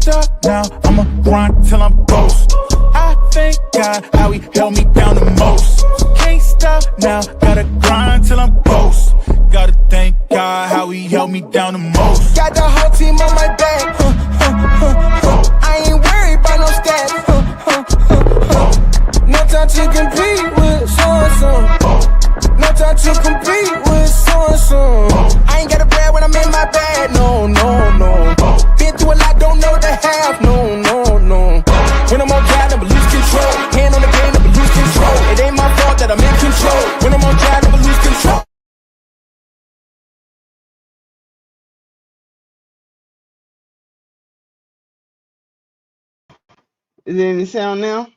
stop now, I'ma grind till I'm ghost. I thank God how he held me down the most. Can't stop now, gotta grind till I'm ghost. Gotta thank God how he held me down the most. Got the whole team on my back. I ain't worried about no stats. No time to compete with so-and-so. No time to compete with so-and-so. I ain't got a brag when I'm in my bag. No, no, no. Been through a lot, don't know the half. No, no, no. When I'm on drive, never lose control. Hand on the game, never lose control. It ain't my fault that I'm in control. When I'm on drive, never lose control. Is there any sound now?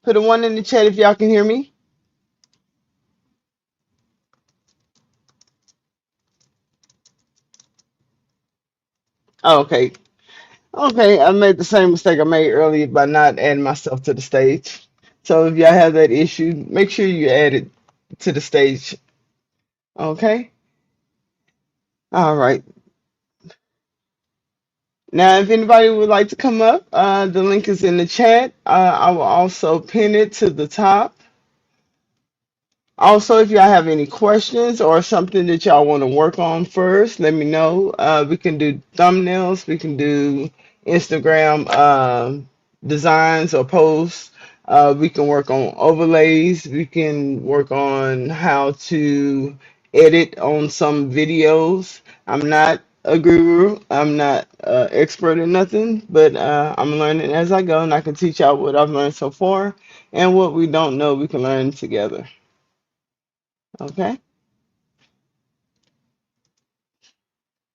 Put a 1 in the chat if y'all can hear me. Oh, okay. Okay, I made the same mistake I made earlier by not adding myself to the stage. So if y'all have that issue, make sure you add it to the stage. Okay? All right. Now, if anybody would like to come up, the link is in the chat. I will also pin it to the top. Also, if y'all have any questions or something that y'all want to work on first, let me know. We can do thumbnails, we can do Instagram designs or posts. We can work on overlays. We can work on how to edit on some videos. I'm not a guru. I'm not expert in nothing, but I'm learning as I go, and I can teach y'all what I've learned so far, and what we don't know, we can learn together. Okay,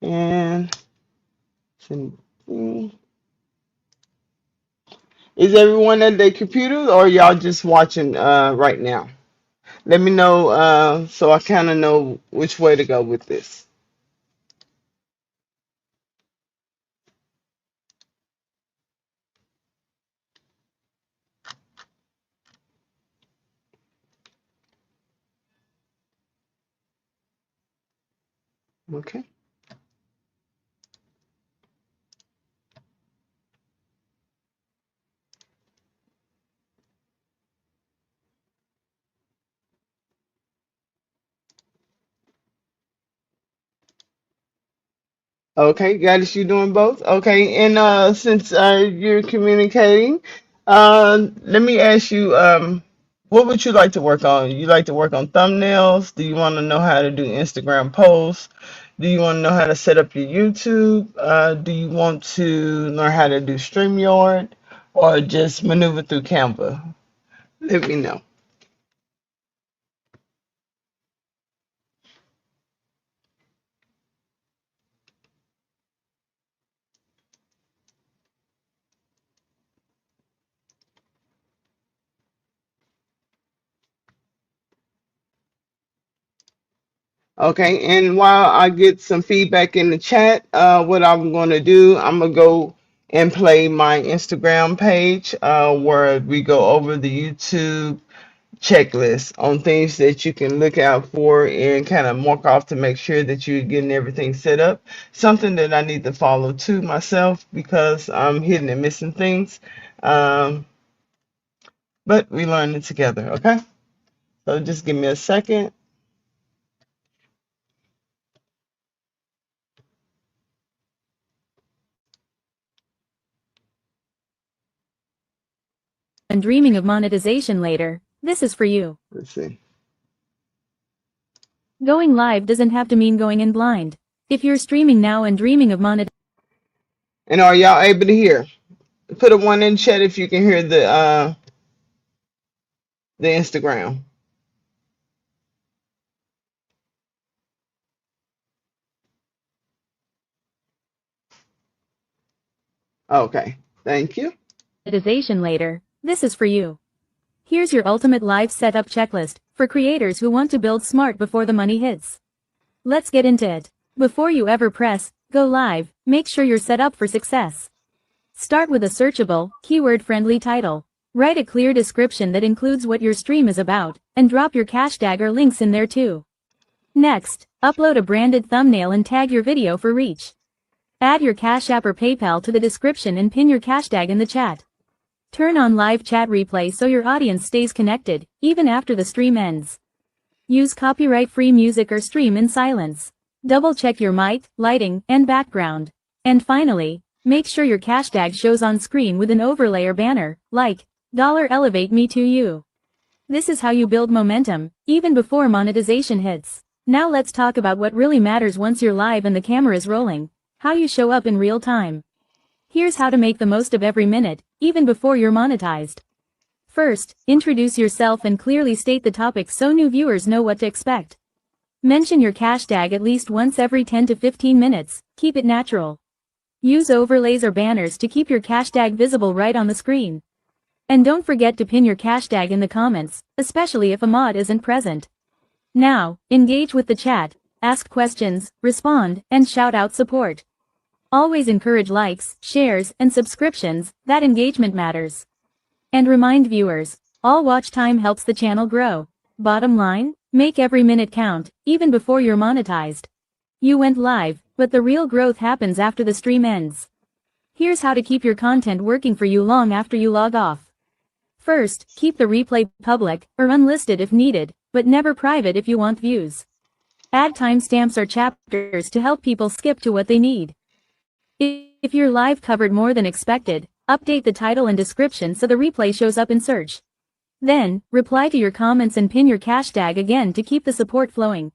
and is everyone at their computers or y'all just watching right now? Let me know so I kind of know which way to go with this. Okay. Okay, Goddess, you doing both? Okay, and since you're communicating, let me ask you, what would you like to work on? You like to work on thumbnails? Do you want to know how to do Instagram posts? Do you want to know how to set up your YouTube? Do you want to learn how to do StreamYard or just maneuver through Canva? Let me know. Okay, and while I get some feedback in the chat, what I'm going to do, I'm going to go and play my Instagram page where we go over the YouTube checklist on things that you can look out for and kind of mark off to make sure that you're getting everything set up. Something that I need to follow too myself because I'm hidden and missing things. But we learn it together, okay? So just give me a second. And dreaming of monetization later, this is for you. Let's see. Going live doesn't have to mean going in blind. If you're streaming now and dreaming of monetization, And are y'all able to hear? Put a 1 in chat if you can hear the Instagram. Okay, thank you. later, this is for you. Here's your ultimate live setup checklist for creators who want to build smart before the money hits. Let's get into it. Before you ever press go live, make sure you're set up for success. Start with a searchable, keyword-friendly title. Write a clear description that includes what your stream is about, and drop your cash tag or links in there too. Next, upload a branded thumbnail and tag your video for reach. Add your Cash App or PayPal to the description and pin your hashtag in the chat. Turn on live chat replay so your audience stays connected, even after the stream ends. Use copyright-free music or stream in silence. Double-check your mic, lighting, and background. And finally, make sure your hashtag shows on screen with an overlay or banner, like $elevate me to you. This is how you build momentum, even before monetization hits. Now let's talk about what really matters once you're live and the camera is rolling, how you show up in real time. Here's how to make the most of every minute, even before you're monetized. First, introduce yourself and clearly state the topic so new viewers know what to expect. Mention your hashtag at least once every 10 to 15 minutes, keep it natural. Use overlays or banners to keep your hashtag visible right on the screen. And don't forget to pin your hashtag in the comments, especially if a mod isn't present. Now, engage with the chat, ask questions, respond, and shout out support. Always encourage likes, shares, and subscriptions, that engagement matters. And remind viewers, all watch time helps the channel grow. Bottom line, make every minute count, even before you're monetized. You went live, but the real growth happens after the stream ends. Here's how to keep your content working for you long after you log off. First, keep the replay public, or unlisted if needed, but never private if you want views. Add timestamps or chapters to help people skip to what they need. If your live covered more than expected, update the title and description so the replay shows up in search. Then, reply to your comments and pin your hashtag again to keep the support flowing.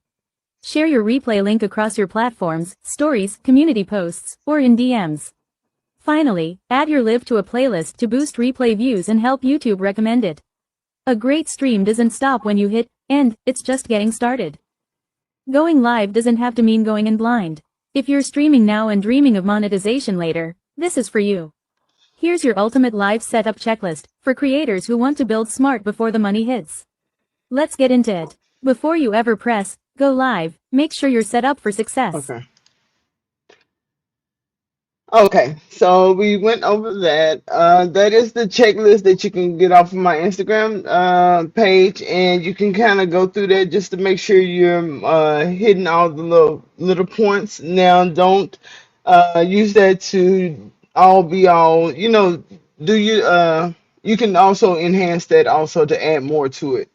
Share your replay link across your platforms, stories, community posts, or in DMs. Finally, add your live to a playlist to boost replay views and help YouTube recommend it. A great stream doesn't stop when you hit end, it's just getting started. Going live doesn't have to mean going in blind. If you're streaming now and dreaming of monetization later, this is for you. Here's your ultimate live setup checklist for creators who want to build smart before the money hits. Let's get into it. Before you ever press go live, make sure you're set up for success. Okay, so we went over that. That is the checklist that you can get off of my Instagram page, and you can kind of go through that just to make sure you're hitting all the little points. Now, don't use that to all be all. You can also enhance that also to add more to it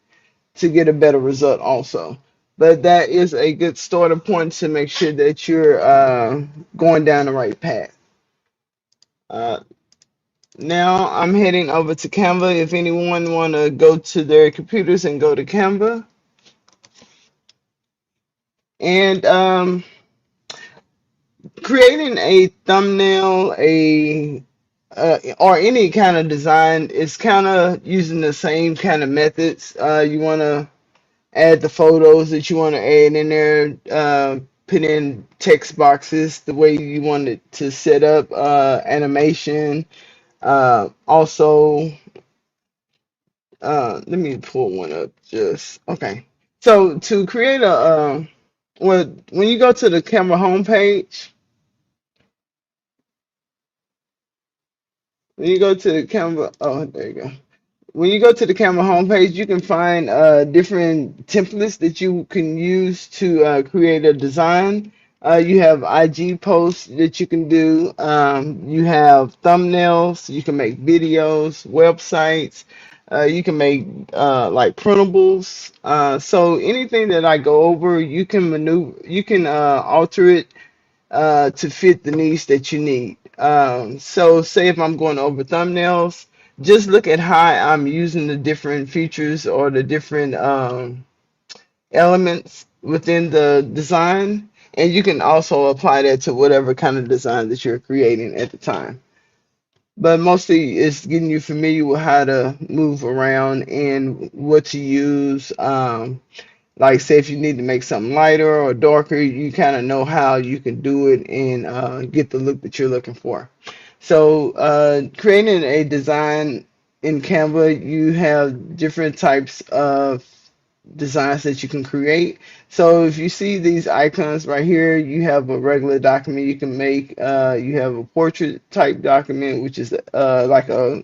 to get a better result also. But that is a good starting point to make sure that you're going down the right path. Now I'm heading over to Canva. If anyone want to go to their computers and go to Canva, and creating a thumbnail, or any kind of design is kind of using the same kind of methods. You want to add the photos that you want to add in there. Put in text boxes the way you want it to set up, animation. Also, let me pull one up. Okay. So to create when you go to the camera homepage, when you go to the camera, oh, there you go. When you go to the camera homepage, you can find different templates that you can use to create a design. You have IG posts that you can do. You have thumbnails. You can make videos, websites. You can make like printables. So anything that I go over, you can alter it to fit the needs that you need. So say if I'm going over thumbnails, just look at how I'm using the different features or the different elements within the design, and you can also apply that to whatever kind of design that you're creating at the time. But mostly it's getting you familiar with how to move around and what to use. Like say if you need to make something lighter or darker, you kind of know how you can do it and get the look that you're looking for. So creating a design in Canva, you have different types of designs that you can create. So if you see these icons right here, you have a regular document you can make. You have a portrait type document, which is like a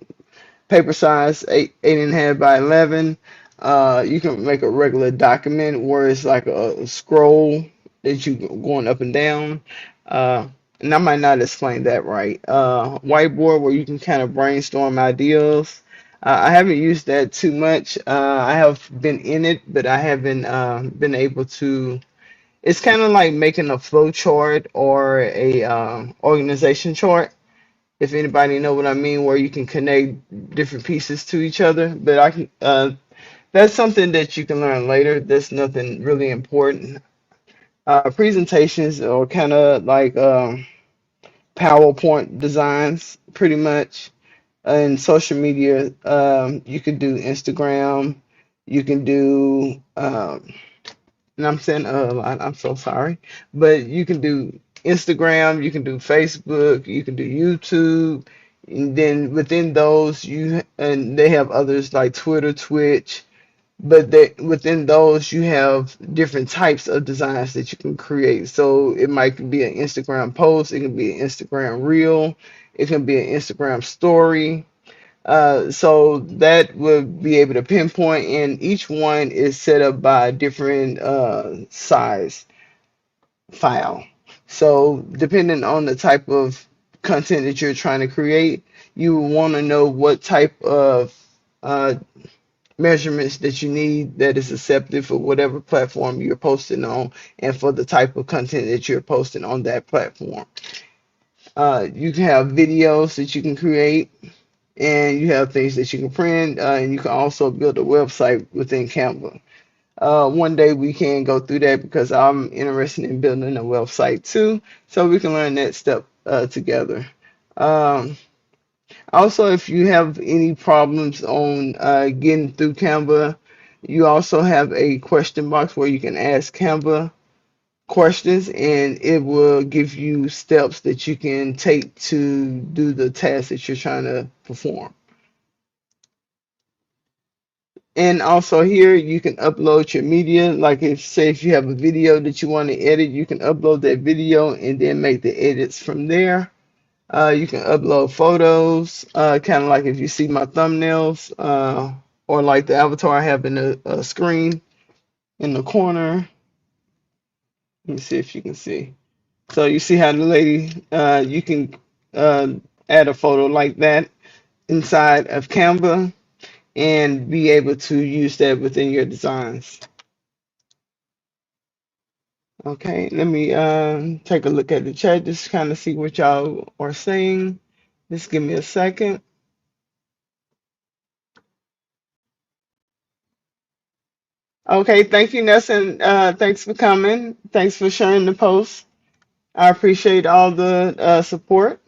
paper size, 8.5 by 11. You can make a regular document where it's like a scroll that you going up and down. Uh, and I might not explain that right. Whiteboard where you can kind of brainstorm ideas. I haven't used that too much. I have been in it, but I haven't been able to. It's kind of like making a flow chart or a organization chart, if anybody know what I mean, where you can connect different pieces to each other. But I can that's something that you can learn later. That's nothing really important. Presentations are kind of like PowerPoint designs, pretty much. And social media, you can do Instagram, you can do, and I'm saying a lot, I'm so sorry, but you can do Instagram, you can do Facebook, you can do YouTube, and then within those, and they have others like Twitter, Twitch, but within those you have different types of designs that you can create. So it might be an Instagram post, it can be an Instagram reel, it can be an Instagram story. So that would be able to pinpoint, and each one is set up by a different size file. So depending on the type of content that you're trying to create, you want to know what type of uh, measurements that you need that is accepted for whatever platform you're posting on and for the type of content that you're posting on that platform. You can have videos that you can create, and you have things that you can print, and you can also build a website within Canva. One day we can go through that because I'm interested in building a website too, so we can learn that step together. Um, Also, if you have any problems on getting through Canva, you also have a question box where you can ask Canva questions, and it will give you steps that you can take to do the task that you're trying to perform. And also here you can upload your media. Like if say if you have a video that you want to edit, you can upload that video and then make the edits from there. You can upload photos, kind of like if you see my thumbnails, or like the avatar I have in the screen in the corner. Let me see if you can see. So you see how the lady, you can uh, add a photo like that inside of Canva and be able to use that within your designs. Okay, let me take a look at the chat, just kind of see what y'all are saying. Just give me a second. Okay, thank you, Nelson. Thanks for coming. Thanks for sharing the post. I appreciate all the support.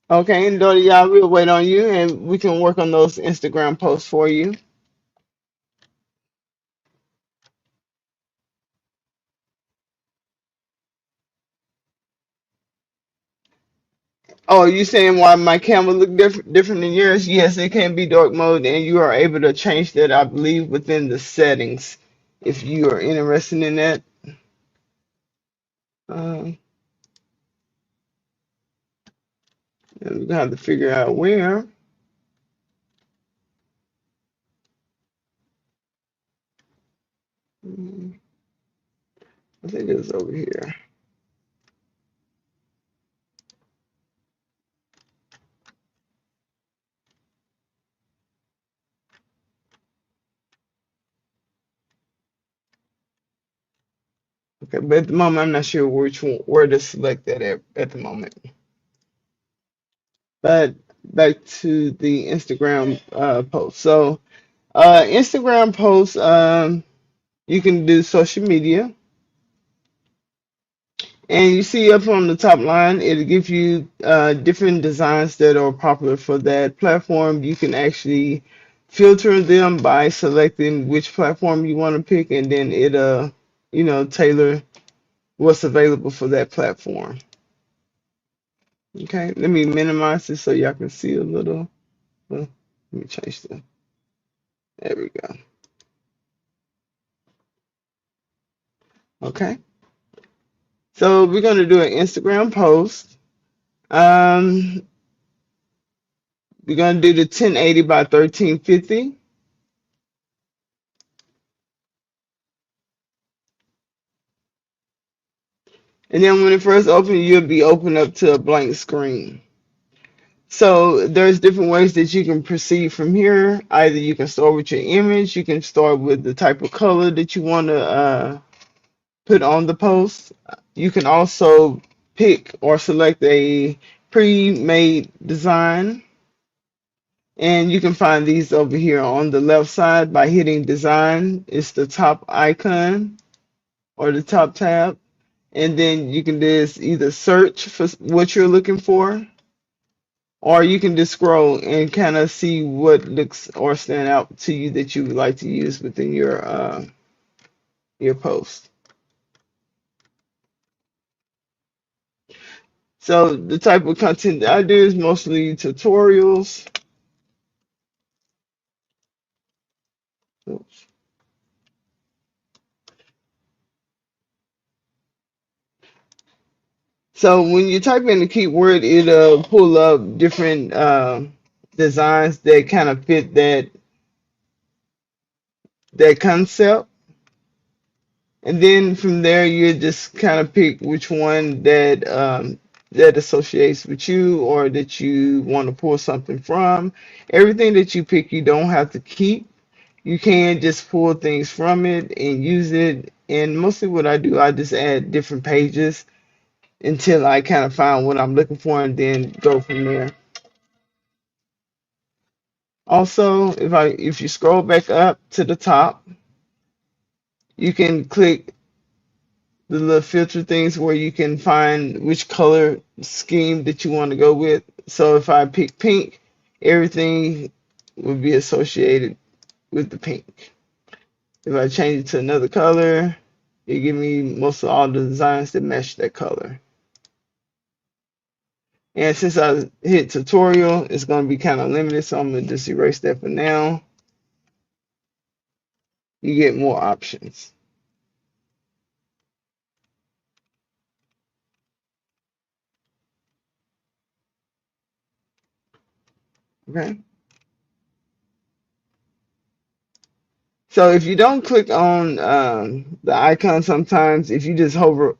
Okay, and Dodi, y'all, we'll wait on you and we can work on those Instagram posts for you. Oh, you saying why my camera look different than yours? Yes, it can be dark mode, and you are able to change that, I believe, within the settings. If you are interested in that, uh, we're gonna have to figure out where. I think it's over here. Okay, but at the moment, I'm not sure which one, where to select that at the moment. But back to the Instagram post. So, Instagram posts, you can do social media. And you see up on the top line, it'll give you different designs that are popular for that platform. You can actually filter them by selecting which platform you want to pick, and then it'll, tailor what's available for that platform. Okay, let me minimize this so y'all can see a little. Well, let me change the. There we go. Okay, so we're going to do an Instagram post. Um, we're gonna do the 1080 by 1350. And then when it first opens, you'll be opened up to a blank screen. So there's different ways that you can proceed from here. Either you can start with your image, you can start with the type of color that you want to put on the post. You can also pick or select a pre-made design. And you can find these over here on the left side by hitting design. It's the top icon or the top tab. And then you can just either search for what you're looking for, or you can just scroll and kind of see what looks or stand out to you that you would like to use within your post. So the type of content that I do is mostly tutorials. Oops. So when you type in the keyword, it'll pull up different designs that kind of fit that concept. And then from there, you just kind of pick which one that associates with you or that you want to pull something from. Everything that you pick, you don't have to keep. You can just pull things from it and use it. And mostly what I do, I just add different pages until I kind of find what I'm looking for and then go from there. Also, if you scroll back up to the top, you can click the little filter things where you can find which color scheme that you want to go with. So if I pick pink, everything would be associated with the pink. If I change it to another color, it give me most of all the designs that match that color. And since I hit tutorial, it's going to be kind of limited, so I'm going to just erase that for now. You get more options. Okay. So if you don't click on the icon, sometimes if you just hover,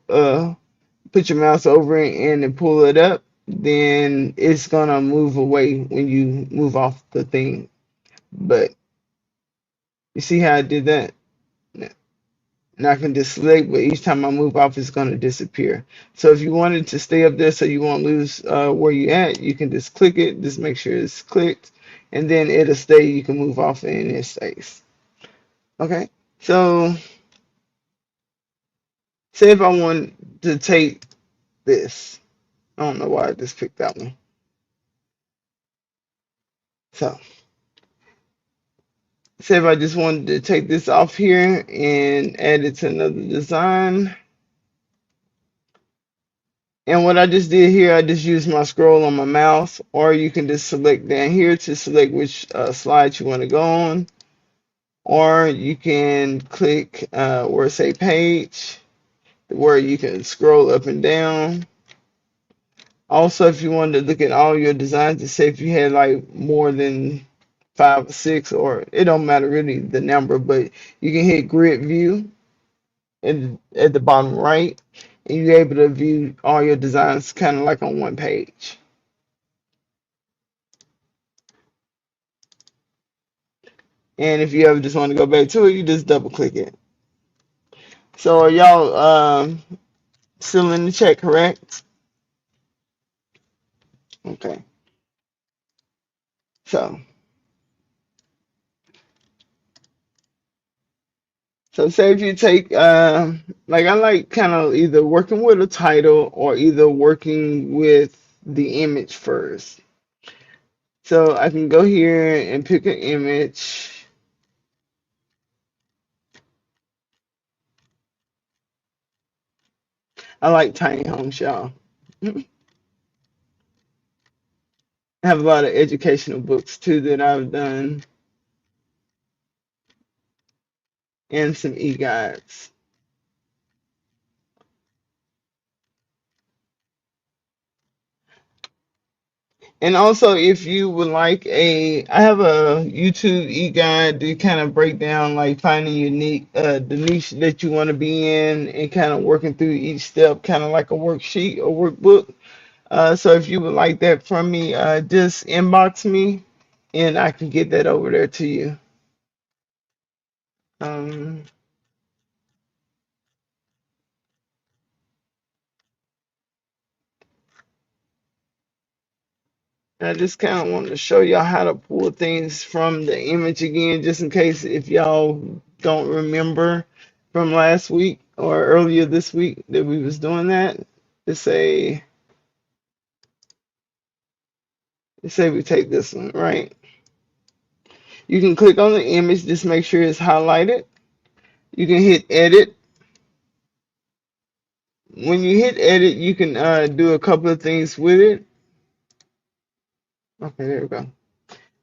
put your mouse over it and then pull it up, then it's gonna move away when you move off the thing. But you see how I did that? Now I can just select, but each time I move off, it's gonna disappear. So if you wanted to stay up there so you won't lose where you at, you can just click it, just make sure it's clicked, and then it'll stay. You can move off and it stays. Okay. So say if I want to take this. I don't know why I just picked that one. So say if I just wanted to take this off here and add it to another design. And what I just did here, I just used my scroll on my mouse, or you can just select down here to select which slide you want to go on. Or you can click where it say page, where you can scroll up and down. Also, if you wanted to look at all your designs to say if you had like more than 5 or 6, or it don't matter really the number, but you can hit grid view at the bottom right, and you're able to view all your designs kind of like on one page. And if you ever just want to go back to it, you just double click it. So are y'all still in the chat, correct? Okay. So say if you take like I like kind of either working with a title or either working with the image first. So I can go here and pick an image. I like tiny homes, y'all. I have a lot of educational books too that I've done and some e-guides. And also, if you would like I have a YouTube e-guide to kind of break down like finding unique, the niche that you want to be in, and kind of working through each step, kind of like a worksheet or workbook. So if you would like that from me, just inbox me, and I can get that over there to you. Um, I just kind of wanted to show y'all how to pull things from the image again, just in case if y'all don't remember from last week or earlier this week that we was doing that. Let's say, we take this one, right? You can click on the image, just make sure it's highlighted. You can hit edit. When you hit edit, you can do a couple of things with it. Okay, there we go.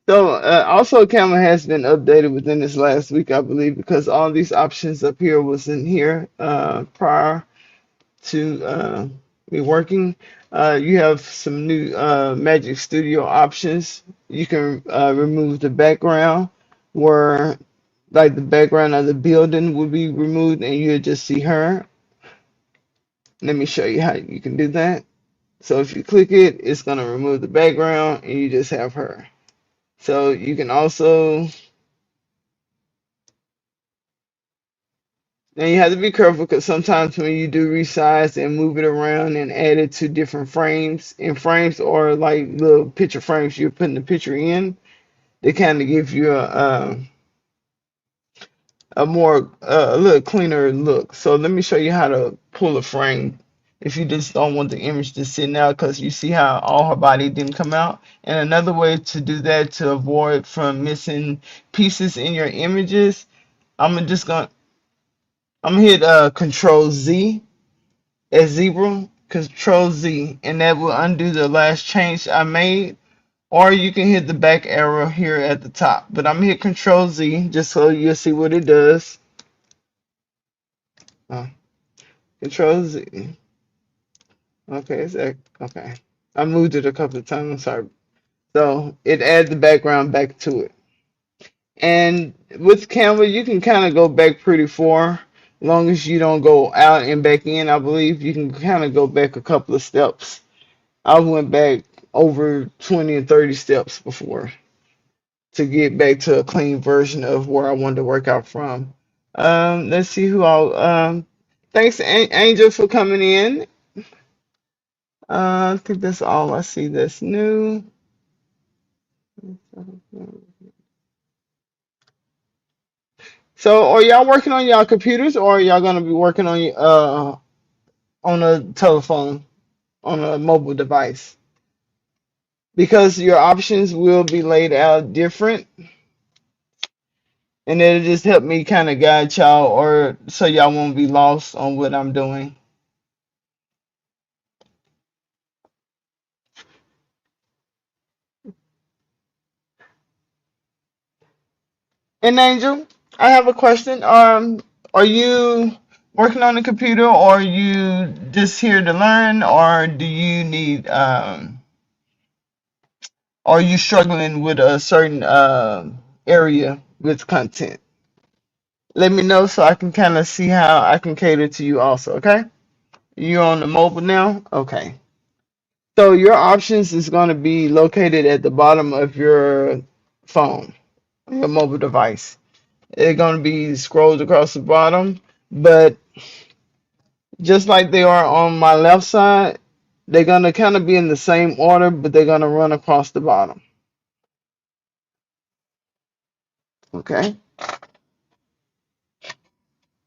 So also Canva has been updated within this last week, I believe, because all these options up here was in here prior to me working. You have some new Magic Studio options. You can remove the background where like the background of the building will be removed and you'll just see her. Let me show you how you can do that. So if you click it, it's going to remove the background and you just have her. So you can also, and you have to be careful because sometimes when you do resize and move it around and add it to different frames, and frames are like little picture frames you're putting the picture in, they kind of give you a more a little cleaner look. So let me show you how to pull a frame if you just don't want the image to sit out, because you see how all her body didn't come out. And another way to do that to avoid from missing pieces in your images, just gonna I'm gonna hit Control Z as zebra, Control Z, and that will undo the last change I made. Or you can hit the back arrow here at the top. But I'm gonna hit Control Z just so you'll see what it does. Uh, Control Z. Okay, okay. I moved it a couple of times. I'm sorry. So it adds the background back to it. And with Canva, you can kind of go back pretty far, as long as you don't go out and back in. I believe you can kind of go back a couple of steps. I went back over 20 and 30 steps before to get back to a clean version of where I wanted to work out from. Let's see who all. Thanks, Angel, for coming in. I think that's all I see that's new. So, are y'all working on y'all computers, or are y'all gonna be working on a telephone, on a mobile device? Because your options will be laid out different, and it'll just help me kind of guide y'all, or so y'all won't be lost on what I'm doing. And Angel, I have a question. Are you working on the computer, or are you just here to learn, or do you need are you struggling with a certain area with content? Let me know so I can kind of see how I can cater to you also, okay? You're on the mobile now? Okay. So your options is going to be located at the bottom of your phone, your mobile device. They're going to be scrolled across the bottom, but just like they are on my left side, they're going to kind of be in the same order, but they're going to run across the bottom. Okay?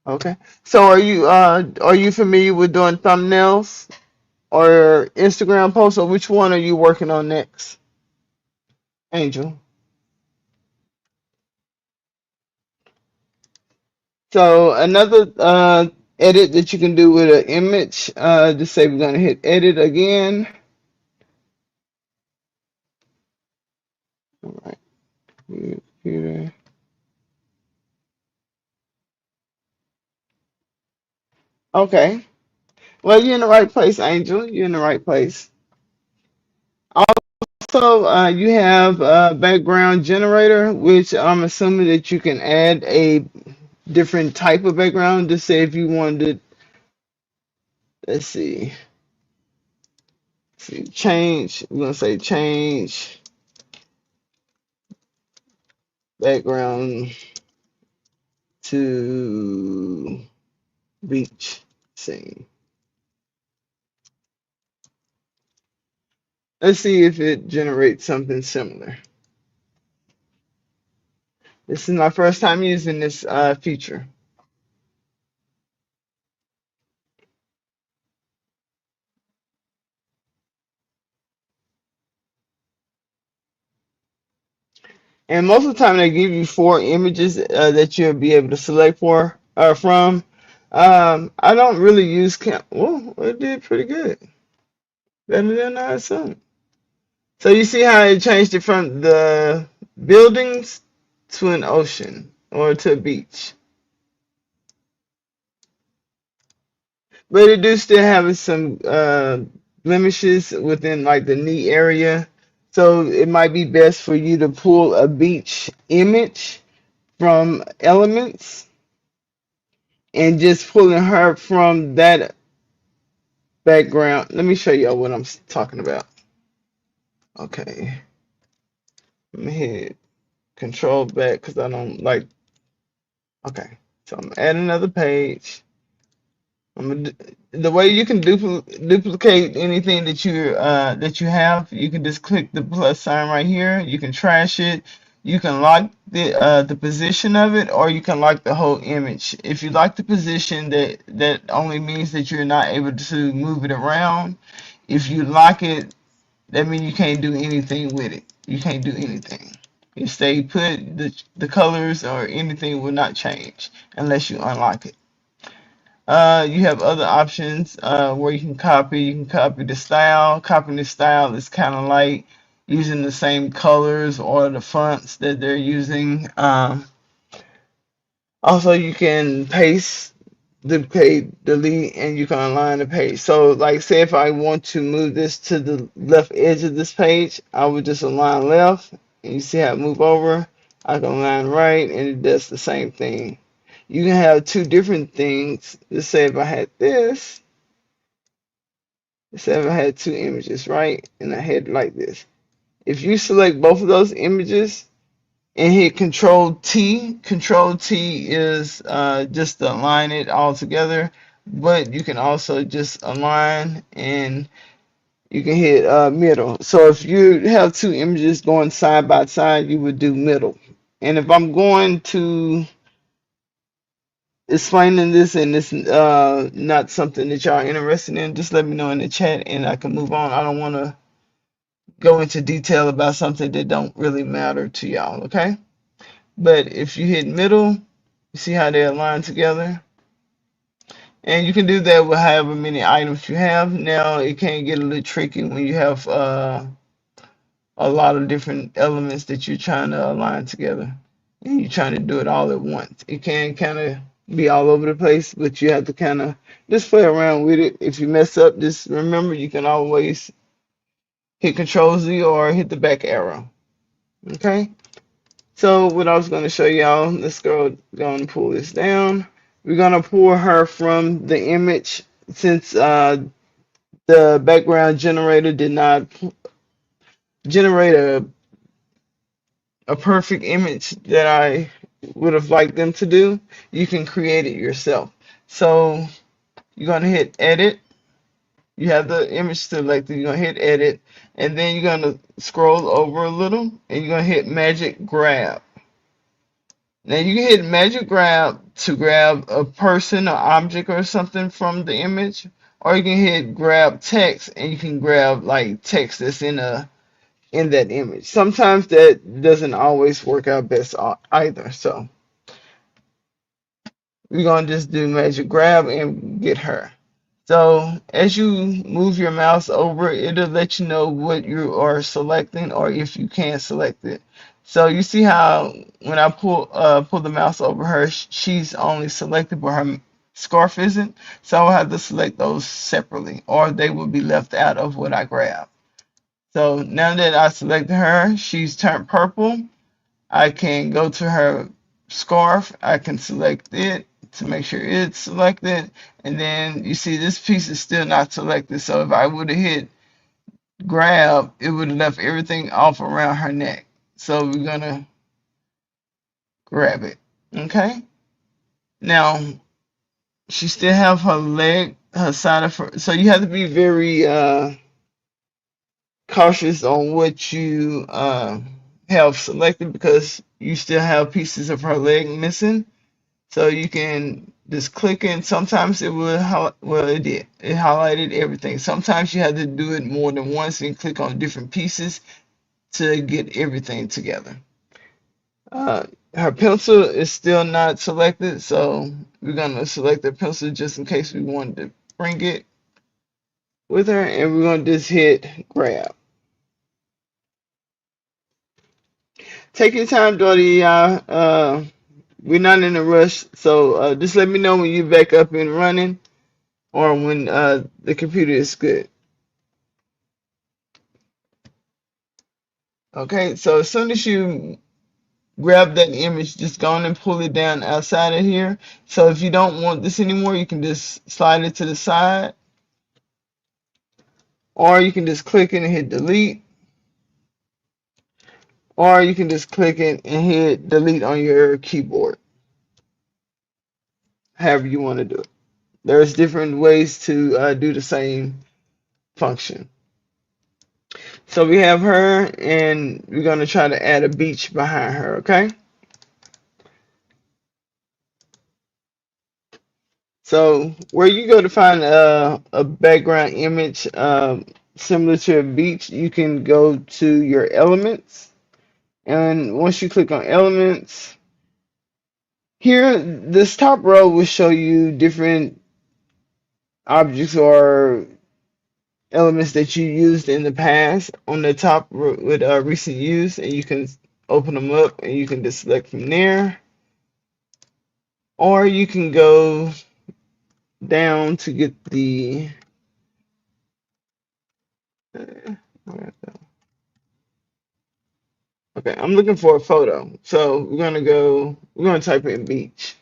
Okay. So are you familiar with doing thumbnails or Instagram posts, or which one are you working on next, Angel? So another edit that you can do with an image, just say we're gonna hit edit again. All right. Computer. Okay. Well, you're in the right place, Angel. You're in the right place. also you have a background generator, which I'm assuming that you can add a different type of background. Just say if you wanted, let's see, change. We're gonna say change background to beach scene. Let's see if it generates something similar. This is my first time using this feature. And most of the time they give you 4 images that you'll be able to select from. I don't really use Canva. Well, it did pretty good. Better than I assumed. So you see how it changed it from the buildings to an ocean or to a beach. But it do still have some blemishes within like the knee area. So it might be best for you to pull a beach image from elements and just pulling her from that background. Let me show y'all what I'm talking about. Okay. Let me hit control back because I don't like. Okay. So I'm adding another page. The way you can duplicate anything that you have, you can just click the plus sign right here. You can trash it. You can lock the position of it, or you can lock the whole image. If you lock the position, that only means that you're not able to move it around. If you lock it, that means you can't do anything with it. You can't do anything. It stay put. The colors or anything will not change unless you unlock it. You have other options where you can copy. You can copy the style. Copying the style is kind of like using the same colors or the fonts that they're using. Also, you can paste, duplicate, delete, and you can align the page. So, like, say if I want to move this to the left edge of this page, I would just align left, and you see how it move over. I can align right, and it does the same thing. You can have 2 different things. Let's say if I had this, let's say if I had 2 images, right? And I had like this. If you select both of those images and hit Control T is just to align it all together, but you can also just align and you can hit middle. So if you have 2 images going side by side, you would do middle. And if I'm going to explaining this and it's not something that y'all are interested in, just let me know in the chat and I can move on. I don't want to go into detail about something that don't really matter to y'all, okay? But if you hit middle, you see how they align together. And you can do that with however many items you have. Now it can get a little tricky when you have a lot of different elements that you're trying to align together and you're trying to do it all at once. It can kind of be all over the place, but you have to kind of just play around with it. If you mess up, just remember you can always hit Control Z or hit the back arrow. Okay? So what I was going to show y'all, let's go and pull this down. We're going to pull her from the image since the background generator did not generate a perfect image that I would have liked them to do. You can create it yourself. So you're going to hit edit. You have the image selected. You're going to hit edit. And then you're going to scroll over a little. And you're going to hit magic grab. Now you can hit magic grab to grab a person or object or something from the image. Or you can hit grab text. And you can grab like text that's in that image. Sometimes that doesn't always work out best either. So we're going to just do magic grab and get her. So as you move your mouse over, it'll let you know what you are selecting or if you can select it. So you see how when I pull the mouse over her, she's only selected, but her scarf isn't. So I'll have to select those separately or they will be left out of what I grab. So now that I selected her, she's turned purple. I can go to her scarf. I can select it to make sure it's selected. And then you see this piece is still not selected. So if I would have hit grab, it would have left everything off around her neck. So we're going to grab it. Okay. Now, she still have her leg, her side of her. So you have to be very cautious on what you have selected because you still have pieces of her leg missing. So you can just click in. Sometimes it will, well, it did. It highlighted everything. Sometimes you have to do it more than once and click on different pieces to get everything together. Her pencil is still not selected, so we're gonna select the pencil just in case we wanted to bring it with her, and we're gonna just hit grab. Take your time, Dorothy. We're not in a rush, so just let me know when you're back up and running or when the computer is good. Okay, so as soon as you grab that image, just go on and pull it down outside of here. So if you don't want this anymore, you can just slide it to the side, or you can just click it and hit delete, or you can just click it and hit delete on your keyboard, however you want to do it. There's different ways to do the same function. So we have her, and we're going to try to add a beach behind her, okay? So where you go to find a background image similar to a beach, you can go to your elements. And once you click on elements, here, this top row will show you different objects or elements that you used in the past on the top with recent use, and you can open them up and you can just select from there, or you can go down to get the okay, I'm looking for a photo, so we're gonna type in beach.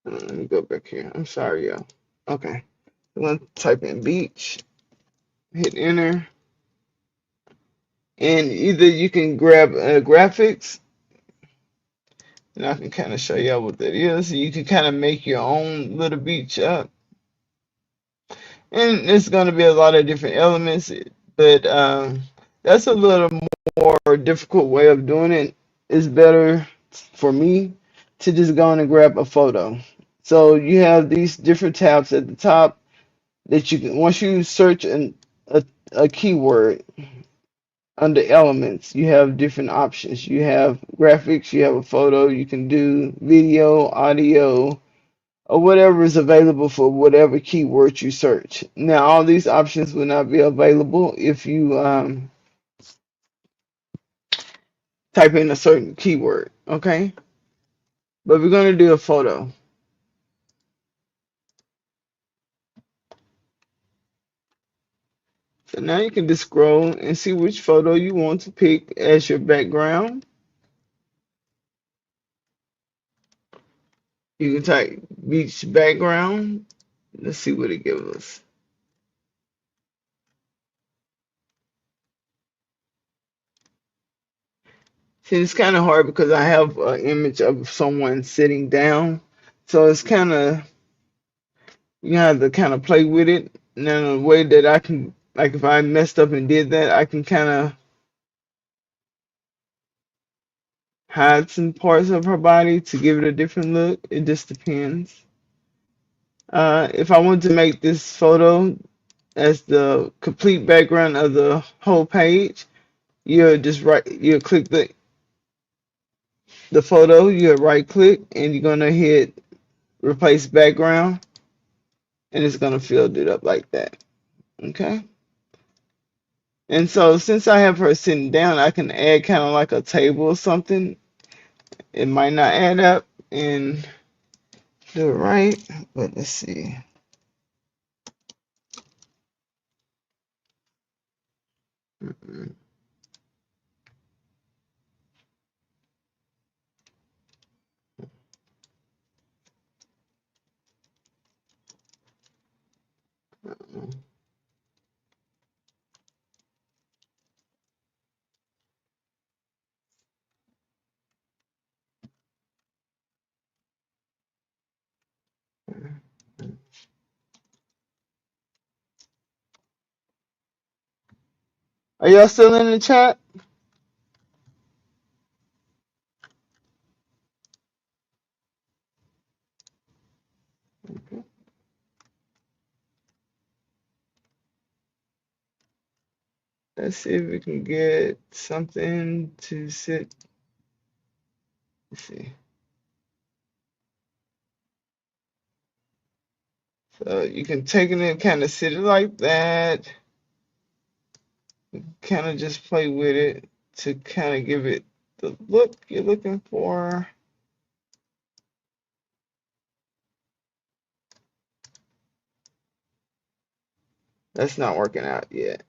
Let me go back here. I'm sorry, y'all. Okay, I'm gonna type in beach, hit enter, and either you can grab graphics, and I can kind of show y'all what that is. You can kind of make your own little beach up, and it's going to be a lot of different elements, but that's a little more difficult way of doing it. It's better for me to just go in and grab a photo. So you have these different tabs at the top that you can, once you search a keyword, under elements, you have different options. You have graphics, you have a photo, you can do video, audio, or whatever is available for whatever keyword you search. Now, all these options will not be available if you type in a certain keyword, okay? But we're going to do a photo. So now you can just scroll and see which photo you want to pick as your background. You can type beach background. Let's see what it gives us. See, it's kind of hard because I have an image of someone sitting down. So it's kind of, you have to kind of play with it. Now, the way that I can, like if I messed up and did that, I can kind of hide some parts of her body to give it a different look. It just depends. If I want to make this photo as the complete background of the whole page, you'll click the photo, you'll right click, and you're gonna hit replace background, and it's gonna fill it up like that. Okay. And so since I have her sitting down, I can add kind of like a table or something. It might not add up and do it right, but let's see. Mm-mm. Are y'all still in the chat? Let's see if we can get something to sit. Let's see. So you can take it and kind of sit it like that. Kind of just play with it to kind of give it the look you're looking for. That's not working out yet.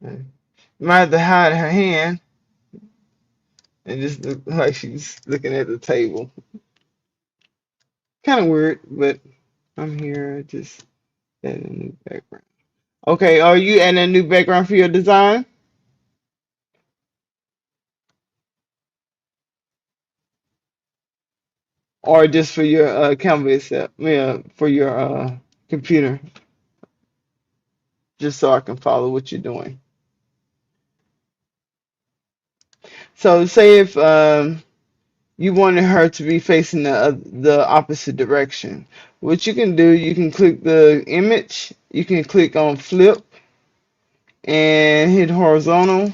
You might have to hide her hand and just look like she's looking at the table. Kind of weird, but I'm here just adding a new background. Okay, are you adding a new background for your design? Or just for your Canva itself? Yeah, for your computer, just so I can follow what you're doing. So say if you wanted her to be facing the opposite direction. What you can do, you can click the image, you can click on flip and hit horizontal,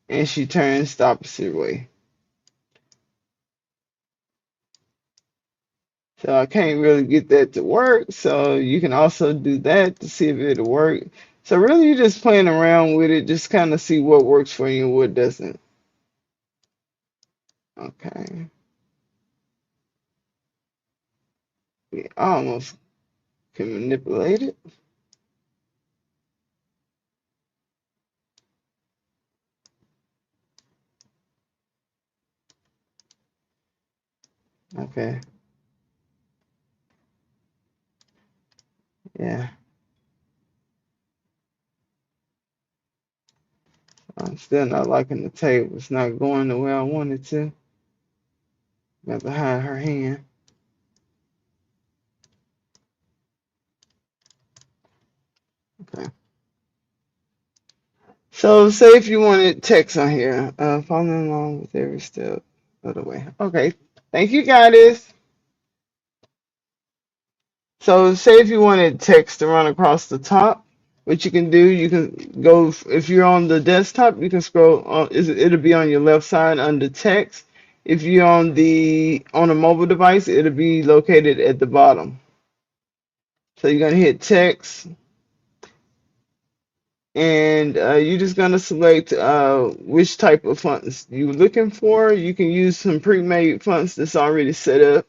and she turns the opposite way. So I can't really get that to work, so you can also do that to see if it'll work. So really you're just playing around with it, just kind of see what works for you and what doesn't. Okay. We almost can manipulate it. Okay. Yeah. I'm still not liking the table. It's not going the way I wanted to. Got to hide her hand. Okay. So say if you wanted text on here, following along with every step of the way. Okay. Thank you, guys. So say if you wanted text to run across the top, what you can do, you can go, if you're on the desktop, you can scroll on, it'll be on your left side under text. If you're on a mobile device, it'll be located at the bottom. So you're gonna hit text, and you're just gonna select which type of fonts you're looking for. You can use some pre-made fonts that's already set up,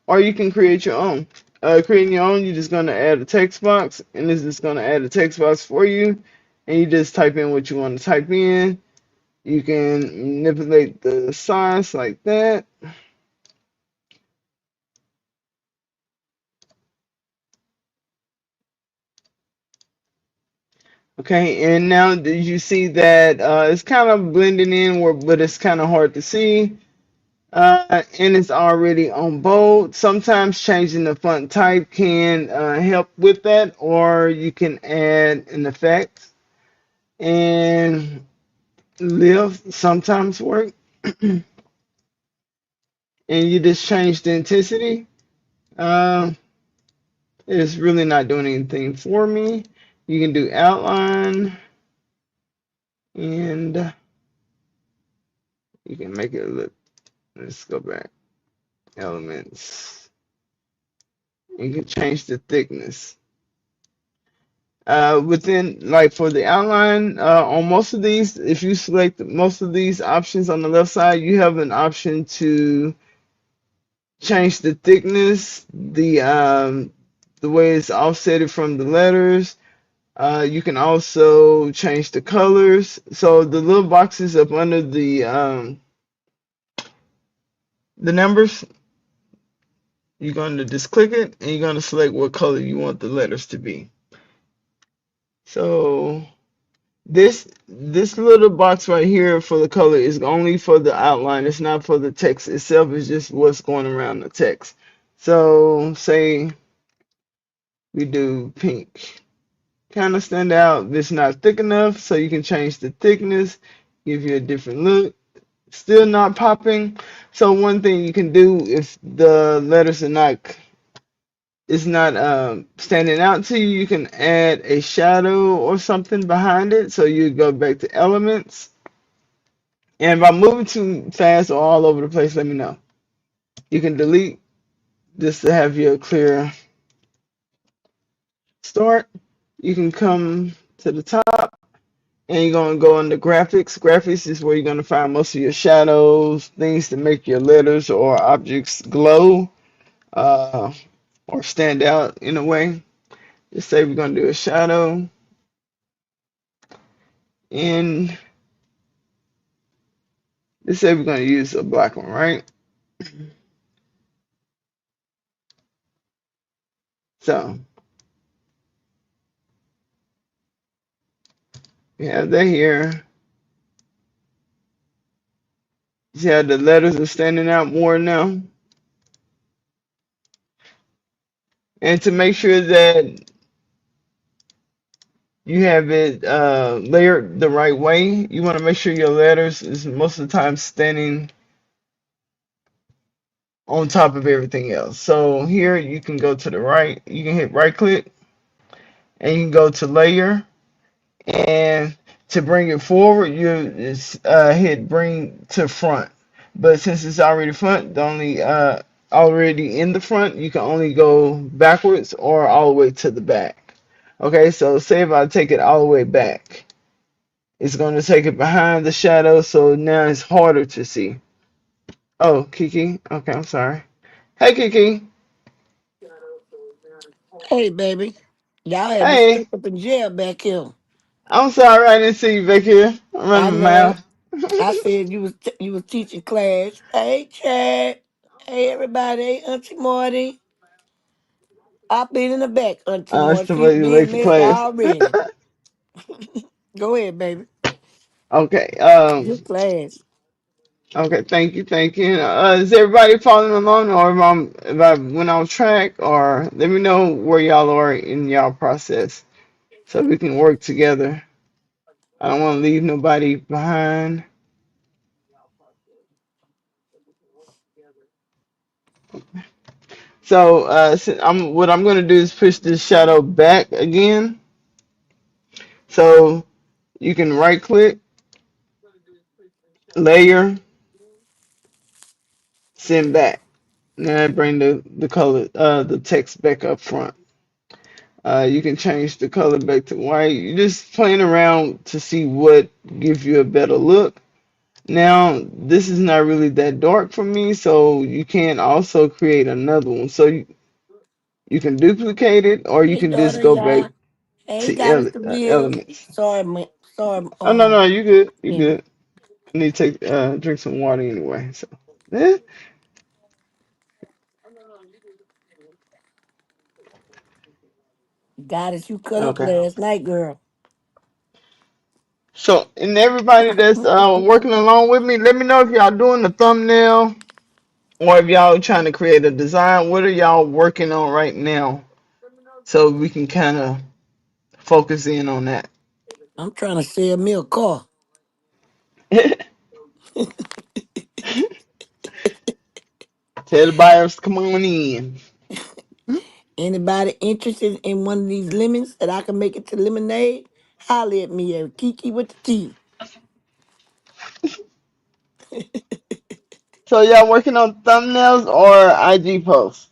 or you can create your own. Creating your own, you're just going to add a text box, and this is going to add a text box for you, and you just type in what you want to type in. You can manipulate the size like that. Okay, and now did you see that it's kind of blending in, but it's kind of hard to see. And it's already on bold. Sometimes changing the font type can help with that, or you can add an effect. And lift sometimes work. And you just change the intensity. Uh, it's really not doing anything for me. You can do outline, and you can make it look. Let's go back. Elements. You can change the thickness. Within, like for the outline, on most of these, if you select most of these options on the left side, you have an option to change the thickness, the way it's offsetted from the letters. You can also change the colors. So the little boxes up under the numbers, you're going to just click it and you're going to select what color you want the letters to be. So this little box right here for the color is only for the outline. It's not for the text itself. It's just what's going around the text. So say we do pink. Kind of stand out. It's not thick enough, so you can change the thickness, give you a different look. Still not popping. So one thing you can do if the letters are not it's not standing out to you, you can add a shadow or something behind it. So you go back to elements. And if I'm moving too fast or all over the place, let me know. You can delete just to have your clear start. You can come to the top and you're going to go into graphics. Graphics is where you're going to find most of your shadows, things to make your letters or objects glow uh, or stand out in a way. Just say we're going to do a shadow. And let's say we're going to use a black one, right? So we have that here. See how the letters are standing out more now? And to make sure that you have it layered the right way, you want to make sure your letters is most of the time standing on top of everything else. So here you can go to the right, you can hit right click and you can go to layer, and to bring it forward you just hit bring to front. But since it's already front, the only already in the front, you can only go backwards or all the way to the back. Okay, so say if I take it all the way back, it's going to take it behind the shadow, so now it's harder to see. Oh, Kiki. Okay, I'm sorry. Hey, Kiki. Hey, baby. Y'all had me stuck Hey, up in jail back here. I'm sorry I didn't see you back here. I'm I running my know. mouth. I said you was teaching class. Hey, Chad. Hey, everybody. Hey, Auntie Marty. I've been in the back, Auntie Marty. She Somebody's being late for messy class. already. Go ahead, baby. Okay. Good class. Okay. Thank you. Thank you. Is everybody following along, or if I went off track, or let me know where y'all are in y'all process so we can work together. I don't want to leave nobody behind. So what I'm gonna do is push this shadow back again. So you can right click, layer, send back. Now I bring the color the text back up front. You can change the color back to white. You're just playing around to see what gives you a better look. Now this is not really that dark for me, so you can also create another one. So you can duplicate it, or you Hey, can just daughter, go back y'all. Hey, to Goddess the Bill. elements. Sorry, sorry, Oh no, you good, you Penny. good. I need to take drink some water anyway. So yeah. Goddess, you cut up Okay. last night, girl. So and everybody that's working along with me, let me know if y'all doing the thumbnail or if y'all trying to create a design. What are y'all working on right now? So we can kind of focus in on that. I'm trying to sell me a car. Tell the buyers come on in. Anybody interested in one of these lemons that I can make it to lemonade? Holler at me at Kiki with the T. So y'all working on thumbnails or IG posts?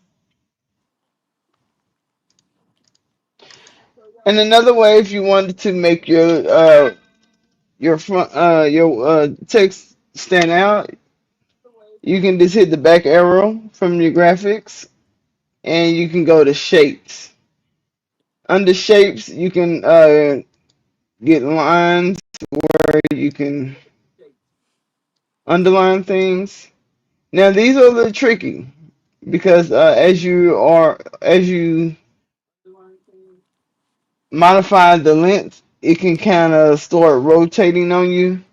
And another way, if you wanted to make your front your text stand out, you can just hit the back arrow from your graphics and you can go to shapes. Under shapes, you can get lines where you can underline things. Now these are a little tricky because as you modify the length, it can kind of start rotating on you,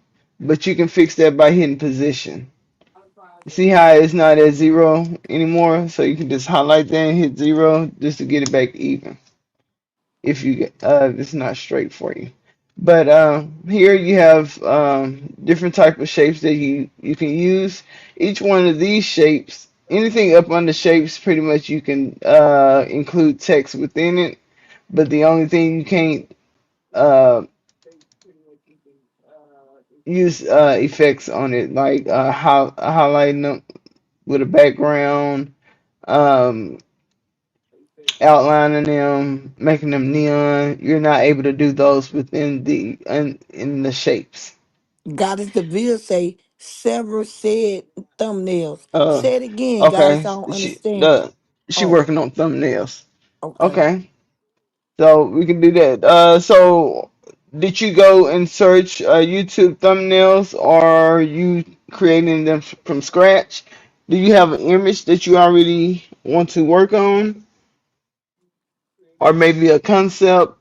but you can fix that by hitting position. See how it's not at zero anymore, so you can just highlight that and hit zero just to get it back even. If you it's not straight for you. But here you have different type of shapes that you can use. Each one of these shapes, anything up under shapes, pretty much you can include text within it. But the only thing you can't uh, use effects on it, like highlighting them with a background, um, outlining them, making them neon. You're not able to do those within in the shapes. Goddess Deville say several said thumbnails. Uh, Say it again, Goddess. okay. I don't She understand. the she Oh, working on thumbnails. okay. Okay, so we can do that. So did you go and search YouTube thumbnails, or are you creating them from scratch? Do you have an image that you already want to work on, or maybe a concept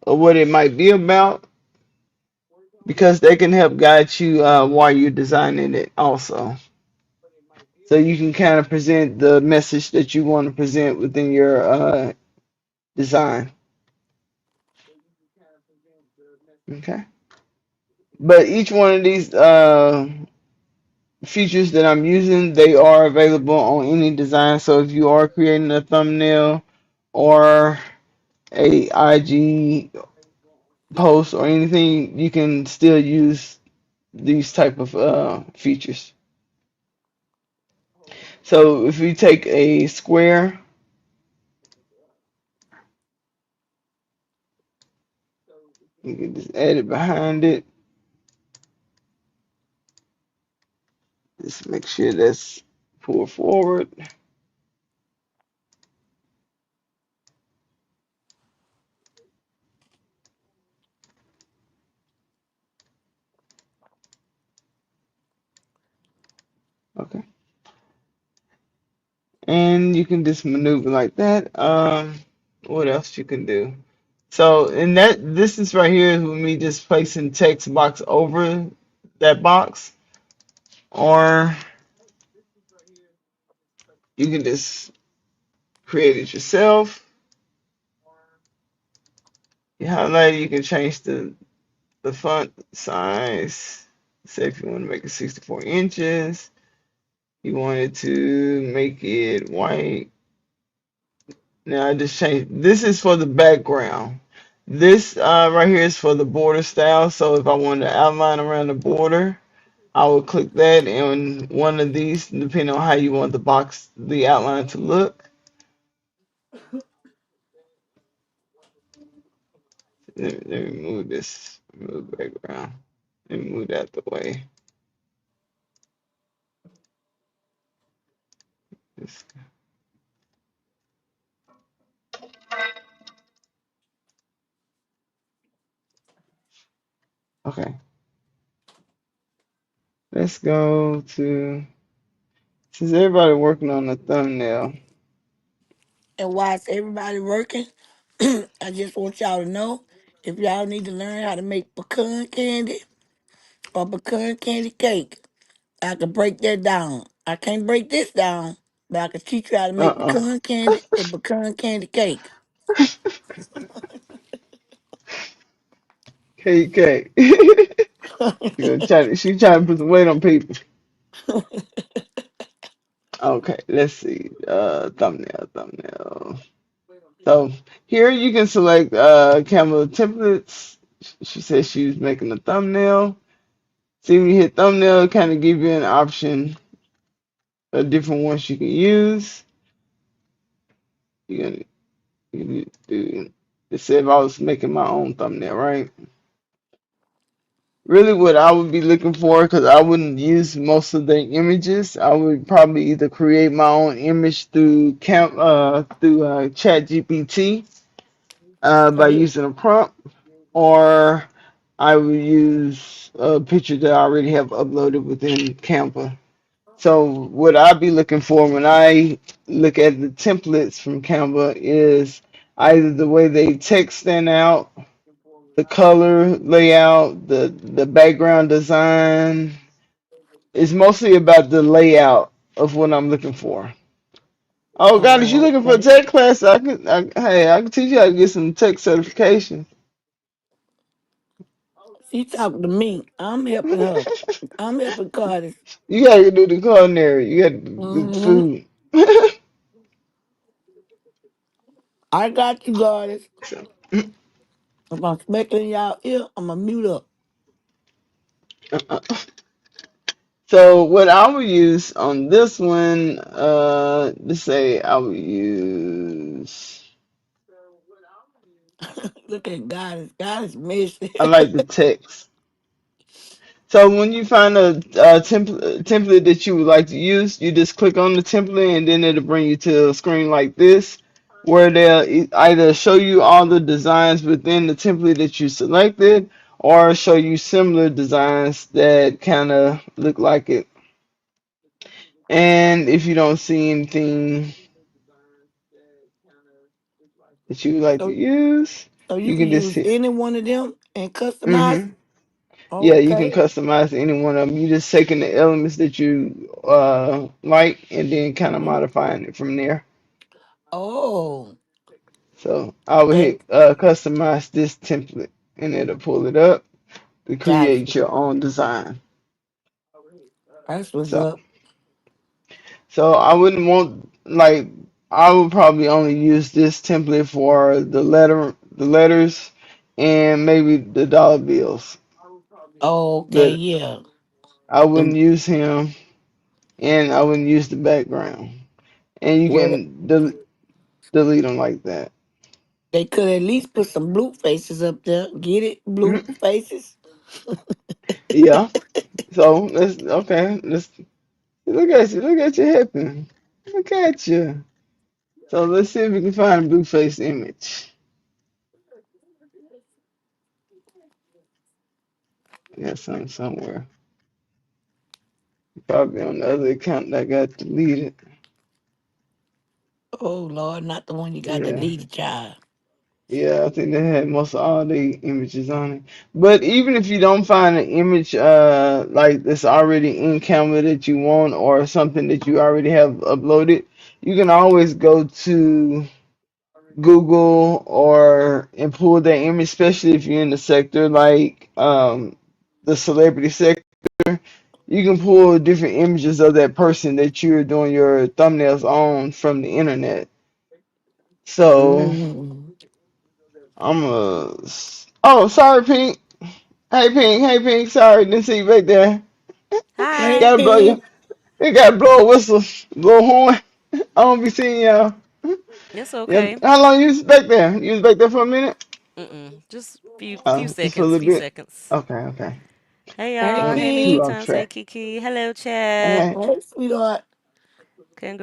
of what it might be about? Because they can help guide you while you're designing it also. So you can kind of present the message that you want to present within your design. Okay. But each one of these features that I'm using, they are available on any design. So if you are creating a thumbnail or a IG post or anything, you can still use these type of features. So if we take a square, you can just add it behind it. Just make sure that's pulled forward. Okay. And you can just maneuver like that. What else you can do? So in that distance right here is with me just placing text box over that box, or you can just create it yourself. You highlight it, you can change the font size. Say if you want to make it 64 inches, you wanted to make it white. Now I just changed. This is for the background. This right here is for the border style. So if I wanted to outline around the border, I will click that and one of these, depending on how you want the outline to look. Let me move this, move background. Let me move that the way. This- Okay, let's go to, since everybody working on the thumbnail. And whilst everybody working, I just want y'all to know if y'all need to learn how to make pecan candy or pecan candy cake, I can break that down. I can't break this down, but I can teach you how to make Uh-uh. pecan candy and pecan candy cake. KK. She trying to put some weight on people. Okay, let's see. Thumbnail. So here you can select Canva templates. She says she was making a thumbnail. See, when you hit thumbnail, it kind of give you an option of different ones you can use. You're gonna you do. It said if I was making my own thumbnail, right? Really, what I would be looking for, because I wouldn't use most of the images, I would probably either create my own image through ChatGPT, by Okay. using a prompt, or I would use a picture that I already have uploaded within Canva. So what I be looking for when I look at the templates from Canva is either the way they text stand out, the color layout, the background design. It's mostly about the layout of what I'm looking for. Oh God, if you Oh, looking for a okay. tech class, hey, I can teach you how to get some tech certification. She talking to me. I'm helping her. I'm helping Cardi. You gotta do the culinary. You gotta do the Mm-hmm. food. I got you, Goddess. so, If I'm smacking in y'all ear, I'm going to mute up. uh, so what I would use on this one, let's say I would use. Look at Goddess. Goddess messy. I like the text. So when you find a template that you would like to use, you just click on the template and then it'll bring you to a screen like this, where they'll either show you all the designs within the template that you selected, or show you similar designs that kind of look like it. And if you don't see anything that you would like to so, use, so you you can can just use hit. any one of them and customize? hmm Yeah, you can Okay. customize any one of them. You just taking the elements that you like and then kind of Mm-hmm. modifying it from there. Oh, So I will that hit customize this template and it'll pull it up to got create you. your own design. That's what's So up. so I wouldn't want like I would probably only use this template for the letters and maybe the dollar bills. Okay, But yeah. I wouldn't The, use him and I wouldn't use the background. And you well, can delete them like that. they could at least put some blue faces up there. Get it? Blue Mhm. faces. Yeah. So let's okay. Let's look at you. Look at you hipping. Look at you. So let's see if we can find a blue face image. Yeah, some somewhere. Probably on the other account that got deleted. Oh, Lord, not the one you got to Yeah. lead the child. Yeah, I think they had most of all the images on it. But even if you don't find an image like that's already in Canva that you want or something that you already have uploaded, you can always go to Google or and pull that image, especially if you're in the sector like the celebrity sector. You can pull different images of that person that you're doing your thumbnails on from the internet. So Mm. I'm oh, sorry, Pink. Hey, Pink. Hey, Pink. Sorry, didn't see you back there. Hey, Hi. Gotta blow you. Pink. You gotta blow a whistle, blow a horn. I don't be seeing y'all. It's Yeah. okay. How long you was back there? You was back there for a minute? Just few Oh, just for a seconds, little few bit. seconds. Okay, okay. Hey Hey, y'all. Hey me two Too Pink. off times. Hey track. Kiki. Hello Chad. Okay. Hey, sweetheart.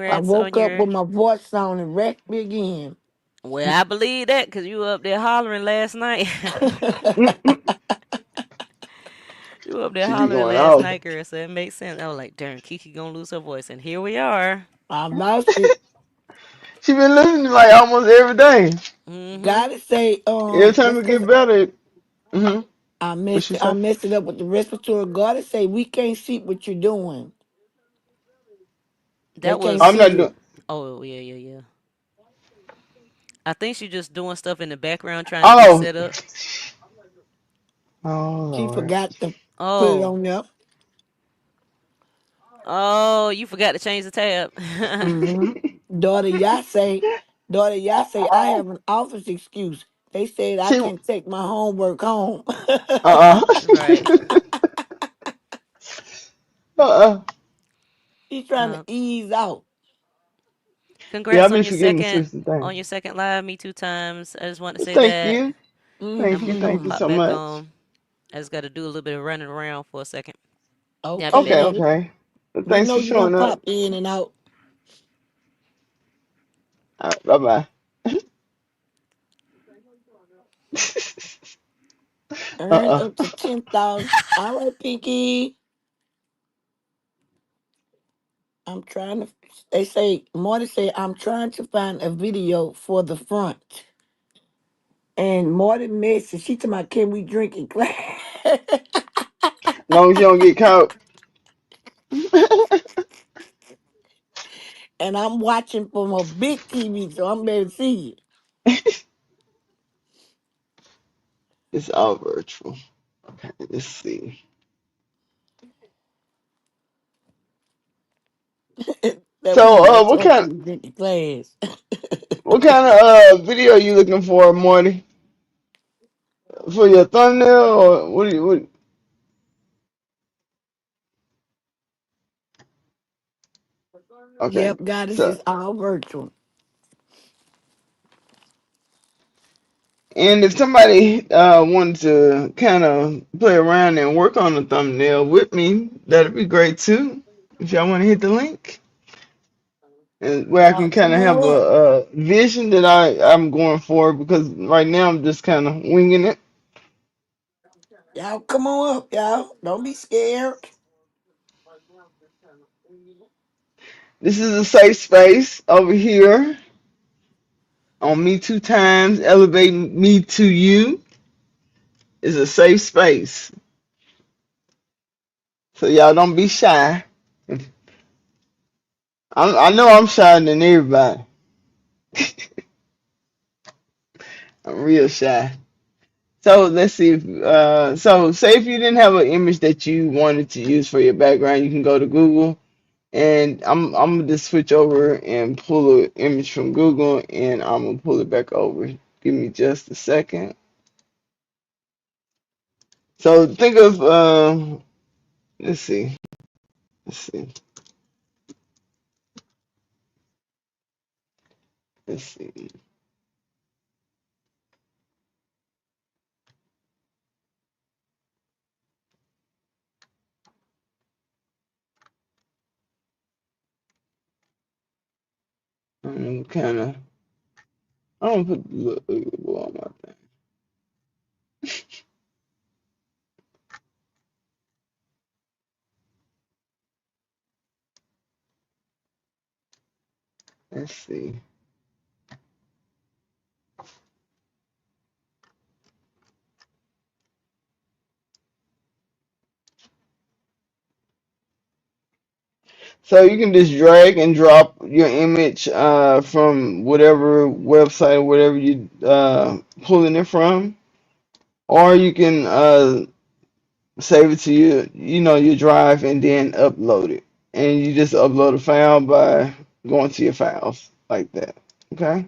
I Congrats on woke up with your. my voice sounding raspy again. Well, I believe that because you were up there hollering last night. Mm-mm. You were up there She be hollering going last off. night, girl. So it makes sense. I was like, darn, Kiki gonna lose her voice, and here we are. I lost it. She been listening like almost every day. Mm-hmm. Gotta say, Every time that's it get because better. Mm-hmm. What she I say? messed it up with the respiratory. Gotta say, we can't see what you're doing. They That can't I'm was. see not doing. you. Oh yeah, yeah, yeah. I think she's just doing stuff in the background, trying to get Oh. set up. Oh She Lord. forgot to put it Oh. on there. Oh, you forgot to change the tab. Mm-hmm. Daughter Yase, daughter Yase, I have an office excuse. They said I She. can't take my homework home. Uh. Right. Uh. She's trying to Uh, ease out. Yeah, congrats I've been forgetting certain on things. your second live. Me two times. I just want to say Thank that you. I'm gonna Thank you Mm-hmm. pop so back much. on. I just got to do a little bit of running around for a second. Yeah, I'll be Okay, Okay, back. baby. okay. Well, We thanks know for you're gonna showing up. pop in and out. All right, bye bye. Earn Uh-uh. up to 10,000. All right, Pinky. I'm trying to. They say Marty say I'm trying to find a video for the front. And Marty message. She told me, "Can we drink in class?" As long as you don't get caught. And I'm watching from a big TV, so I'm able to see it. It's all virtual. Let's see. That we So, watch on can we drink in class. what kind of video are you looking for, Morty? For your thumbnail, or what? Do you, what? Okay. Yep, goddess So, is all virtual. and if somebody wanted to kind of play around and work on the thumbnail with me, that'd be great too. If y'all want to hit the link, and where I can Y'all kind come of have on up. a vision that I'm going for, because right now I'm just kind of winging it. Y'all come on up, y'all. Don't be scared. This is a safe space over here on Me Two Times, elevating me to you is a safe space. So y'all don't be shy. I know I'm shy than everybody. I'm real shy. So let's see if so say if you didn't have an image that you wanted to use for your background, you can go to Google, and I'm gonna just switch over and pull an image from Google, and I'm gonna pull it back over. Give me just a second. So think of let's see. Let's see. Let's see. I'm kind of. I don't put the look on my thing. Let's see. So you can just drag and drop your image from whatever website or whatever you pulling it from, or you can save it to your drive and then upload it. And you just upload a file by going to your files like that. Okay.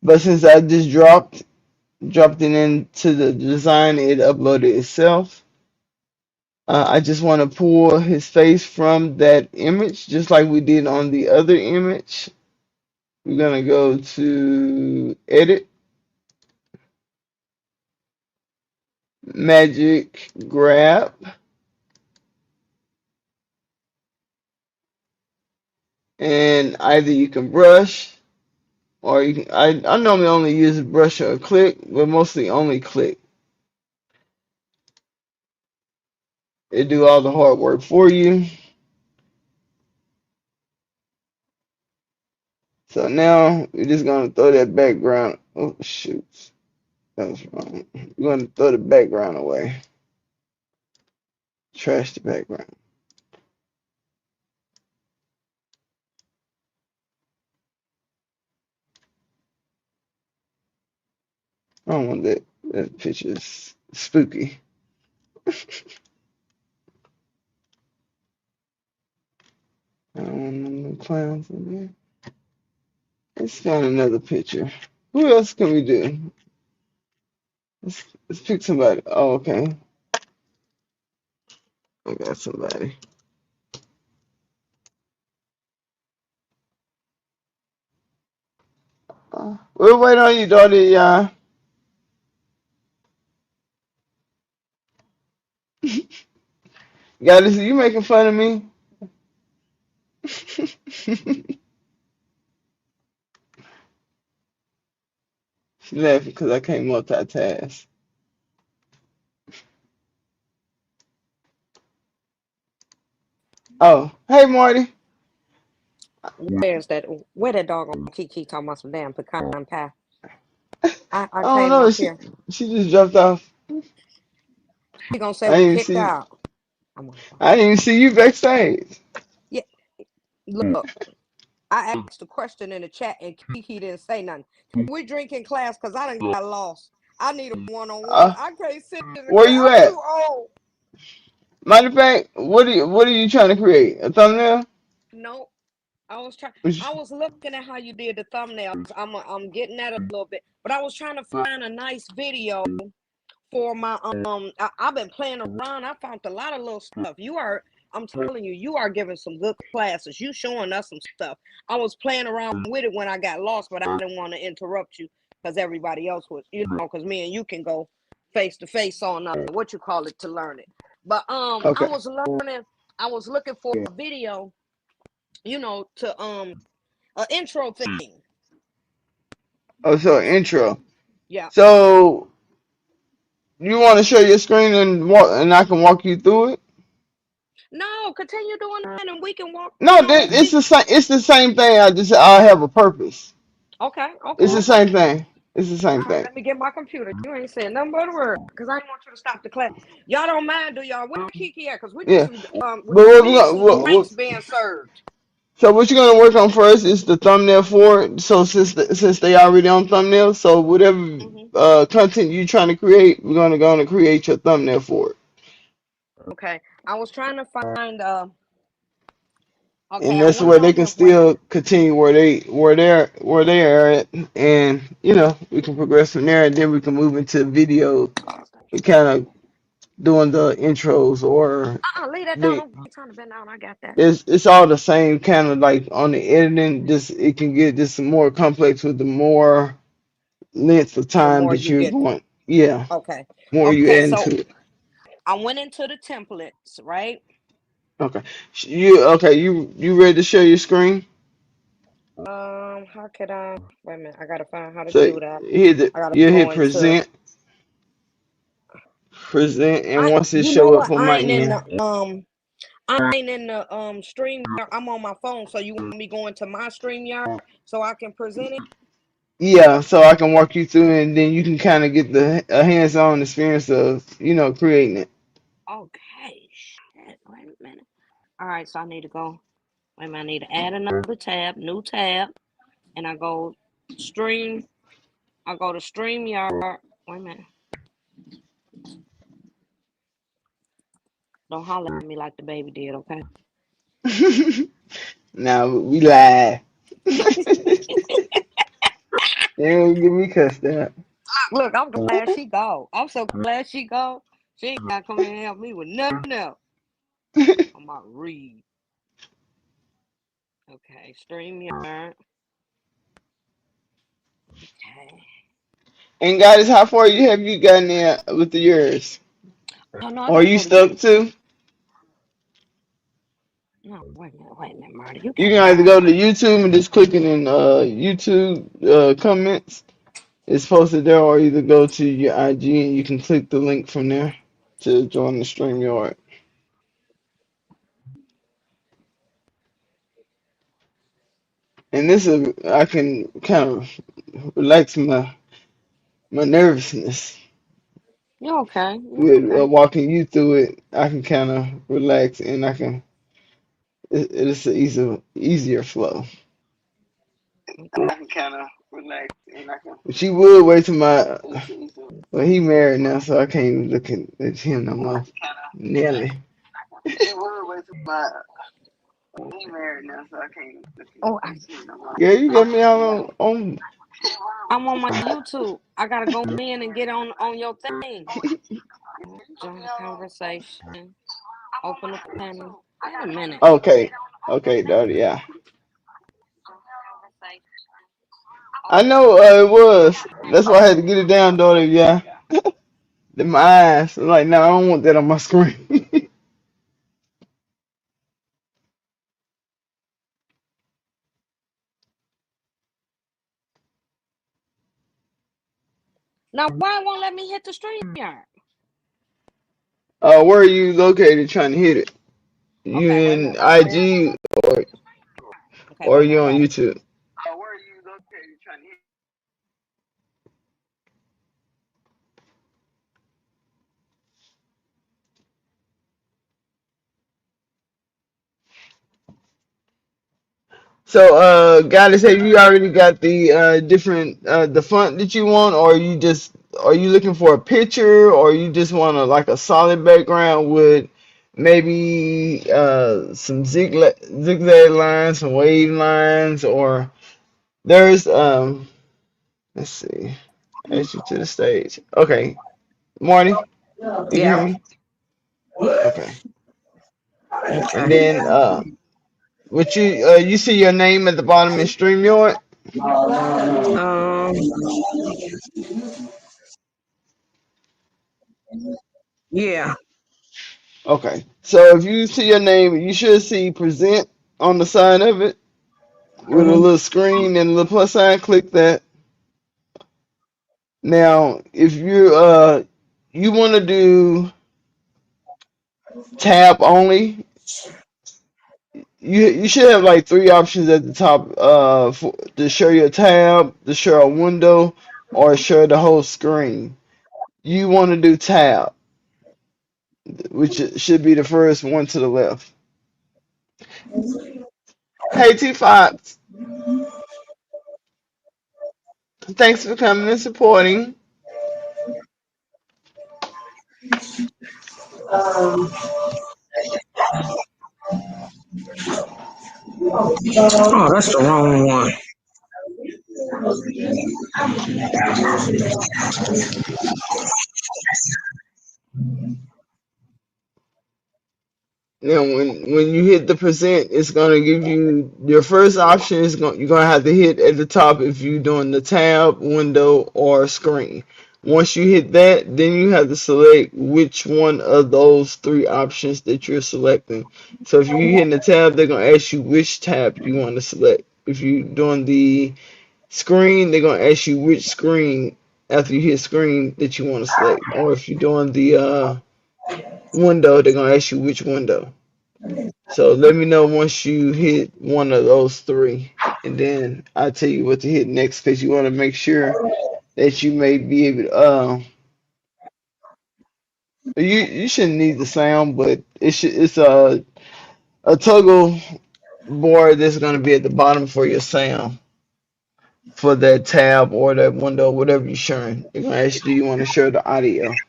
But since I just dropped it into the design, it uploaded itself. I just want to pull his face from that image, just like we did on the other image. We're gonna go to edit, magic grab, and either you can brush or you can. I normally only use brush or click, but mostly only click. It do all the hard work for you. So now we're just gonna throw that background. Oh shoot, that was wrong. We're gonna throw the background away. Trash the background. I don't want that. That picture's spooky. I don't want no clowns in there. Let's find another picture. Who else can we do? Let's pick somebody. Oh, okay. I got somebody. We'll wait on you, daughter. Yeah. Got this. You making fun of me? She laughing because I can't multitask. Oh, hey Marty. Where's that? Where that dog on Kiki talking about some damn pecan pie? I I don't came know. up She here. she just dropped off. She gonna say I we didn't kicked see. out. I'm on the phone. I didn't even see you backstage. Yeah, look, I asked a question in the chat and Kiki didn't say nothing. We drinking class because I done got lost. I need a one-on-one. Uh, I can't sit in the where class. you I'm at? too old. Matter of fact, what are you trying to create? A thumbnail? No, I was trying. Which- I was looking at how you did the thumbnails. I'm getting at a little bit, but I was trying to find a nice video for my I've been playing around. I found a lot of little stuff. I'm telling you, you are giving some good classes. You showing us some stuff. I was playing around with it when I got lost, but I didn't want to interrupt you because everybody else was, because me and you can go face to face on what you call it to learn it. But I Okay. was learning. I was looking for a video, to an intro thing. Oh, so intro. Yeah. So you want to share your screen and and I can walk you through it? No, continue doing that, and we can walk. No, it's We. the same. It's the same thing. I have a purpose. Okay. Okay. It's the Okay. same thing. It's the same All right, thing. let me get my computer. You ain't saying nothing but a word because I didn't want you to stop the class. Y'all don't mind, do y'all? Where Kiki at? Because we need Yeah. some But what we we need gonna some drinks being served. so what you're gonna work on first is the thumbnail for it. So since they already on thumbnails, so whatever Hmm. content you're trying to create, we're gonna create your thumbnail for it. Okay. I was trying to find okay, And I that's went where they on can here. Wait a still minute. continue where they are at, and we can progress from there, and then we can move into video. We kind of doing the intros or Lay that down. they Don't be trying to bend down. I got that. it's all the same kind of like on the editing. Just it can get just more complex with the more length of The time more that you you're get. going. Yeah, Okay. more you Okay, add so into it. I went into the templates, right? Okay, you ready to share your screen? How could I wait a minute, I gotta find how to So do that. I gotta you go hit into present, and I once it you know show up what? on I my ain't in end. the stream yard. I'm on my phone, so you want me going to my stream yard so I can present it? Yeah, so I can walk you through it, and then you can kind of get the a hands-on experience of creating it. Okay. Shit. Wait a minute. All right, so I need to go. Wait a minute, I need to add another tab, new tab, and I go stream. I go to stream yard. Wait a minute. Don't holler at me like the baby did, okay? Now we live. They don't get me cussed out. Look, I'm glad she go. I'm so glad she go. She ain't gotta come in and help me with nothing else. I'm about to read. Okay, stream yard. Okay. And guys, how far have you gotten there with yours? Oh no, I Or are gotta you go to stuck YouTube. too? No, wait a minute, Marty. You You got can either quiet go to on me. YouTube and just clicking in YouTube comments. It's posted there, or either go to your IG and you can click the link from there to join the StreamYard. And I can kind of relax my nervousness You okay? You with okay? walking you through it. I can kind of relax and it's an easier flow. Okay. I can kind of relax and I can. But she would wait till well, he married now, so I can't even look at him no more. Nelly. She would wait till he married now, so I can't even look Oh, at him no more. Girl, you got me all on. I'm on my YouTube. I gotta go in and get on your thing. Join the conversation. Open the panel. Wait a minute. Okay, okay, Daddy, yeah. I know it was. That's why I had to get it down, daughter. Yeah, in my eyes. I'm like, no, I don't want that on my screen. Now, why it won't let me hit the stream yard? Where are you located trying to hit it? You Okay, wait a in minute. IG Okay, or wait a you minute. I on got it. YouTube? So, Goddess, have you already got the different the font that you want, or are you looking for a picture, or you just want a solid background with maybe some zigzag lines, some wave lines, or there's let's see, add you to the stage. Okay, Marty, you can hear Yeah. me? Okay, and Okay. then would you see your name at the bottom in StreamYard? Um. Yeah. Okay. So if you see your name, you should see present on the side of it with a Mhm. little screen and a little plus sign. Click that. Now, if you want to do tab only, you should have like three options at the top to share your tab, to share a window, or share the whole screen. You want to do tab, which should be the first one to the left. Hey T Fox, thanks for coming and supporting. Oh, that's the wrong one. Now, when you hit the present, it's gonna give you your first option is you're gonna have to hit at the top if you're doing the tab, window, or screen. Once you hit that, then you have to select which one of those three options that you're selecting. So if you hit the tab, they're gonna ask you which tab you want to select. If you're doing the screen, they're gonna ask you which screen after you hit screen that you want to select. Or if you're doing the window, they're gonna ask you which window. So let me know once you hit one of those three, and then I'll tell you what to hit next because you want to make sure that you may be able to. You shouldn't need the sound, but it's a toggle board that's gonna be at the bottom for your sound for that tab or that window, whatever you're sharing. They're gonna ask you, do you want to share the audio?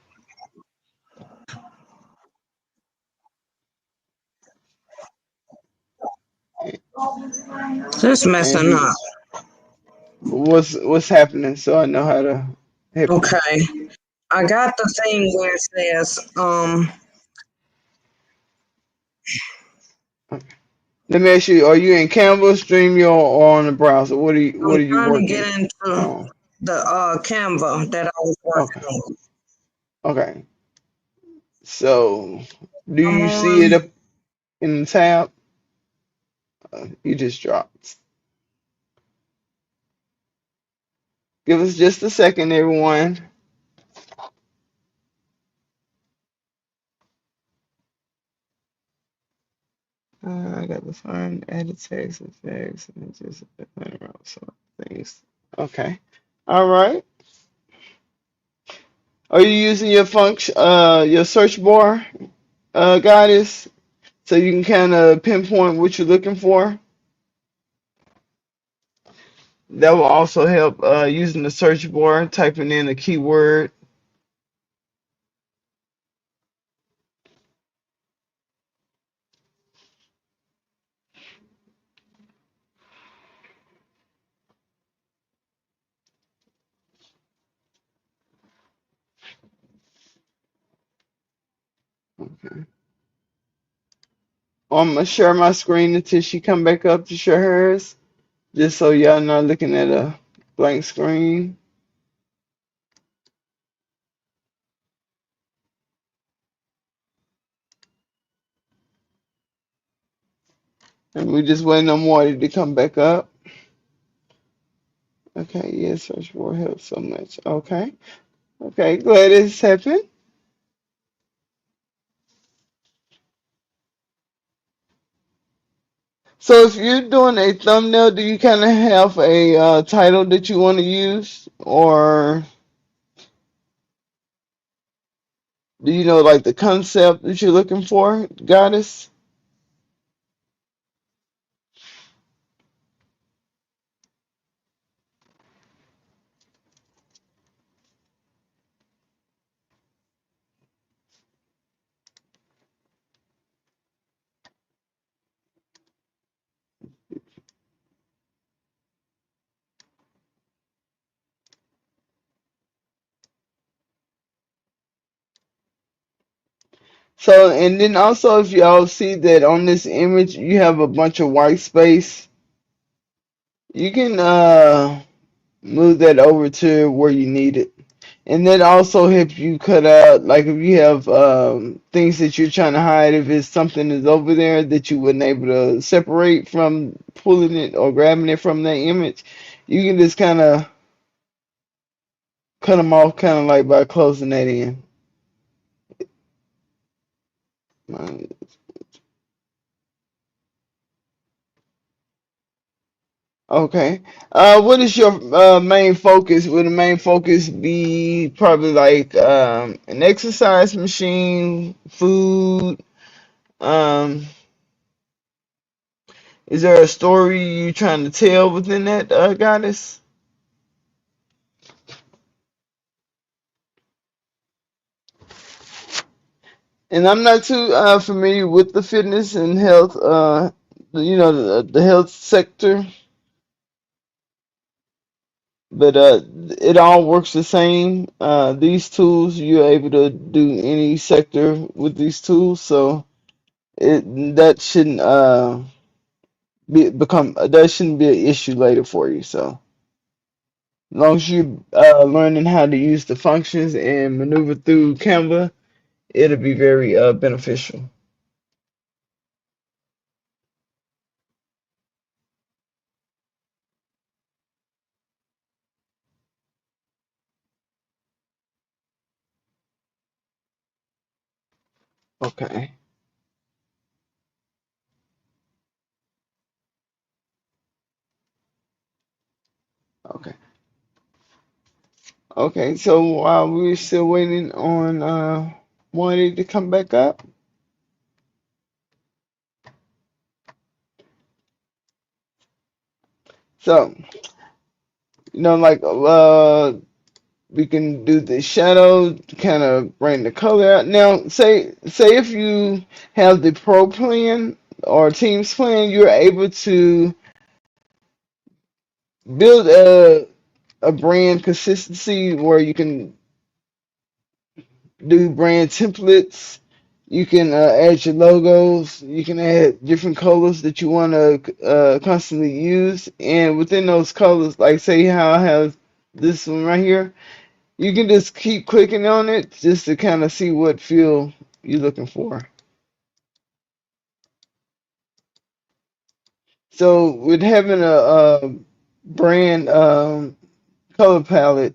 This And if messing up. you what's happening, so I know how to help you. Okay. I got the thing where it says, Let me ask you, are you in Canva, StreamYard, or on the browser? I'm What are you trying to working get into on? the Canva that I was working Okay. on. Okay. So do I'm you see it on. up in the tab? You just dropped. Give us just a second, everyone. I got the fun, edit text, effects, and just around some things. Okay. All right. Are you using your function, your search bar, Goddess, so you can kind of pinpoint what you're looking for? That will also help using the search bar, typing in a keyword. Okay. I'm gonna share my screen until she come back up to share hers, just so y'all not looking at a blank screen. And we just waiting on Marty to come back up. Okay, yeah, search bar helps so much. Okay. Okay, glad it's happened. So if you're doing a thumbnail, do you kind of have a title that you want to use, or do you know like the concept that you're looking for, Goddess? So, and then also if y'all see that on this image you have a bunch of white space, you can move that over to where you need it. And that also helps you cut out, like if you have things that you're trying to hide, if it's something that's over there that you wouldn't able to separate from pulling it or grabbing it from that image, you can just kind of cut them off, kind of like by closing that in. Okay. What is your main focus? Would the main focus be probably like an exercise machine, food? Um, is there a story you trying to tell within that, Goddess? And I'm not too familiar with the fitness and health, the health sector, but it all works the same. These tools, you're able to do any sector with these tools, so it that shouldn't become that shouldn't be an issue later for you. So as long as you learning how to use the functions and maneuver through Canva, it'll be very beneficial. Okay. Okay. Okay. So while we're still waiting on Monty to come back up, so like we can do the shadow to kind of bring the color out. Now, say if you have the pro plan or teams plan, you're able to build a brand consistency where you can do brand templates. You can add your logos. You can add different colors that you want to constantly use. And within those colors, like say how I have this one right here, you can just keep clicking on it just to kind of see what feel you're looking for. So with having a brand color palette,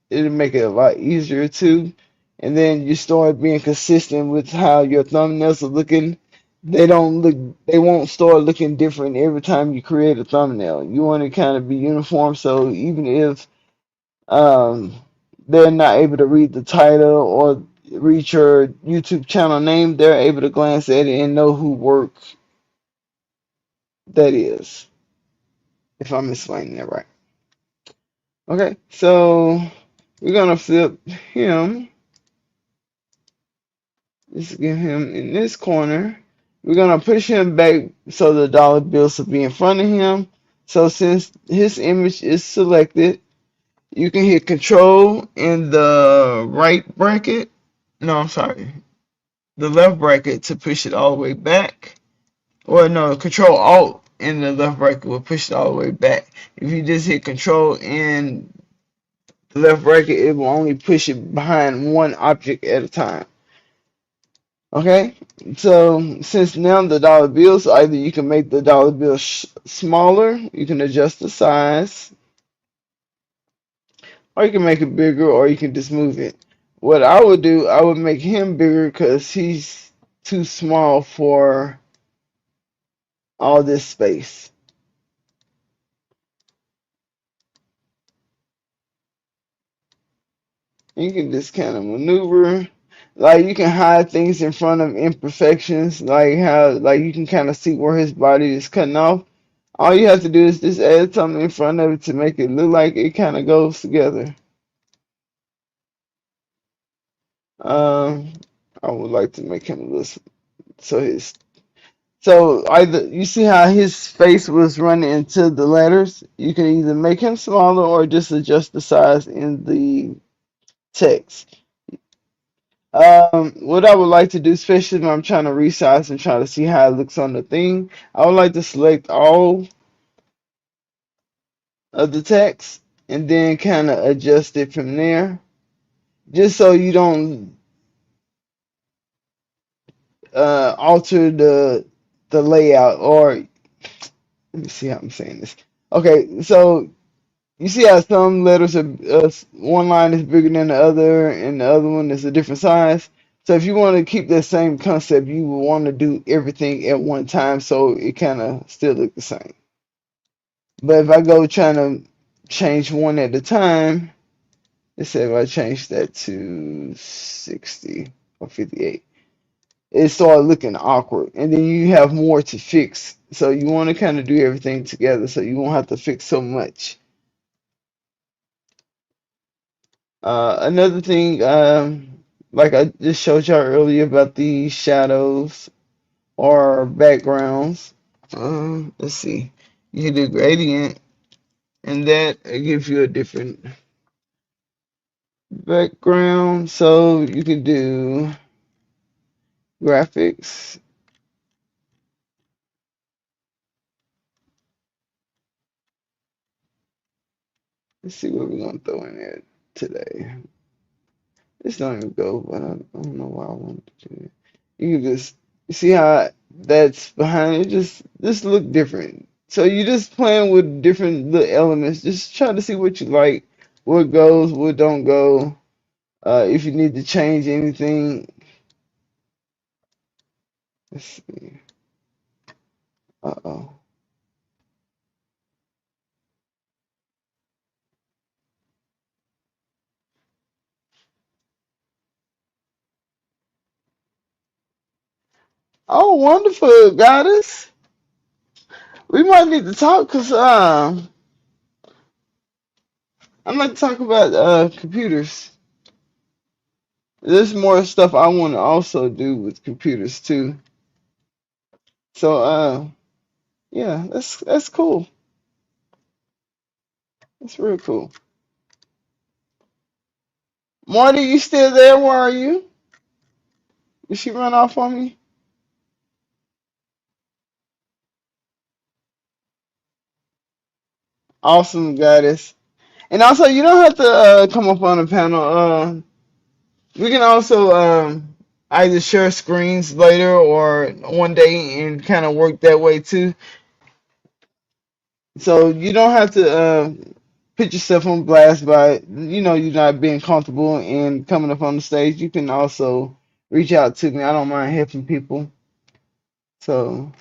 it'll make it a lot easier too. And then you start being consistent with how your thumbnails are looking. They won't start looking different every time you create a thumbnail. You want to kind of be uniform, so even if um, they're not able to read the title or read your YouTube channel name, they're able to glance at it and know who work that is, if I'm explaining that right. Okay, so we're gonna flip him. Let's get him in this corner. We're gonna push him back so the dollar bills will be in front of him. So since his image is selected, you can hit Control in the right bracket. No, I'm sorry, the left bracket to push it all the way back. Or no, Control Alt in the left bracket will push it all the way back. If you just hit Control in the left bracket, it will only push it behind one object at a time. Okay, so since now the dollar bills, either you can make the dollar bill smaller, you can adjust the size, or you can make it bigger, or you can just move it. What I would do, I would make him bigger because he's too small for all this space. You can just kind of maneuver. Like you can hide things in front of imperfections, like how like you can kind of see where his body is cutting off. All you have to do is just add something in front of it to make it look like it kind of goes together. Um, I would like to make him a little so his so either you see how his face was running into the letters. You can either make him smaller or just adjust the size in the text. What I would like to do, especially when I'm trying to resize and try to see how it looks on the thing, I would like to select all of the text and then kind of adjust it from there, just so you don't alter the layout. Or let me see how I'm saying this. Okay, so you see how some letters are one line is bigger than the other, and the other one is a different size. So if you want to keep that same concept, you will want to do everything at one time, so it kind of still look the same. But if I go trying to change one at a time, let's say if I change that to 60 or 58, it started looking awkward, and then you have more to fix. So you want to kind of do everything together, so you won't have to fix so much. Another thing, like I just showed y'all earlier about the shadows or backgrounds. Let's see. You can do gradient, and that gives you a different background. So you can do graphics. Let's see what we're gonna throw in there today. This don't even go, but I don't know why I wanted to do it. You can just you see how that's behind it. Just look different. So you just playing with different little elements. Just try to see what you like, what goes, what don't go. If you need to change anything, let's see. Uh-oh. Oh, wonderful, goddess. We might need to talk because I'd like to talk about computers. There's more stuff I want to also do with computers too. So yeah, that's cool. That's real cool. Marty, you still there? Where are you? Did she run off on me? Awesome, goddess. And also, you don't have to come up on the panel. We can also either share screens later or one day and kind of work that way too. So you don't have to put yourself on blast by you not being comfortable and coming up on the stage. You can also reach out to me. I don't mind helping people. So,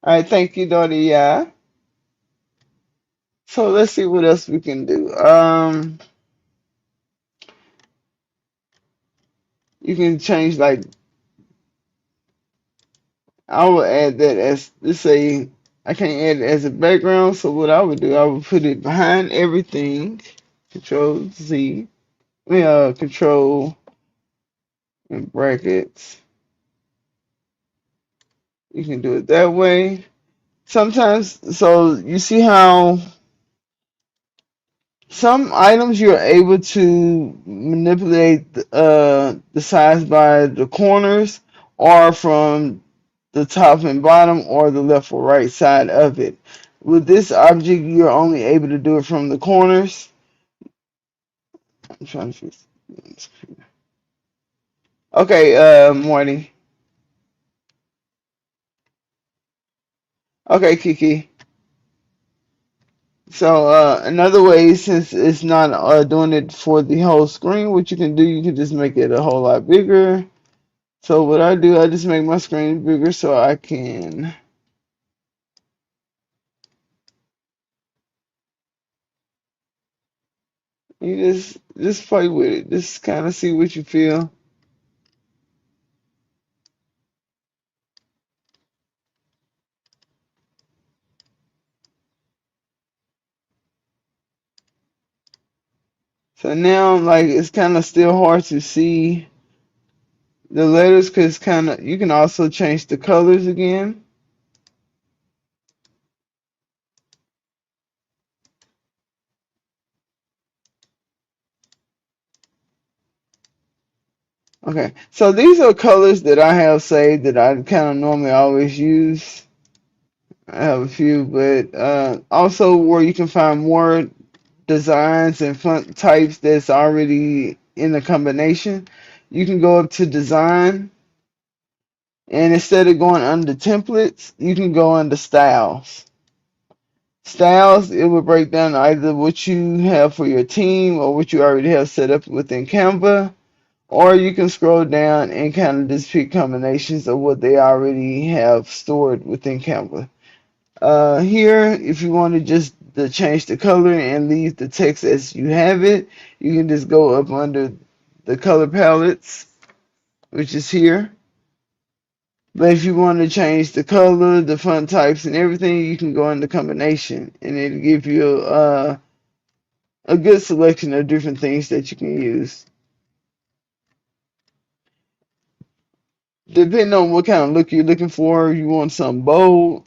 all right, thank you, daughter. Yeah. So let's see what else we can do. You can change like I will add that as let's say I can't add it as a background. So what I would do, I would put it behind everything. Control Z. I mean, control and brackets. You can do it that way. Sometimes, so you see how some items you're able to manipulate the size by the corners or from the top and bottom or the left or right side of it. With this object, you're only able to do it from the corners. I'm trying to fix this. Okay, Morty. Okay, Kiki. So another way, since it's not doing it for the whole screen, what you can do, you can just make it a whole lot bigger. So what I do, I just make my screen bigger so I can, you just play with it, just kind of see what you feel. So now, like, it's kind of still hard to see the letters because kind of you can also change the colors again. Okay, so these are colors that I have saved that I kind of normally always use. I have a few, but also where you can find more designs and font types that's already in the combination. You can go up to design, and instead of going under templates, you can go under styles. Styles, it will break down either what you have for your team or what you already have set up within Canva, or you can scroll down and kind of just pick combinations of what they already have stored within Canva. Here, if you want to just to change the color and leave the text as you have it, you can just go up under the color palettes, which is here. But if you want to change the color, the font types, and everything, you can go into combination, and it'll give you a good selection of different things that you can use. Depending on what kind of look you're looking for, you want something bold.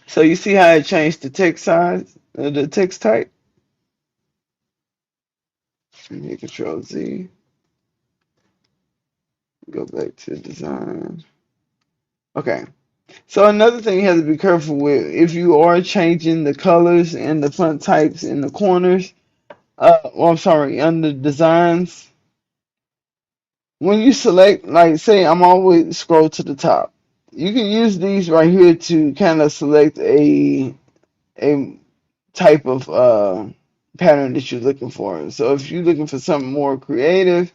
So you see how it changed the text size, the text type? Hit Control Z, go back to design. Okay. So another thing you have to be careful with, if you are changing the colors and the font types in the corners, well, I'm sorry, under designs, when you select, like say I'm always scroll to the top, you can use these right here to kind of select a type of pattern that you're looking for. So if you're looking for something more creative,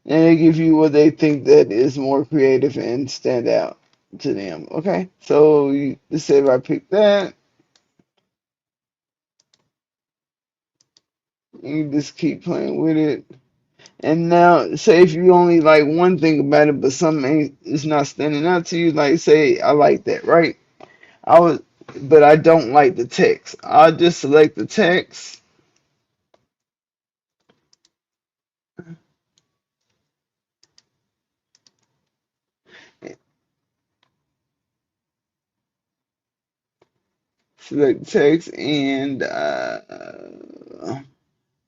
then they give you what they think that is more creative and stand out to them. Okay, so let's say if I pick that, you just keep playing with it. And now, say if you only like one thing about it, but something is not standing out to you, like say I like that, right? I would, but I don't like the text. I'll just select the text, select text, and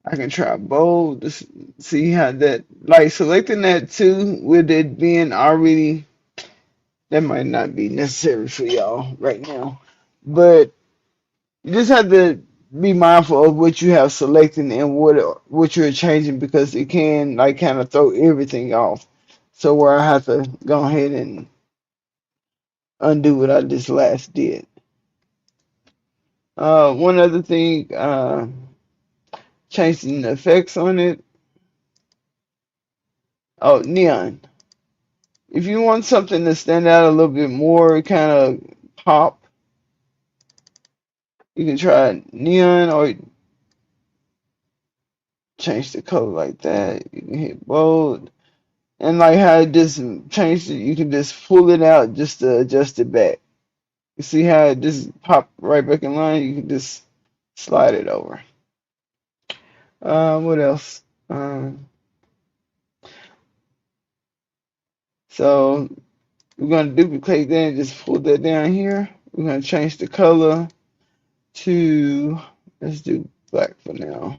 I can try bold to see how that, like selecting that too, with it being already, that might not be necessary for y'all right now, but you just have to be mindful of what you have selected and what you're changing because it can like kind of throw everything off. So where I have to go ahead and undo what I just last did. One other thing, changing the effects on it. Oh, neon. If you want something to stand out a little bit more, kind of pop, you can try neon or change the color like that. You can hit bold. And like how it just changed it, you can just pull it out just to adjust it back. You see how it just pop right back in line? You can just slide it over. What else? So we're going to duplicate that and just pull that down here. We're going to change the color to, let's do black for now.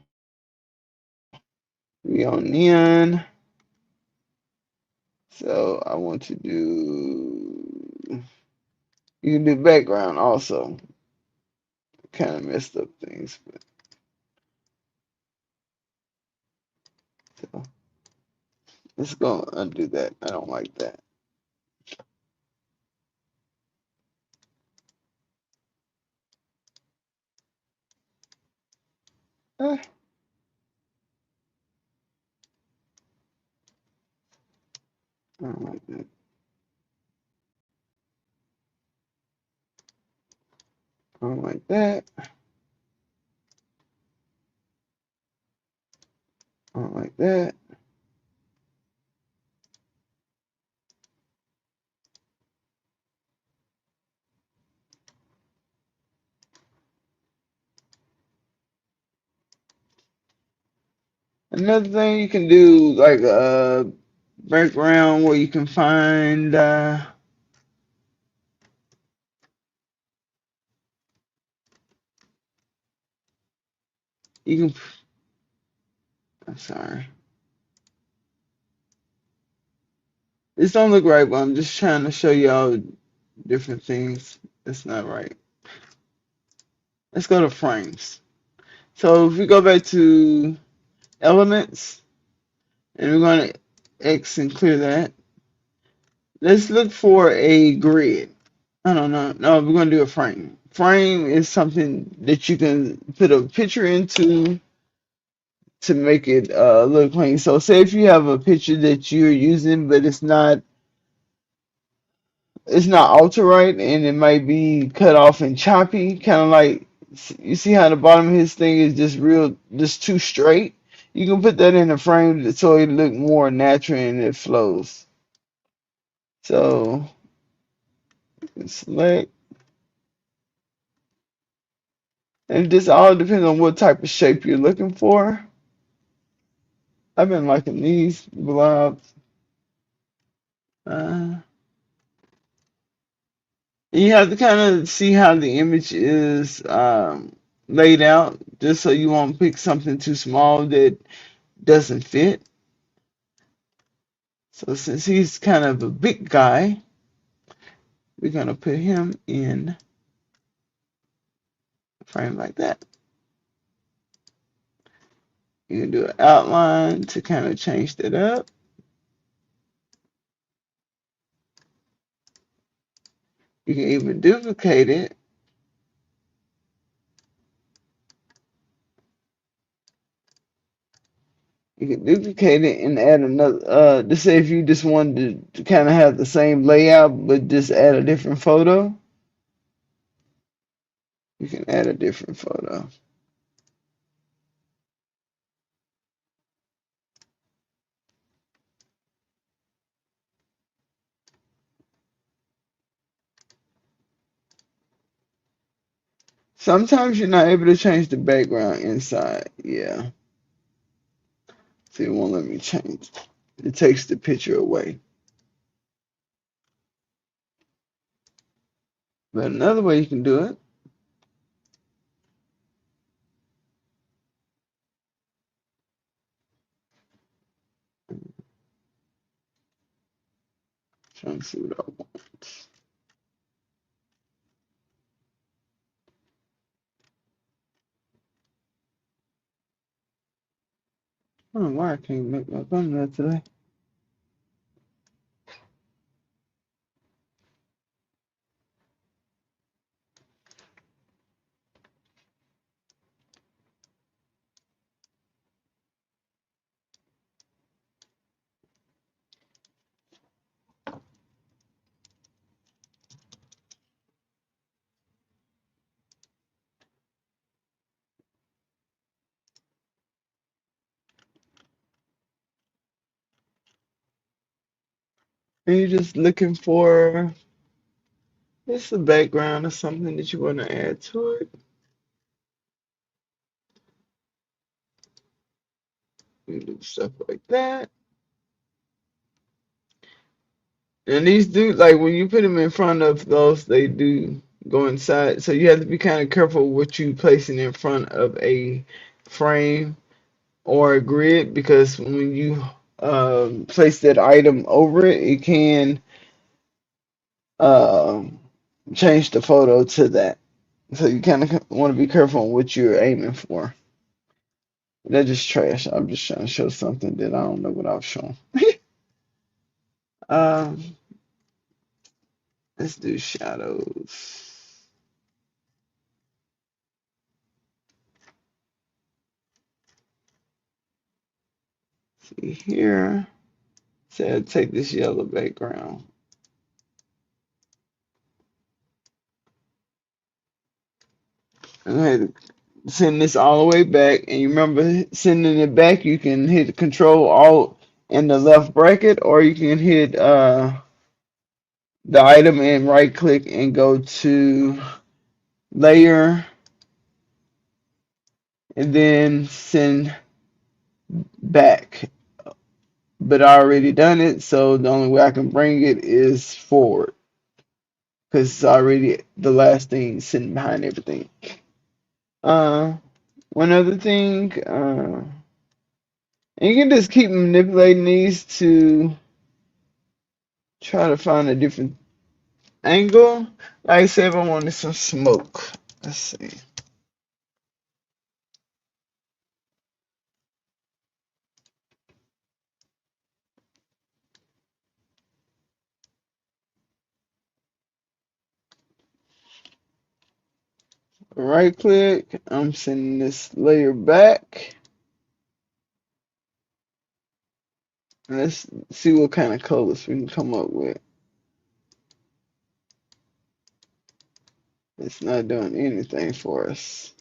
We on neon. So I want to do, you can do background also. Kind of messed up things, but so let's go undo that. I don't like that. I don't like that. I don't like that. I don't like that. Another thing you can do, like a background where you can find, you can, I'm sorry. This don't look right, but I'm just trying to show y'all different things. It's not right. Let's go to frames. So if we go back to elements, and we're going to X and clear that. Let's look for a grid. I don't know. No, we're going to do a frame. Frame is something that you can put a picture into to make it look clean. So say if you have a picture that you're using, but it's not ultra right, and it might be cut off and choppy, kind of like you see how the bottom of his thing is just too straight. You can put that in a frame so it look more natural and it flows. So select, and this all depends on what type of shape you're looking for. I've been liking these blobs. Uh, you have to kind of see how the image is laid out, just so you won't pick something too small that doesn't fit. So since he's kind of a big guy, we're gonna put him in a frame like that. You can do an outline to kind of change that up. You can even duplicate it. You can duplicate it and add another. To say if you just wanted to kind of have the same layout, but just add a different photo, you can add a different photo. Sometimes you're not able to change the background inside. Yeah. See, it won't let me change. It takes the picture away. But another way you can do it, trying to see what I want. I don't know why I can't make my thumbnail today. And you're just looking for just a background or something that you want to add to it. You do stuff like that. And these do, like when you put them in front of those, they do go inside. So you have to be kind of careful what you placing in front of a frame or a grid, because when you place that item over it, it can um, change the photo to that. So you kind of want to be careful on what you're aiming for. That's just trash. I'm just trying to show something that I don't know what I was showing. Um, let's do shadows. See here. So I'll take this yellow background. I'm going to send this all the way back. And you remember sending it back, you can hit Control Alt in the left bracket, or you can hit the item and right click and go to layer and then send back. But I already done it, so the only way I can bring it is forward because it's already the last thing sitting behind everything. Uh, One other thing, and you can just keep manipulating these to try to find a different angle. Like I said, if I wanted some smoke, let's see. Right click, I'm sending this layer back. And let's see what kind of colors we can come up with. It's not doing anything for us.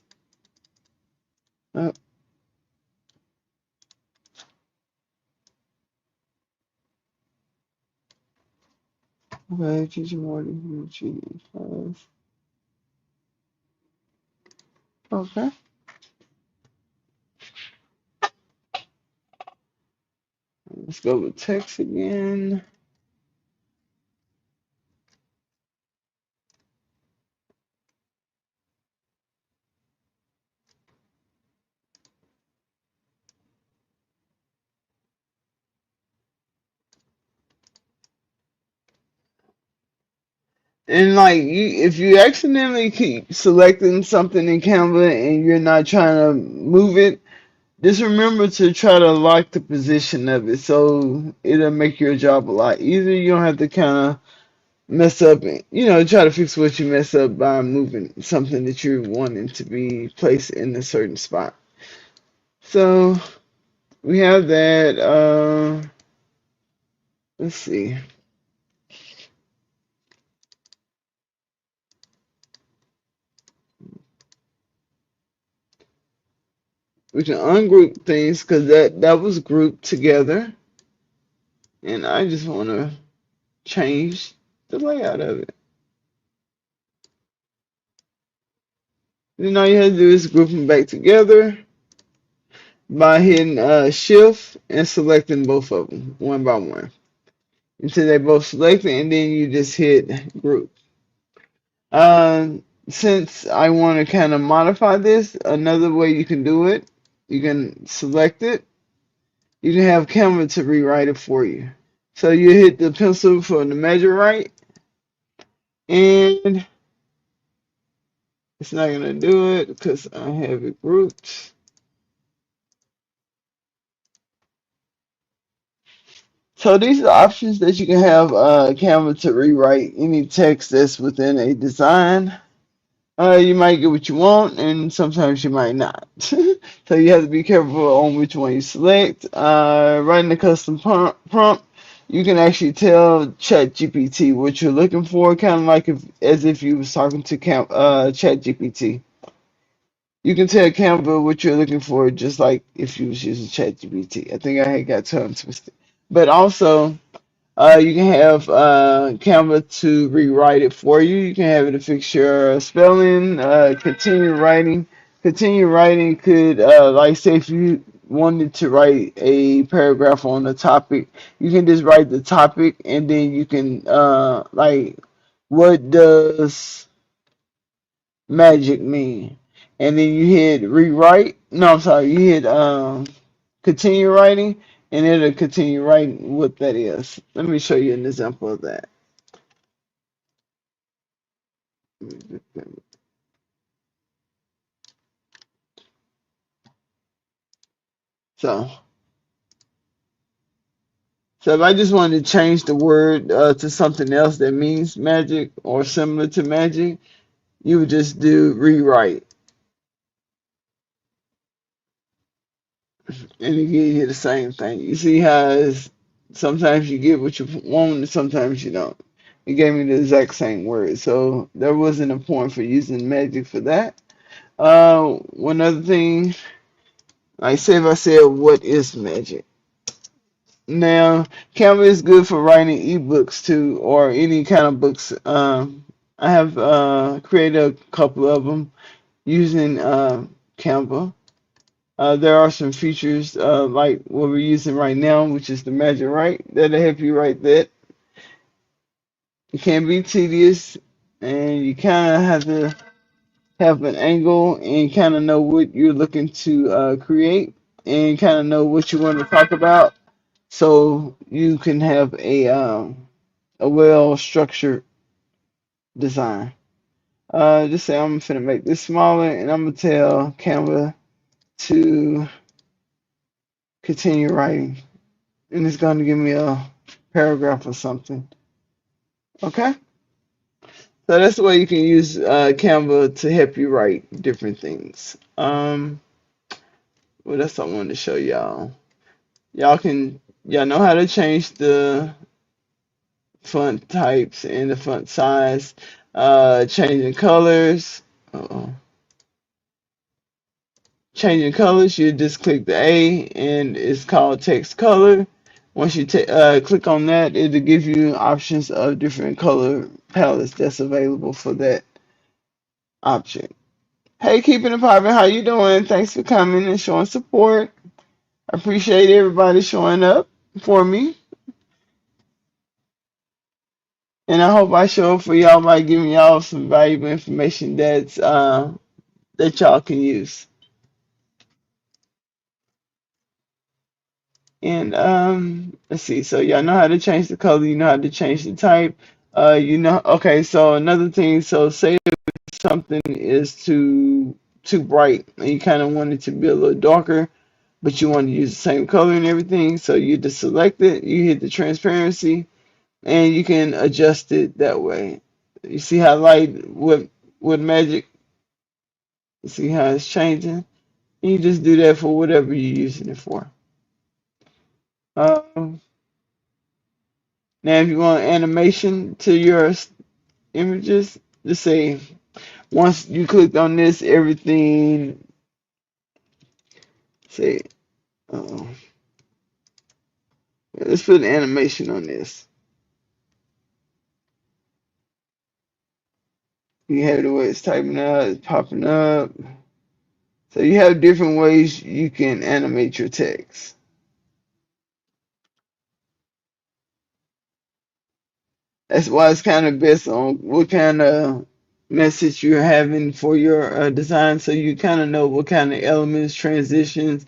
Oh, okay, teaching more than cheating class. Okay, let's go with text again. And like if you accidentally keep selecting something in Canva and you're not trying to move it, just remember to try to lock the position of it so it'll make your job a lot easier. You don't have to kind of mess up and try to fix what you mess up by moving something that you're wanting to be placed in a certain spot. So we have that. Let's see. We can ungroup things because that was grouped together, and I just want to change the layout of it. Then all you have to do is group them back together by hitting Shift and selecting both of them one by one until they both selected, and then you just hit Group. Uh, since I want to kind of modify this, another way you can do it, you can select it. You can have Canva to rewrite it for you. So you hit the pencil for the measure right, and it's not gonna do it because I have it grouped. So these are options that you can have Canva to rewrite any text that's within a design. You might get what you want, and sometimes you might not. So you have to be careful on which one you select. Writing a custom prompt, you can actually tell ChatGPT what you're looking for, kind of like as if you was talking to ChatGPT. You can tell Canva what you're looking for, just like if you was using ChatGPT. I think I had got tongue twisted, but also. You can have Canva to rewrite it for you. You can have it to fix your spelling, continue writing. Continue writing could, like, say, if you wanted to write a paragraph on a topic, you can just write the topic and then you can, like, what does magic mean? And then you hit rewrite. No, I'm sorry. You hit continue writing, and it'll continue writing what that is. Let me show you an example of that. So, so if I just wanted to change the word to something else that means magic or similar to magic, you would just do rewrite, and it gives you the same thing. You see how it's Sometimes you get what you want, and sometimes you don't. It gave me the exact same word, so there wasn't a point for using magic for that. One other thing, like say if I said, what is magic? Now, Canva is good for writing ebooks too, or any kind of books. I have created a couple of them using Canva. There are some features like what we're using right now, which is the Magic Write, that'll help you write that. It can be tedious, and you kind of have to have an angle and kind of know what you're looking to create, and kind of know what you want to talk about, so you can have a well structured design. Just say I'm gonna make this smaller, and I'm gonna tell Canva to continue writing, and it's gonna give me a paragraph or something. Okay, so that's the way you can use Canva to help you write different things. What else I wanted to show y'all? Y'all know how to change the font types and the font size, changing colors. Uh-oh. Changing colors, you just click the A and it's called text color. Once you click on that, it'll give you options of different color palettes that's available for that option. Hey, keeping it poppin', how you doing? Thanks for coming and showing support. I appreciate everybody showing up for me. And I hope I show up for y'all by giving y'all some valuable information that y'all can use. And let's see. So y'all know how to change the color. You know how to change the type. Okay. So another thing. So say if something is too bright, and you kind of want it to be a little darker, but you want to use the same color and everything. So you just select it. You hit the transparency, and you can adjust it that way. You see how light with magic. You see how it's changing. And you just do that for whatever you're using it for. Um, Now, if you want animation to your images, just say once you clicked on this, everything. Say, oh, let's put an animation on this. You have the way it's typing out, it's popping up. So you have different ways you can animate your text. That's why it's kind of best on what kind of message you're having for your design, so you kind of know what kind of elements, transitions,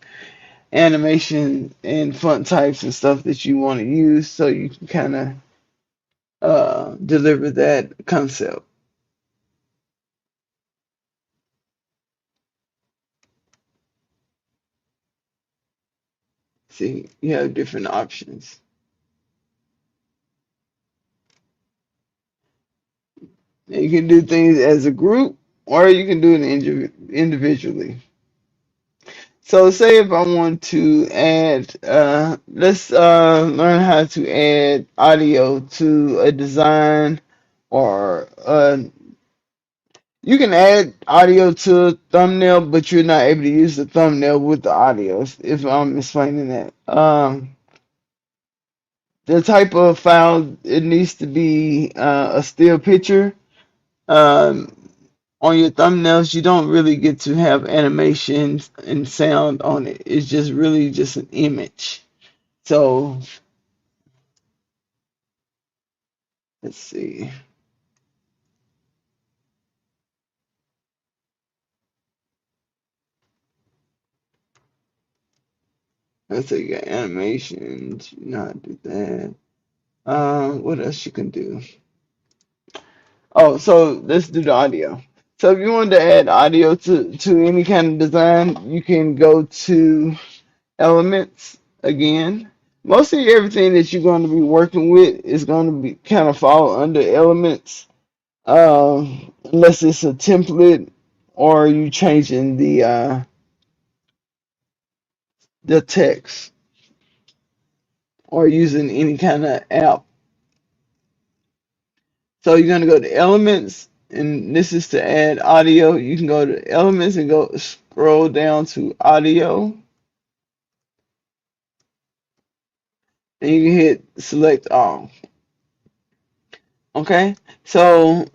animation, and font types and stuff that you want to use, so you can kind of deliver that concept. See, you have different options. And you can do things as a group, or you can do it individually. So say if I want to add, let's learn how to add audio to a design, or you can add audio to a thumbnail, but you're not able to use the thumbnail with the audio, if I'm explaining that. The type of file, it needs to be a still picture. Um, on your thumbnails, you don't really get to have animations and sound on it. It's just really just an image. So let's see. Let's say you got animations. You know how to do that. What else you can do? Oh, so let's do the audio. So if you want to add audio to any kind of design, you can go to elements again. Mostly everything that you're going to be working with is going to be kind of fall under elements, unless it's a template or you changing the text. or using any kind of app. So you're gonna go to Elements, and this is to add audio. You can go to Elements and go scroll down to Audio, and you can hit Select All. Okay, so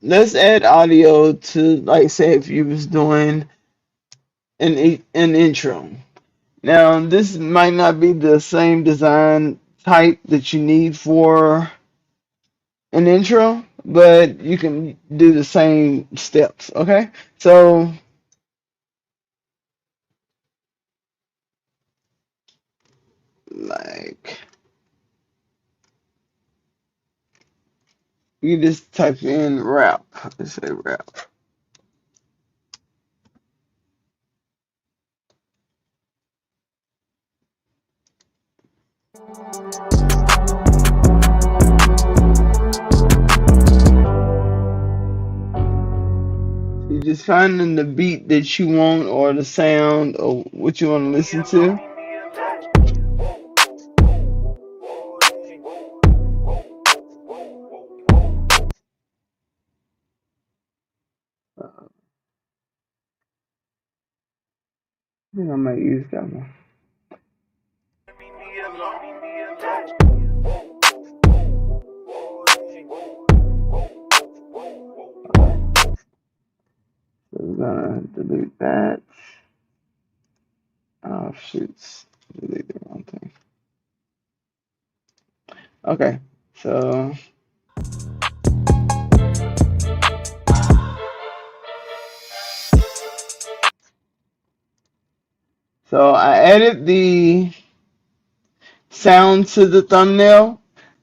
let's add audio to, like, say if you was doing an intro. Now this might not be the same design type that you need for an intro, but you can do the same steps. Okay, so like you just type in rap. Let's say rap. You just finding the beat that you want or the sound or what you want to listen to. I think I might use that one. Okay, so we're gonna delete that. Oh shoots, delete the wrong thing. Okay, so I added the sound to the thumbnail.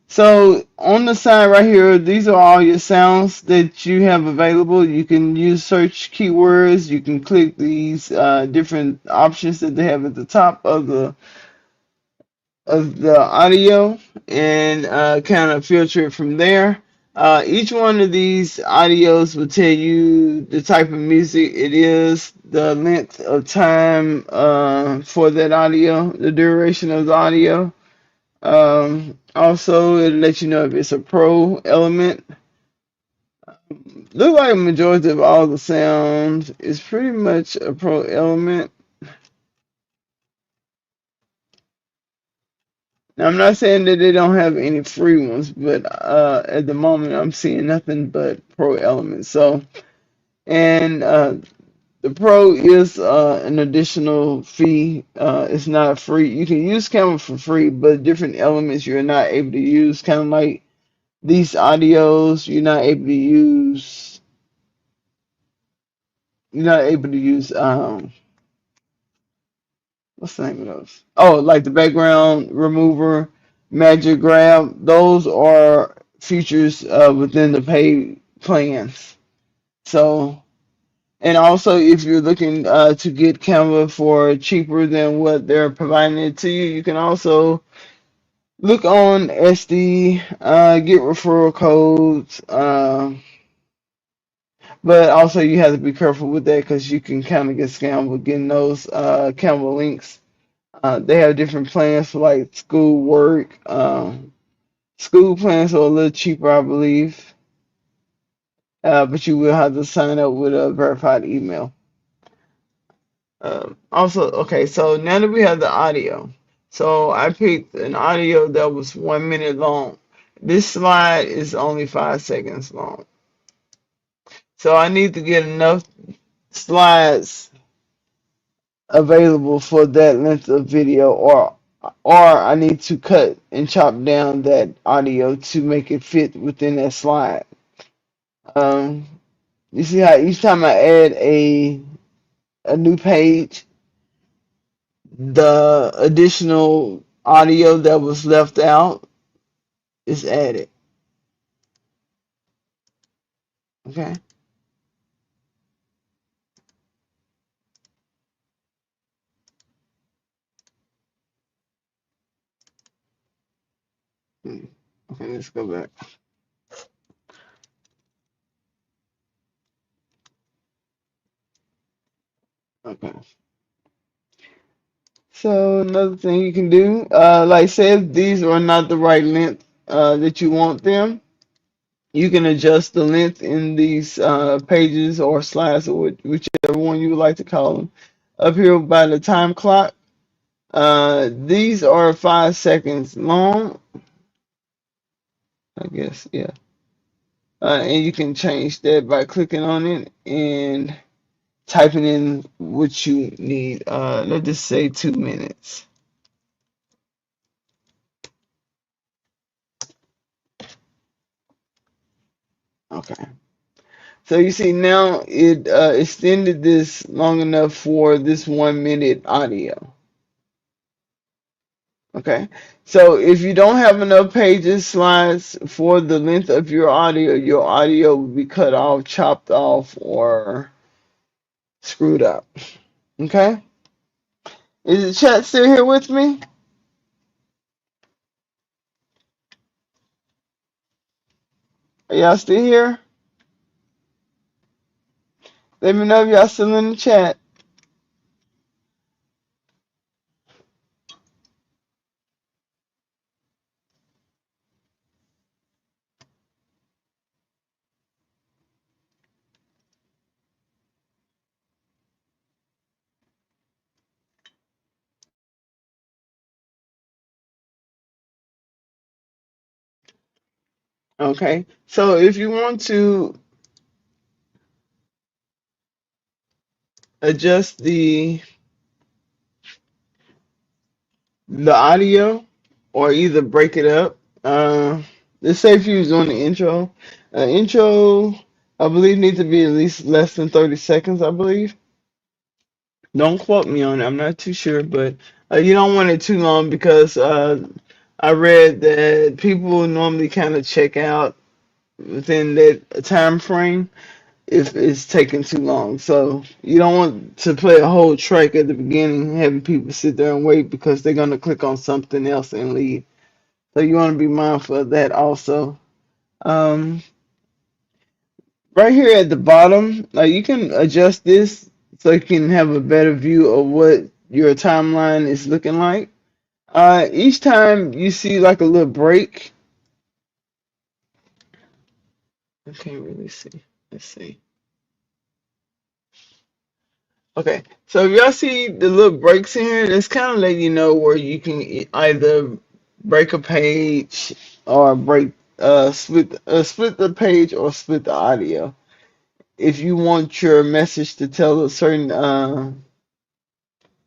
So on the side right here, these are all your sounds that you have available. You can use search keywords. You can click these different options that they have at the top of the audio and kind of filter it from there. Each one of these audios will tell you the type of music it is, the length of time for that audio, the duration of the audio. Also, it lets you know if it's a pro element. Look like a majority of all the sound is pretty much a pro element. Now, I'm not saying that they don't have any free ones, but at the moment I'm seeing nothing but pro elements. So, and the pro is an additional fee. It's not free. You can use Canva for free, but different elements you're not able to use. Kind of like these audios, you're not able to use. You're not able to use. What's the name of those? Oh, like the background remover, magic grab. Those are features within the paid plans. So, and also if you're looking to get Canva for cheaper than what they're providing it to you, you can also look on SD, get referral codes. But also you have to be careful with that because you can kind of get scammed with getting those Canva links. They have different plans for like school work. School plans are a little cheaper, I believe, but you will have to sign up with a verified email. Also, okay, so now that we have the audio, so I picked an audio that was 1 minute long. This slide is only 5 seconds long. So I need to get enough slides available for that length of video, or I need to cut and chop down that audio to make it fit within that slide. Um, you see how each time I add a new page, the additional audio that was left out is added. Okay. Okay, let's go back. Okay. So another thing you can do, like I said, these are not the right length that you want them. You can adjust the length in these pages or slides, or whichever one you would like to call them. Up here by the time clock, these are 5 seconds long, I guess, yeah. And you can change that by clicking on it and typing in what you need. Let's just say 2 minutes. Okay. So you see now it extended this long enough for this 1 minute audio. Okay. So if you don't have enough pages, slides for the length of your audio will be cut off, chopped off, or screwed up. Okay. Is the chat still here with me? Are y'all still here? Let me know if y'all still in the chat. Okay. So if you want to adjust the audio or either break it up. Let's say if you was doing the intro. Intro, I believe, needs to be at least less than 30 seconds, I believe. Don't quote me on it. I'm not too sure, but you don't want it too long because I read that people normally kind of check out within that time frame if it's taking too long. So you don't want to play a whole track at the beginning, having people sit there and wait because they're gonna click on something else and leave. So you want to be mindful of that also. Um, right here at the bottom, you can adjust this so you can have a better view of what your timeline is looking like. Each time you see like a little break, I can't really see. Let's see. Okay, so if y'all see the little breaks in here, it's kind of letting you know where you can either break a page or split the page or split the audio. If you want your message to tell a certain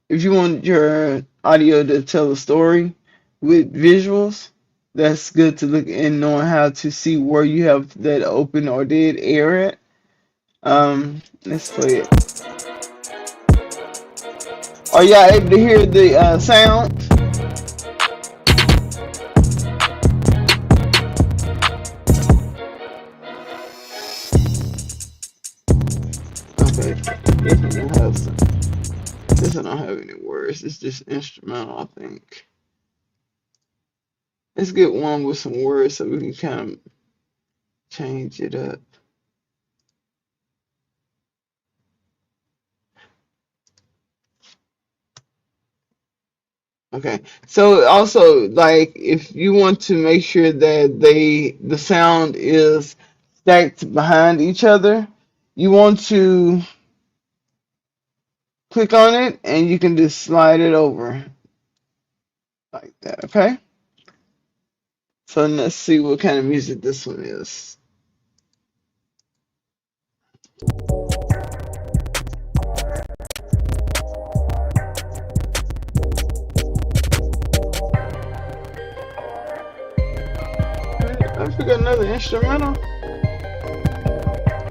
if you want your audio to tell a story with visuals, that's good to look in knowing how to see where you have that open or dead air at. Let's play it. Are y'all able to hear the sound? Okay, this one don't have any words. It's just instrumental, I think. Let's get one with some words so we can kind of change it up. Okay. So also, like, if you want to make sure that the sound is stacked behind each other, you want to click on it and you can just slide it over like that. Okay. So let's see what kind of music this one is. I forgot another instrumental.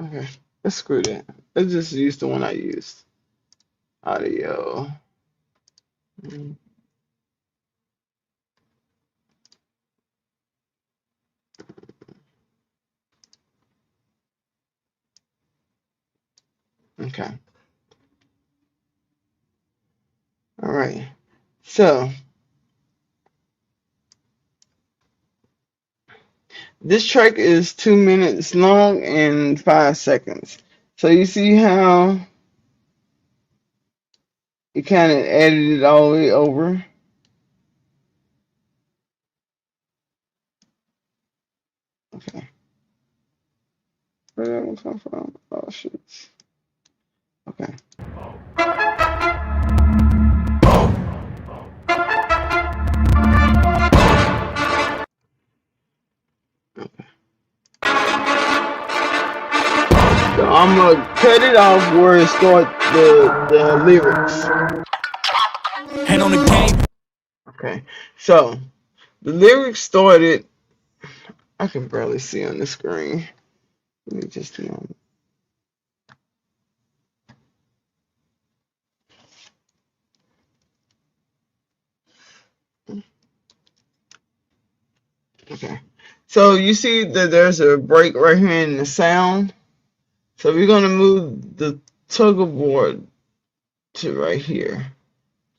Okay. Let's screw that. Let's just use the one I used. Audio. Mm, okay. All right. So this track is 2 minutes long and 5 seconds. So you see how it kind of added it all the way over. Okay. Where did that one come from? Oh, shit. Okay. So I'm gonna cut it off where it start the lyrics. And on the game. Okay. So the lyrics started. I can barely see on the screen. Let me just okay. So you see that there's a break right here in the sound. So we're gonna move the toggle board to right here.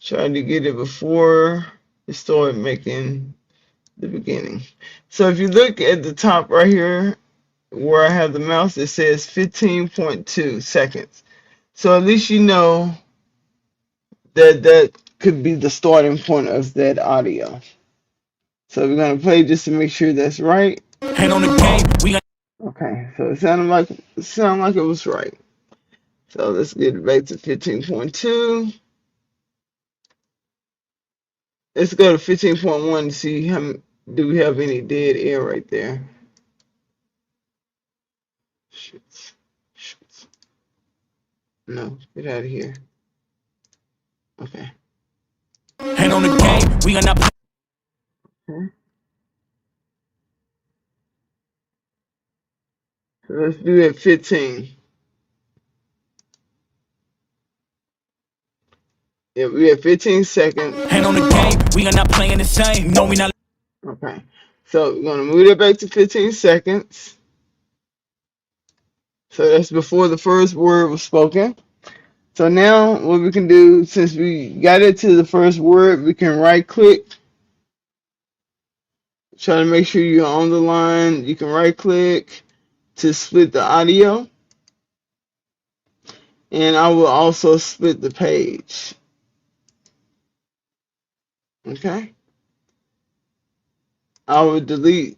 Try to get it before it started making the beginning. So if you look at the top right here where I have the mouse, it says 15.2 seconds. So at least you know that that could be the starting point of that audio. So we're gonna play just to make sure that's right. And on the game, we Okay, so it sounded like it was right. So let's get it back to 15.2. Let's go to 15.1 to see how do we have any dead air right there. Shit. Shit. No, get out of here. Okay. and on the game, we are not. Okay. So let's do it at 15. Yeah, we have 15 seconds. And on the game, we are not playing the same. No, we not. Okay. So we're gonna move it back to 15 seconds. So that's before the first word was spoken. So now what we can do, since we got it to the first word, we can right click. Try to make sure you're on the line. You can right click to split the audio. And I will also split the page. Okay. I will delete,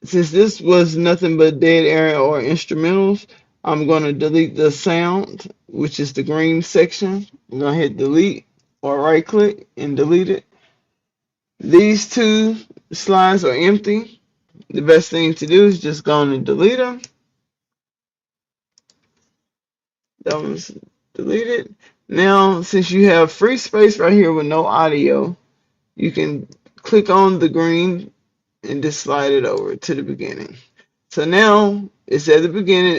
since this was nothing but dead air or instrumentals, I'm going to delete the sound, which is the green section. I'm going to hit delete or right click and delete it. These two slides are empty. The best thing to do is just go on and delete them. That one's deleted. Now, since you have free space right here with no audio, you can click on the green and just slide it over to the beginning. So now it's at the beginning,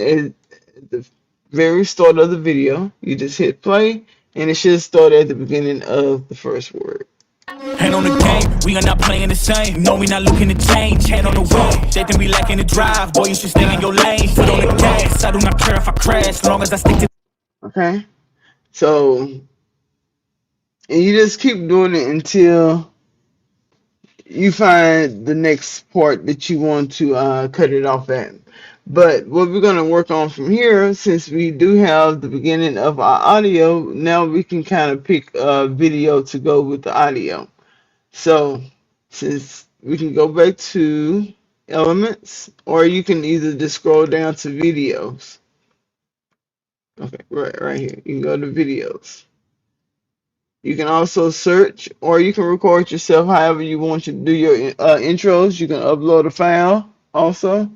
at the very start of the video. You just hit play, and it should start at the beginning of the first word. And on the game, we are not playing the same. No, we not looking to change. Hand on the wheel, they think we lacking the drive. Boy, you should stay in your lane. Foot on the gas. I do not care if I crash, as long as I stick to. Okay, so and you just keep doing it until you find the next part that you want to cut it off at. But what we're going to work on from here, since we do have the beginning of our audio, now we can kind of pick a video to go with the audio. So since we can go back to elements, or you can either just scroll down to videos. Okay, right here. You can go to videos. You can also search, or you can record yourself however you want to do your intros. You can upload a file also.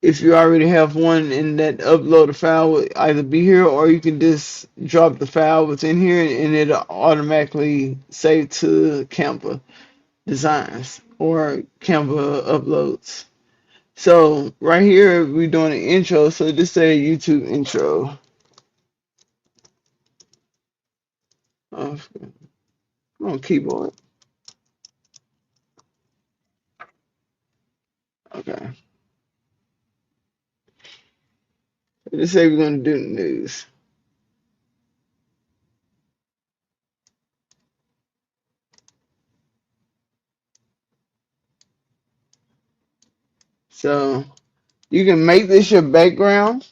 If you already have one, and that upload file will either be here, or you can just drop the file within here and it'll automatically save to Canva designs or Canva uploads. So right here we're doing an intro, so just say YouTube intro. On keyboard. Okay. Just say we're gonna do the news. So you can make this your background,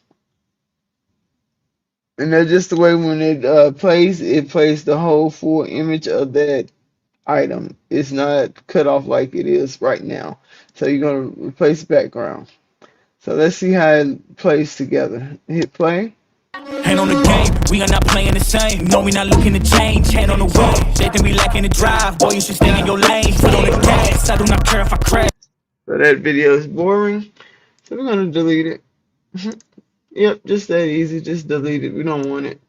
And that's just the way when it plays the whole full image of that item. It's not cut off like it is right now. So you're going to replace background. So let's see how it plays together. Hit play. Hand on the game, we are not playing the same. No, we not looking to change. Hand on the wheel, they think we lacking the drive. Boy, you should stay in your lane. Foot on the gas, I do not care if I crash. So that video is boring. So we're going to delete it. Yep, just that easy. Just delete it. We don't want it.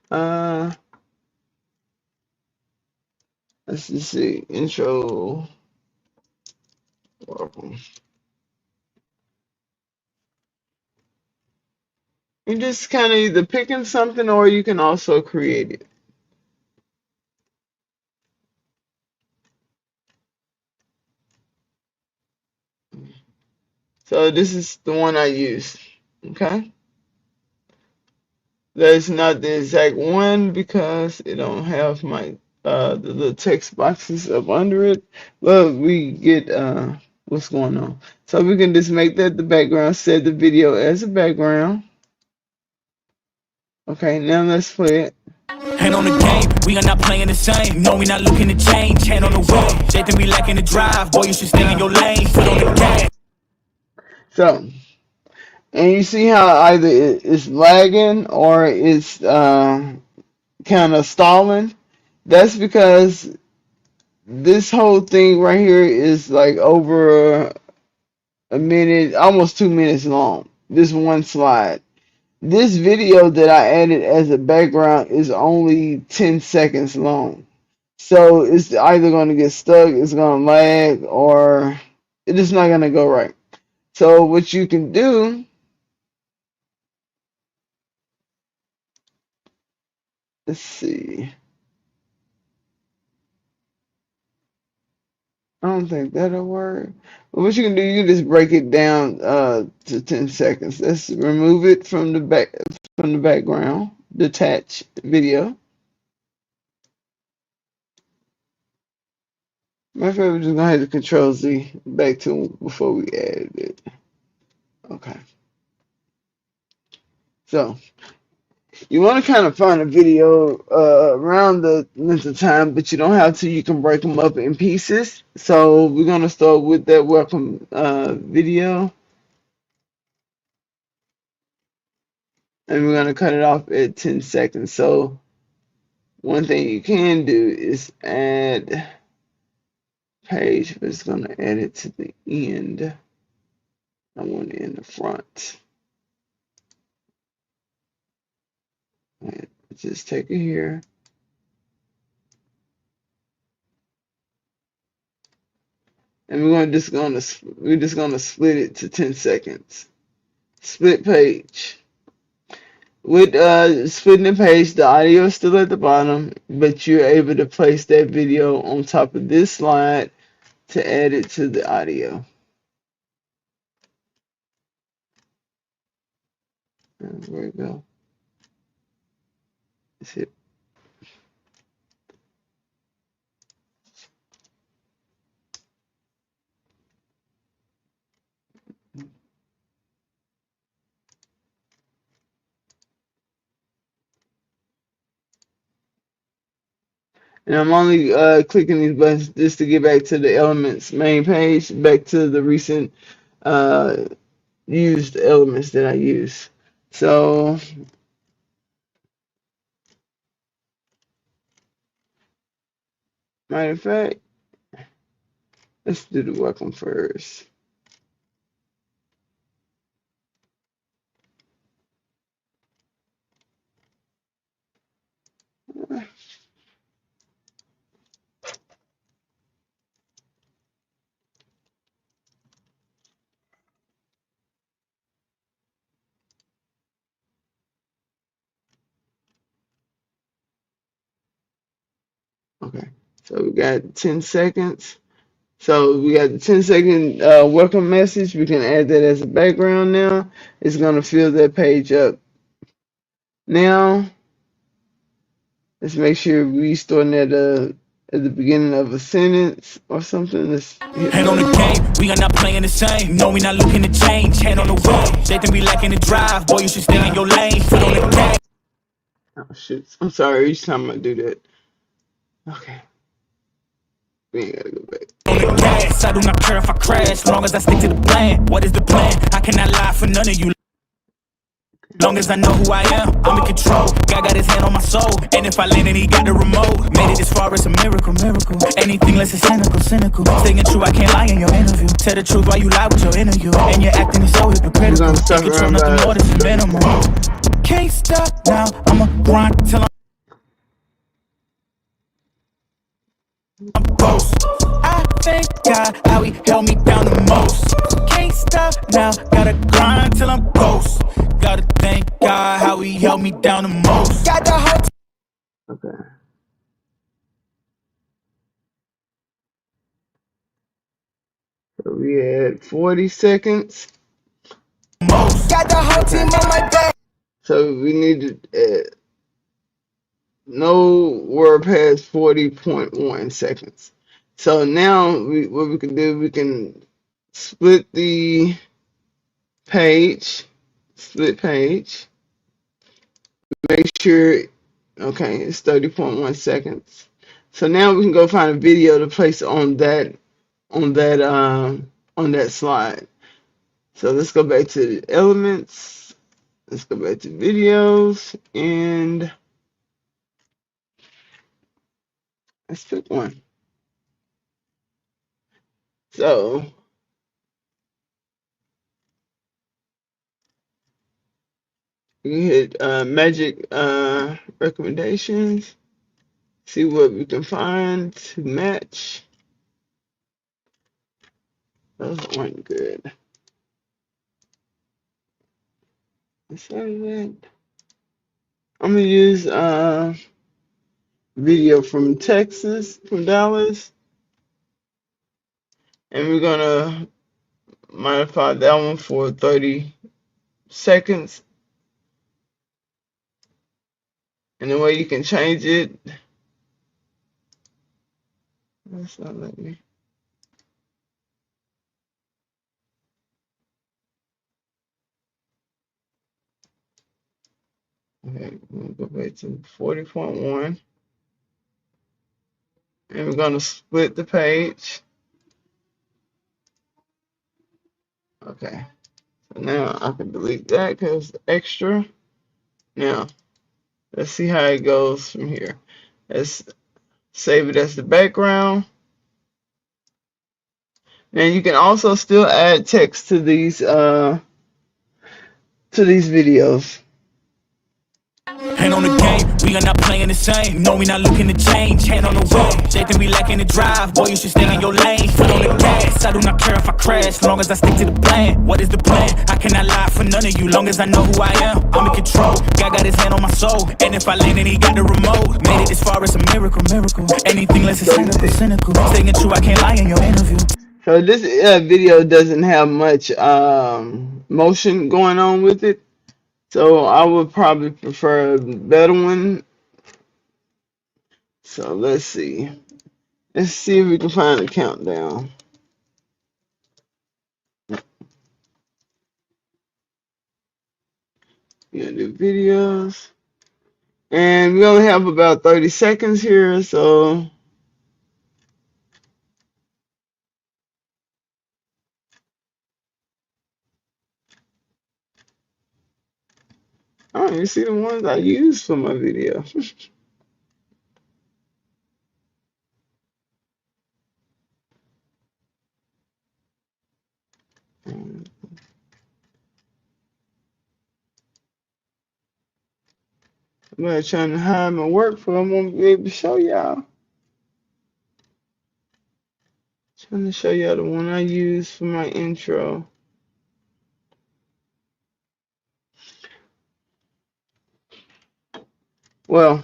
Uh, let's just see. Intro. Welcome. You just kind of either picking something or you can also create it. So this is the one I use. Okay. That's not the exact one because it don't have my the little text boxes up under it. But we get what's going on. So we can just make that the background, set the video as a background. Okay, now let's play it. Hand on the game, we are not playing the same. No, we not looking to change. Hand on the wheel, they think we lacking the drive. Boy, you should stay in your lane. Foot on the gas. So, and you see how either it's lagging or it's kind of stalling. That's because this whole thing right here is like over a minute, almost 2 minutes long. This one slide. This video that I added as a background is only 10 seconds long. So it's either going to get stuck, it's going to lag, or it's just not going to go right. So what you can do, let's see. I don't think that'll work. But what you can do, you can just break it down to 10 seconds. Let's remove it from the background, detach video. My favorite, just gonna have to Control Z back to before we added it. Okay. So you want to kind of find a video around the length of time, but you don't have to. You can break them up in pieces. So we're gonna start with that welcome video, and we're gonna cut it off at 10 seconds. So one thing you can do is add page, but it's gonna add it to the end. I want it in the front. Right, just take it here. And we're just gonna split it to 10 seconds. Split page. With splitting the page, the audio is still at the bottom, but you're able to place that video on top of this slide to add it to the audio. There we go. That's it. And I'm only clicking these buttons just to get back to the elements main page, back to the recent uh, used elements that I use. So, matter of fact, let's do the welcome first. Okay, so we got 10 seconds. So we got the 10-second welcome message. We can add that as a background now. It's going to fill that page up. Now, let's make sure we store that at the beginning of a sentence or something. Let's hit Hand on the play. game, we are not playing the same. No, we not looking to change. Hand on the wheel, they think we lacking the drive. Boy, you should stay in your lane. Foot on the gas. Oh shit! I'm sorry. Each time I do that. Okay, we ain't gotta go back. On the gas, I do not care if I crash, long as I stick to the plan. What is the plan? I cannot lie for none of you. Long as I know who I am, I'm in control. God got his hand on my soul. And if I land and he got the remote, made it this far, it's a miracle, miracle. Anything less is cynical, cynical. Staying true, I can't lie in your interview. Tell the truth while you lie with your interview. And your acting is so We're hypocritical. gonna start Can't control around nothing by more than the 30 minimum. seconds. Can't stop now, I'ma grind till I'm close. I thank God how he held me down the most. Can't stop now, gotta grind till I'm close. Gotta thank God how he held me down the most. Got the whole Okay. So we had 40 seconds. got the whole team on my back. So we need to no word past 40.1 seconds. So now what we can do, we can split the page, split page, make sure, okay, it's 30.1 seconds. So now we can go find a video to place on that on that slide. So let's go back to the elements. Let's go back to videos and let's pick one. So we hit magic recommendations. See what we can find to match. Those weren't good. Instead of that, I'm gonna use video from Texas, from Dallas, and we're gonna modify that one for 30 seconds. And the way you can change it, that's not letting me. Okay, we'll go back to 40.1, and we're gonna split the page. Okay, so now I can delete that because it's extra. Now, let's see how it goes from here. Let's save it as the background. And you can also still add text to these videos. Hand on the game, we are not playing the same. No, we not looking to change. Hand on the wheel, they think we lacking the drive. Boy, you should stay in your lane. Foot on the gas, I do not care if I crash, long as I stick to the plan. What is the plan? I cannot lie for none of you, long as I know who I am. I'm in control, God got his hand on my soul. And if I land and he got the remote, made it this far, it's a miracle, miracle. Anything less is cynical, cynical. Staying true, I can't lie in your interview. So this video doesn't have much motion going on with it. So I would probably prefer a better one. So let's see. Let's see if we can find a countdown. We're gonna do videos. And we only have about 30 seconds here, so I don't even see the ones I use for my video. I'm not trying to hide my work for I won't be able to show y'all. Trying to show y'all the one I use for my intro. Well,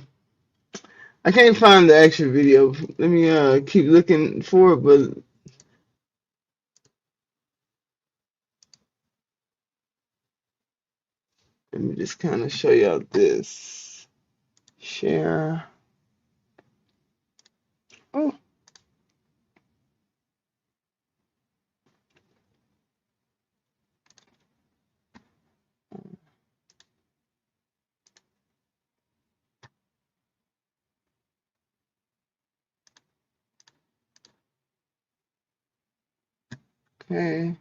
I can't find the actual video. Let me keep looking for it, but let me just kind of show y'all this. Share. Oh, okay.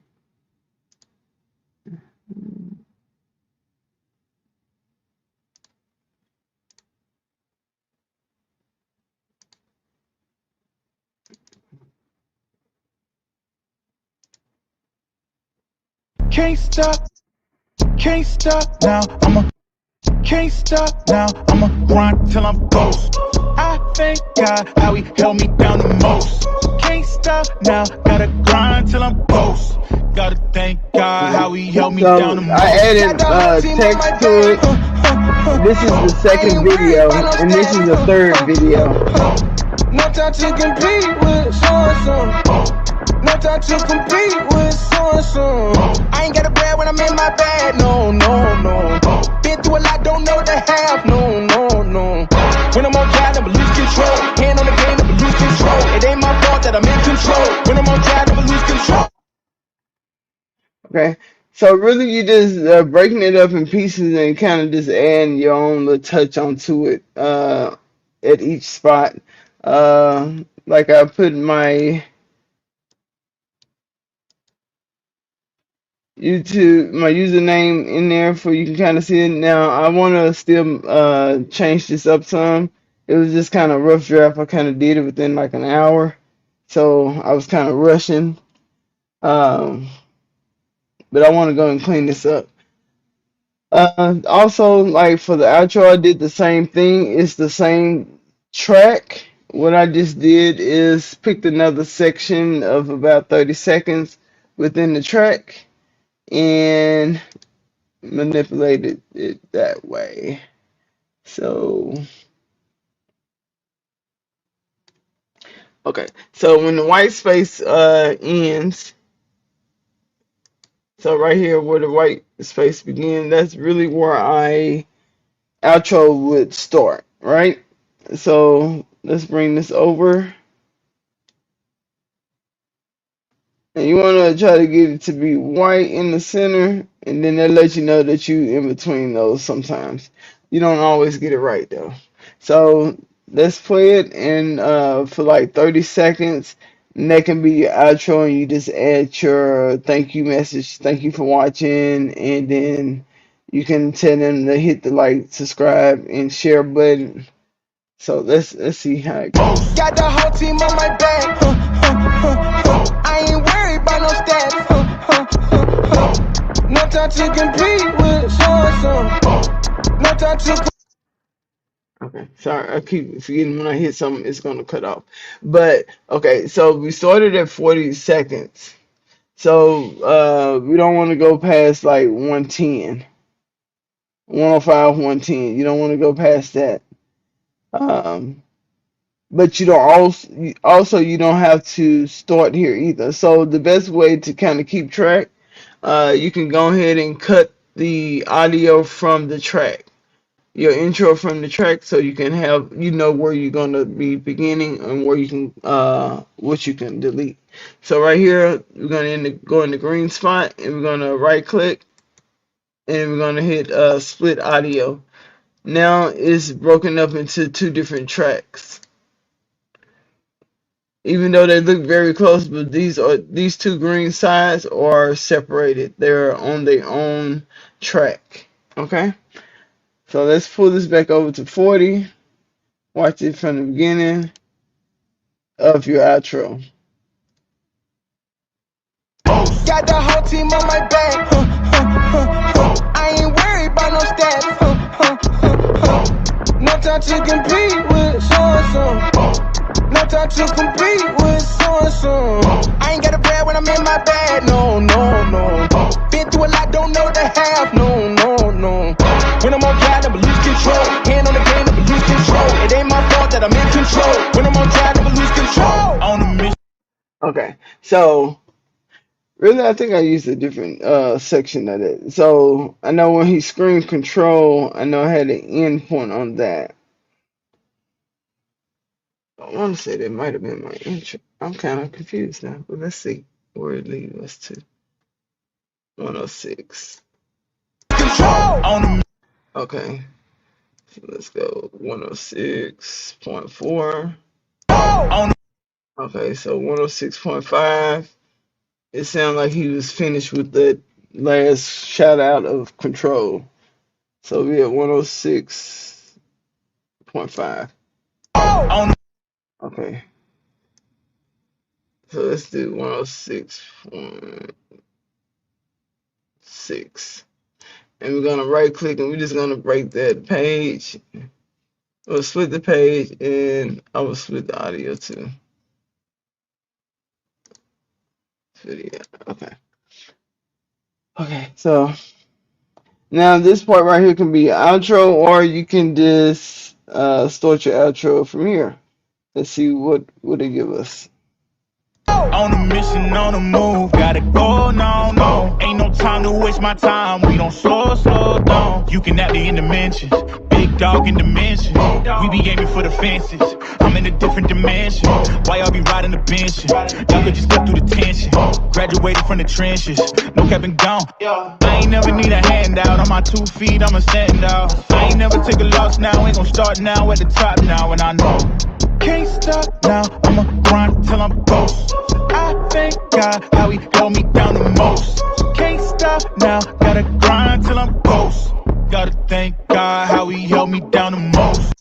Can't stop, can't stop now. Can't stop now. I'ma grind till I'm ghost. I thank God how he held me down the most. Can't stop now. Gotta grind till I'm ghost. Gotta thank God how he held me down the So I most. Got added the whole team on my text to back. it. This is the I second ain't worried about video, no and this is the third video. stats. No time to compete with so-and-so. No time to compete with so-and-so. I ain't got a brag when I'm in my bag. No, no, no. Been through a lot, don't know the half. No, no, no. When I'm on trial, never lose control. Hand on the game, never lose control. It ain't my fault that I'm in control. When I'm on trial, never lose control. Okay, so really you just breaking it up in pieces and kind of just adding your own little touch onto it at each spot. Like I put my username in there for you can kind of see it. Now I want to still change this up some. It was just kind of rough draft. I kind of did it within like an hour, so I was kind of rushing. Um, but I want to go and clean this up. Also, like for the outro, I did the same thing. It's the same track. What I just did is picked another section of about 30 seconds within the track and manipulated it that way. So, okay. So when the white space ends, so right here where the white space begins, that's really where I outro would start, right? So let's bring this over. And you want to try to get it to be white in the center, and then that lets you know that you in between those sometimes. You don't always get it right though. So let's play it and for like 30 seconds. And that can be your outro, and you just add your thank you message. Thank you for watching, and then you can tell them to hit the like, subscribe, and share button. So let's see how it goes. Got the whole team on my back. I ain't worried about no stats. No time to compete with so-and-so. No time to. Okay, sorry, I keep forgetting when I hit something, it's gonna cut off. But okay, so we started at 40 seconds. So we don't want to go past like 110, 105, 110. You don't want to go past that. Um, but you don't also you don't have to start here either. So the best way to kind of keep track, you can go ahead and cut the audio from the track, your intro from the track, so you can have where you're gonna be beginning and where you can what you can delete. So right here we're gonna go in the green spot and we're gonna right click and we're gonna hit split audio. Now it's broken up into two different tracks. Even though they look very close, but these two green sides are separated. They're on their own track. Okay, so let's pull this back over to 40. Watch it from the beginning of your outro. Got the whole team on my back. I ain't worried about no stats. No time to compete with so-and-so. No time to compete with so-and-so. I ain't got a brag when I'm in my bag. No, no, no. Been through a lot, don't know the half. No, no, no. When I'm on trial, never lose control. Hand on the game, never lose control. It ain't my fault that I'm in control. When I'm on trial, never lose control. On a mission. Okay, so really, I think I used a different section of it. So I know when he screamed control, I know I had an end point on that. I want to say that might have been my intro. I'm kind of confused now, but let's see where it leads us to. 106. On the Okay, so let's go 106.4. on Okay, so 106.5. It sounded like he was finished with the last shout out of Control. So we at 106.5. on Okay, so let's do 106.6. And we're gonna right click and we're just gonna break that page. We'll split the page and I will split the audio too. Video. Okay. Okay, so now this part right here can be outro, or you can just start your outro from here. Let's see what it give us. On a mission, on the move, gotta go, no, no. Ain't no time to waste my time, we don't slow down. You can add me in dimensions, big dog in dimension. We be aiming for the fences, I'm in a different dimension. Why y'all be riding the bench? Y'all could just step through the tension. Graduated from the trenches, no cap and gone. I ain't never need a handout, on my 2 feet, I'ma stand out. I ain't never take a loss now, ain't gon' start now at the top now, and I know. Can't stop now, I'ma grind till I'm ghost. I thank God how he held me down the most. Can't stop now, gotta grind till I'm ghost. Gotta thank God how he held me down the most.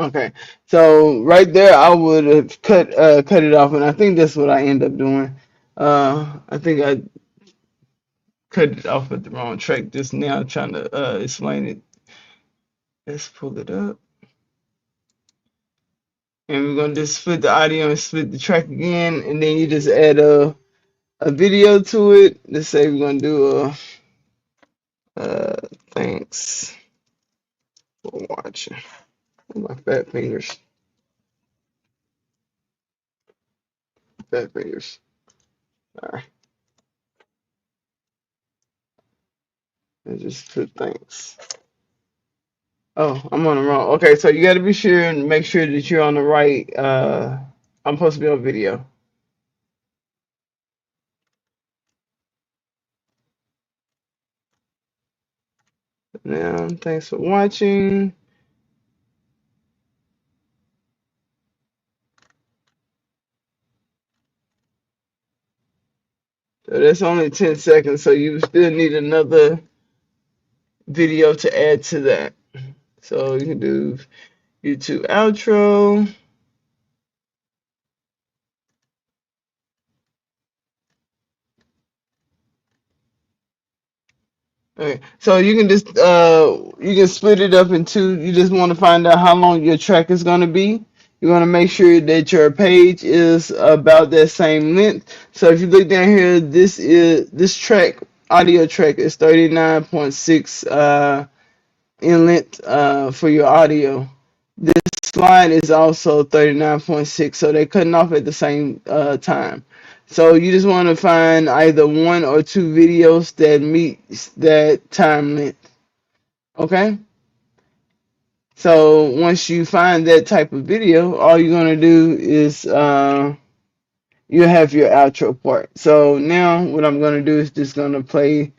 Okay, so right there I would have cut it off, and I think that's what I end up doing. I think I cut it off at the wrong track just now, trying to explain it. Let's pull it up. And we're gonna just split the audio and split the track again, and then you just add a video to it. Let's say we're gonna do a thanks for watching. Oh, my fat fingers, fat fingers. All right, I just put thanks. Oh, I'm on the wrong. Okay, so you got to be sure and make sure that you're on the right. I'm supposed to be on video. Now, thanks for watching. So that's only 10 seconds, so you still need another video to add to that. So you can do YouTube outro. Okay, so you can just you can split it up into, you just want to find out how long your track is going to be. You want to make sure that your page is about that same length. So if you look down here, this track, audio track is 39.6 in length for your audio. This slide is also 39.6, so they're cutting off at the same time. So you just want to find either one or two videos that meets that time length. Okay? So once you find that type of video, all you're going to do is you have your outro part. So now what I'm going to do is just going to play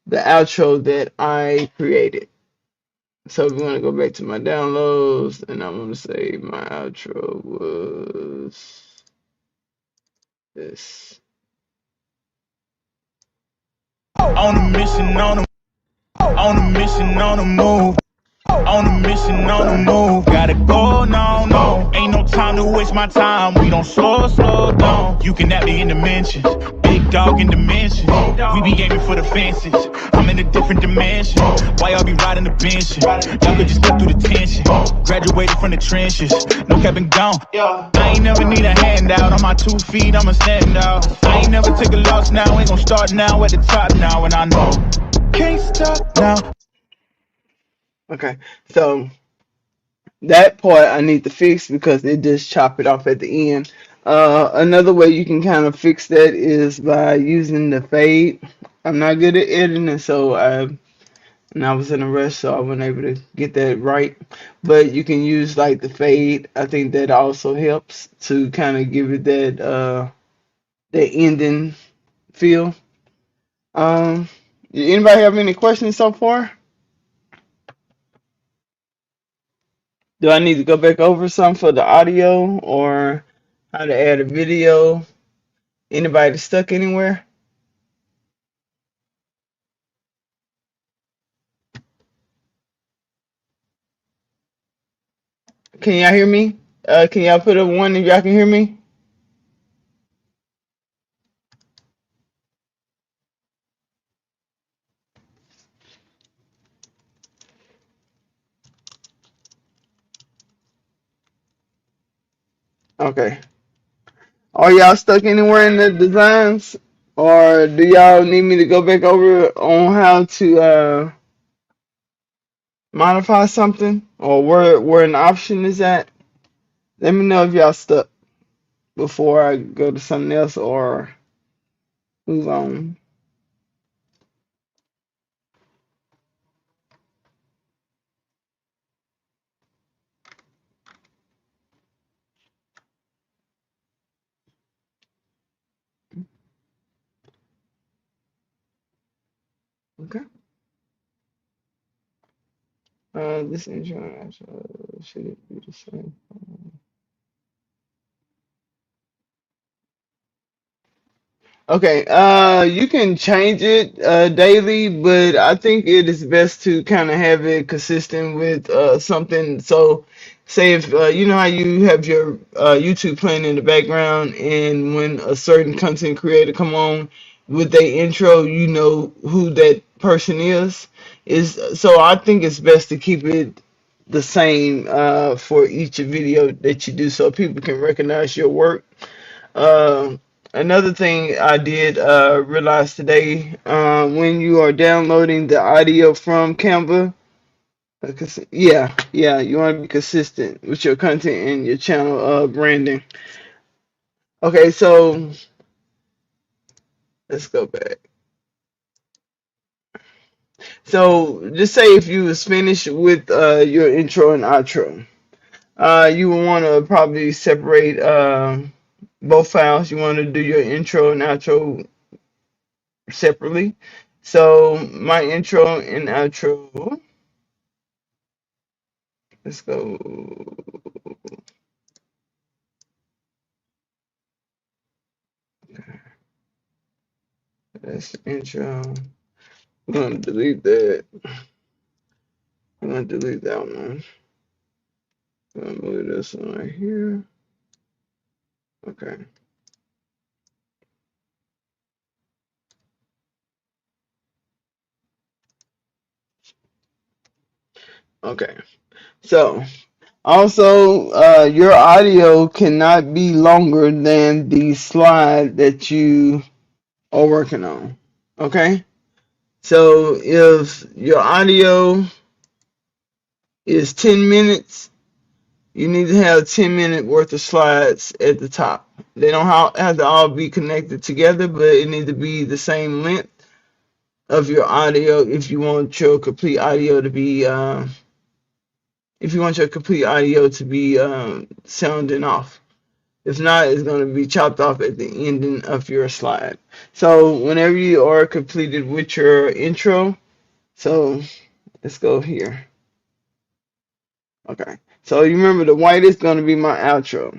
the outro that I created. So we're going to go back to my downloads, and I'm going to say my outro was this. On a mission, on a mission, on the move. On a mission, on the move, gotta go, no, no. Ain't no time to waste my time, we don't slow down. You can add me in dimensions, big dog in dimension. We be aiming for the fences, I'm in a different dimension. Why y'all be riding the bench? Y'all could just step through the tension. Graduated from the trenches, no cap and gone. I ain't never need a handout, on my 2 feet, I'ma stand out. I ain't never take a loss now, ain't gon' start now at the top now, and I know. Can't stop now. Okay, so that part I need to fix because it just chop it off at the end. Another way you can kind of fix that is by using the fade. I'm not good at editing, so and I was in a rush, so I wasn't able to get that right. But you can use like the fade. I think that also helps to kind of give it that ending feel. Um, anybody have any questions so far? Do I need to go back over some for the audio or how to add a video? Anybody stuck anywhere? Can y'all hear me? Can y'all put up one if y'all can hear me? Okay. Are y'all stuck anywhere in the designs? Or do y'all need me to go back over on how to modify something? Or where an option is at? Let me know if y'all stuck before I go to something else or move on. Okay. This intro should it be the same? Okay, you can change it daily, but I think it is best to kind of have it consistent with something. So, say if you know how you have your YouTube playing in the background, and when a certain content creator come on with their intro, you know who that person is. Is so I think it's best to keep it the same for each video that you do, so people can recognize your work. Another thing I did realize today, when you are downloading the audio from Canva, yeah, you want to be consistent with your content and your channel branding. Okay, so let's go back. So just say if you was finished with your intro and outro, you would want to probably separate both files. You want to do your intro and outro separately. So my intro and outro, let's go. That's the intro. I'm gonna delete that. I'm gonna delete that one. I'm gonna move this one right here. Okay. Okay. So also, your audio cannot be longer than the slide that you are working on. Okay. So if your audio is 10 minutes, you need to have 10-minute worth of slides at the top. They don't have to all be connected together, but it needs to be the same length of your audio if you want your complete audio to be sounding off. If not, it's going to be chopped off at the ending of your slide. So whenever you are completed with your intro, so let's go here. Okay. So you remember the white is going to be my outro.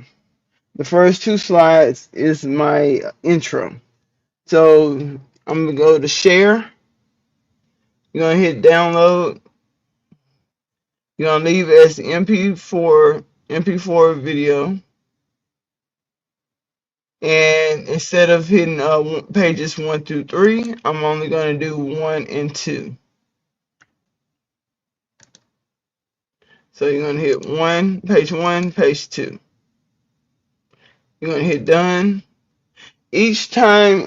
The first two slides is my intro. So I'm gonna go to share. You're gonna hit download. You're gonna leave it as the MP4 video. And instead of hitting pages 1 through 3, I'm only gonna do 1 and 2. So you're gonna hit page 1, page 2. You're gonna hit done. Each time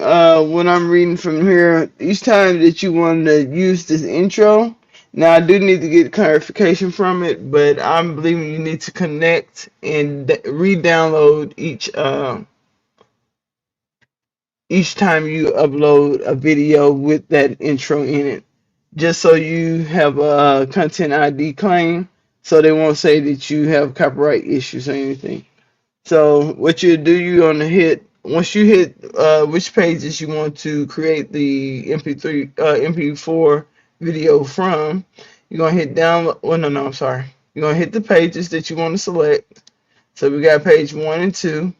when I'm reading from here, each time that you want to use this intro, now I do need to get clarification from it, but I'm believing you need to connect and re-download each time you upload a video with that intro in it. just so you have a content ID claim, so they won't say that you have copyright issues or anything. So what you do, you're gonna hit once you hit which pages you want to create the MP3 MP4 video from. You're gonna hit download. Oh no, I'm sorry. You're gonna hit the pages that you want to select. So we got page 1 and 2.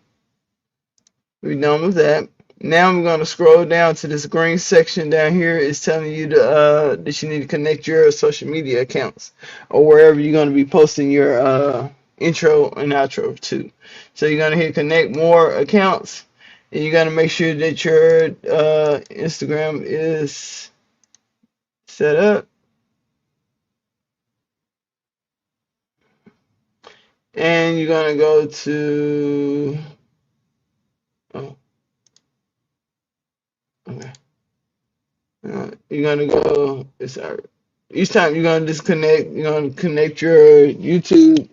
We're done with that. Now I'm going to scroll down to this green section down here. It's telling you that you need to connect your social media accounts or wherever you're going to be posting your intro and outro to. So you're going to hit connect more accounts, and you got to make sure that your Instagram is set up. And you're going to go to, oh, okay. You're gonna go. Sorry. Each time you're gonna disconnect. You're gonna connect your YouTube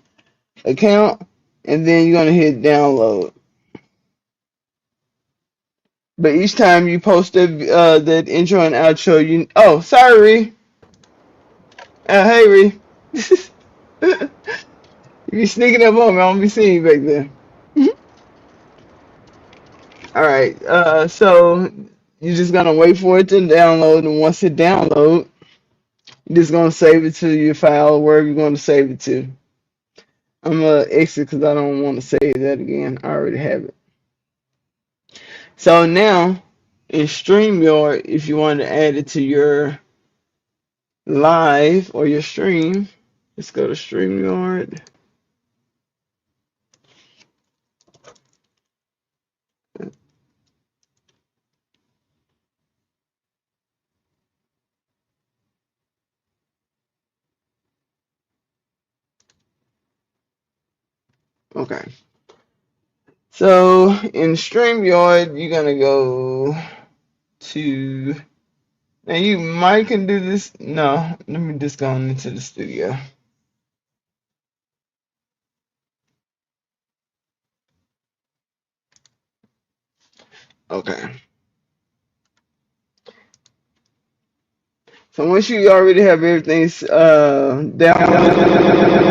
account, and then you're gonna hit download. But each time you post that intro and outro, you. Oh, sorry, Ree. Hey, Ree. You be sneaking up on me. I don't be seeing you back there. All right. So you're just gonna wait for it to download, and once it download, you're just gonna save it to your file or wherever you're gonna save it to. I'm gonna exit because I don't want to say that again. I already have it. So now in StreamYard, if you want to add it to your live or your stream, let's go to StreamYard. Okay. So in StreamYard, you're gonna go to. Now you might can do this. No, let me just go into the studio. Okay. So once you already have everything down.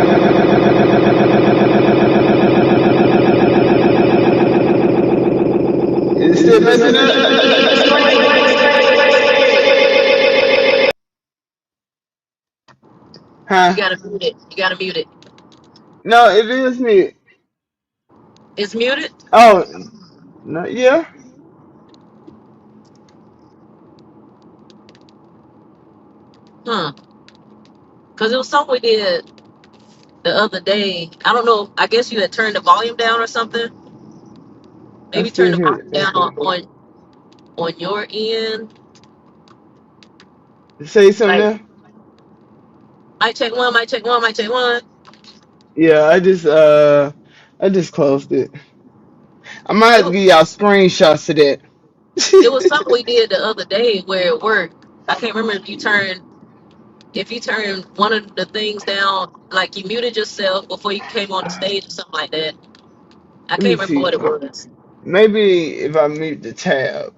Is it still messing up? You Huh? gotta mute it. You gotta mute it. No, it is me. It's muted? Oh, no, yeah. Huh. Because it was something we did the other day. I don't know. I guess you had turned the volume down or something. I Maybe turn still the hear volume it down echo. on your end. Say something Like, there. might check one, might check one, might check one. Yeah, I just closed it. I might It have to was give y'all screenshots of it was that. something we did the other day where it worked. I can't remember if you turned one of the things down, like you muted yourself before you came on the stage or something like that. I Let me can't remember see. what it was. Maybe if I mute the tab.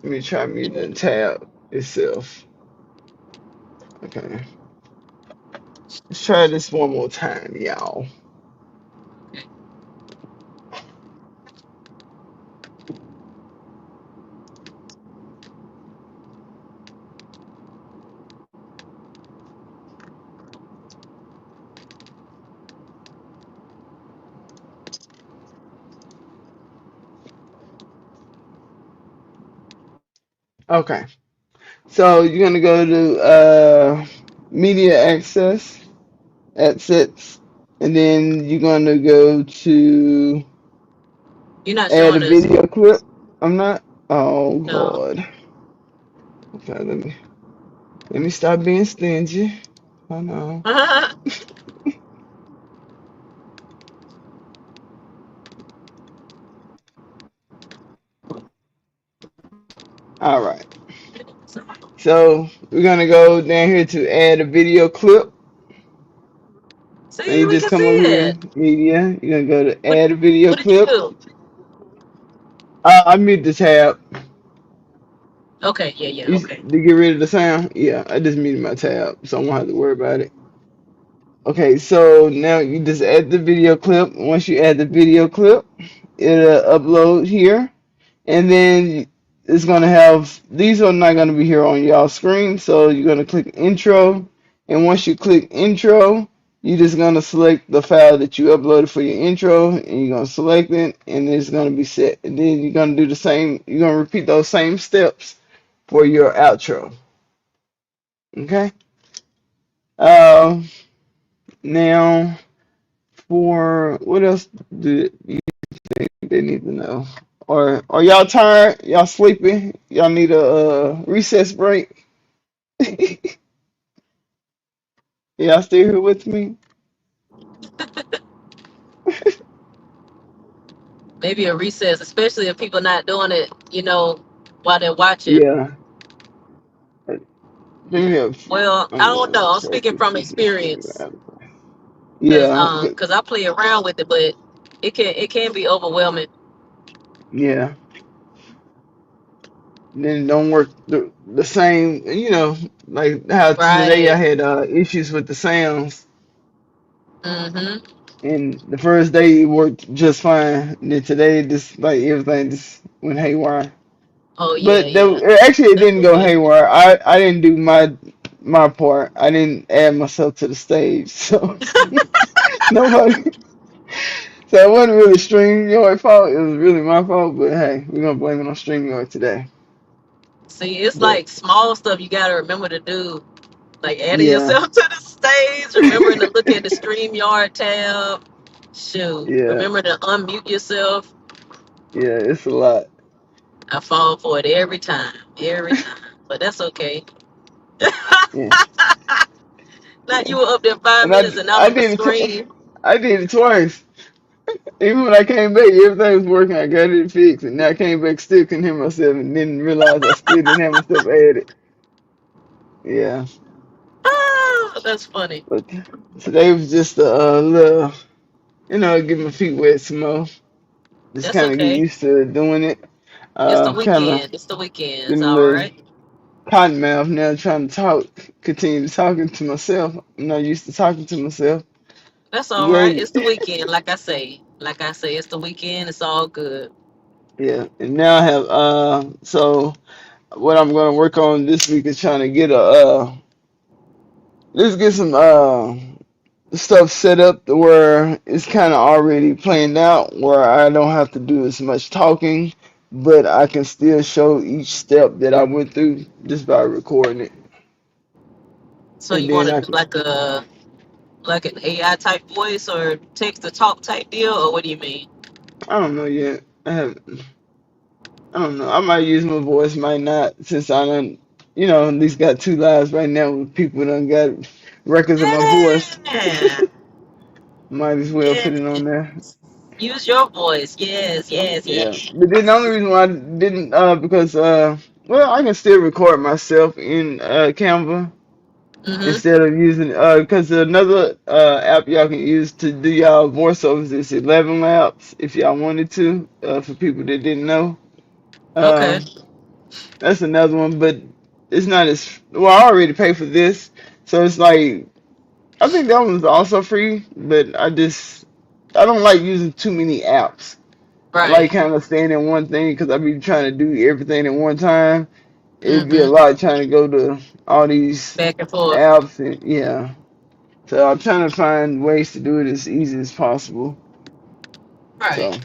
Let me try muting the tab itself. Okay. Let's try this one more time, y'all. Okay. So you're gonna go to media assets, and then you're gonna go to You're not add a showing us. video clip. I'm not. Oh No. Lord. Okay, let me stop being stingy. Oh no. All right. So we're gonna go down here to add a video clip. And See, you we just can come see over it. here, media. You're gonna go to What add a video what did you clip. do? I mute the tab. Okay, yeah, yeah, You okay. to get rid of the sound? Yeah, I just muted my tab, so I won't have to worry about it. Okay, so now you just add the video clip. Once you add the video clip, it'll upload here, and then it's gonna have these are not gonna be here on y'all screen. So you're gonna click intro, and once you click intro, you're just gonna select the file that you uploaded for your intro, and you're gonna select it, and it's gonna be set. And then you're gonna do the same. You're gonna repeat those same steps for your outro. Okay. Um. Now, for what else do you think they need to know? Or are y'all tired? Y'all sleepy? Y'all need a recess break? Y'all still here with me? Maybe a recess, especially if people not doing it, while they're watching. Yeah. Let me have, Well, I I'm don't going know. to I'm check speaking and from see if they experience, got it. Yeah. cause I play around with it, but it can be overwhelming. Yeah. Then don't work the same, like how today I Right. had issues with the sounds. Mm-hmm. And the first day it worked just fine. And then today, just like everything just went haywire. Oh yeah, But yeah. actually, it That's didn't go okay. haywire. I didn't do my part. I didn't add myself to the stage, so nobody. So it wasn't really StreamYard fault. It was really my fault. But hey, we're gonna blame it on StreamYard today. See, it's But like small stuff you gotta remember to do, like adding yeah, yourself to the stage, remembering to look at the StreamYard tab. Shoot, yeah, remember to unmute yourself. yeah, it's a lot. I fall for it every time. But that's okay. Yeah, Not you yeah. were up there five And I minutes and not I on the did it. screen. I did it twice. Even when I came back, everything was working. I got it fixed, and then I came back, still couldn't hear myself, and didn't realize I still didn't have myself added. Yeah, Ah, that's funny. but today was just a little, get my feet wet some more. Just That's kind of get okay. used to doing it. It's the Kind of weekend. It's the weekend. It's getting a all little right. cotton mouth now, trying to continue talking to myself. I'm not used to talking to myself. That's all right. Great, It's the weekend. Like I say, it's the weekend. It's all good. yeah. And now I have so what I'm going to work on this week is trying to get let's get some stuff set up to where it's kind of already planned out, where I don't have to do as much talking, but I can still show each step that I went through just by recording it. So And you then want to I do can, like an AI type voice or text to talk type deal, or what do you mean? I don't know yet. I don't know. I might use my voice, might not, since I don't, at least got two lives right now with people that done got records of my voice. Yeah. Might as well Yeah. put it on there. Use your voice. Yes. Yes. Yeah, Yes. but then the only reason why I didn't, because well, I can still record myself in Canva Mhm. instead of using, because another app y'all can use to do y'all voiceovers is 11 Labs if y'all wanted to, for people that didn't know. Okay. Um, that's another one, but it's not as well. I already paid for this, so it's like I think that one's also free, but I don't like using too many apps. I like Right. kind of staying in one thing because I be trying to do everything at one time. It'd be a Mhm. lot trying to go to all these Back and forth. apps and yeah. So I'm trying to find ways to do it as easy as possible. Right. So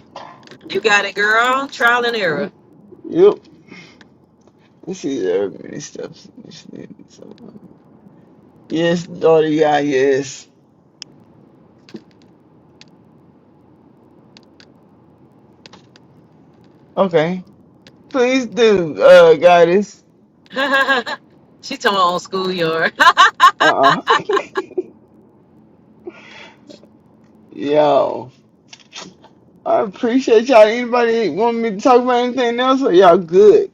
You got it, girl. Trial and error. yep. Let's see, there are many steps. Yes, daughter, yeah, yes. Okay. Please do, guidance. She told my own schoolyard. Uh-uh. Yo, I appreciate y'all. Anybody want me to talk about anything else or y'all good?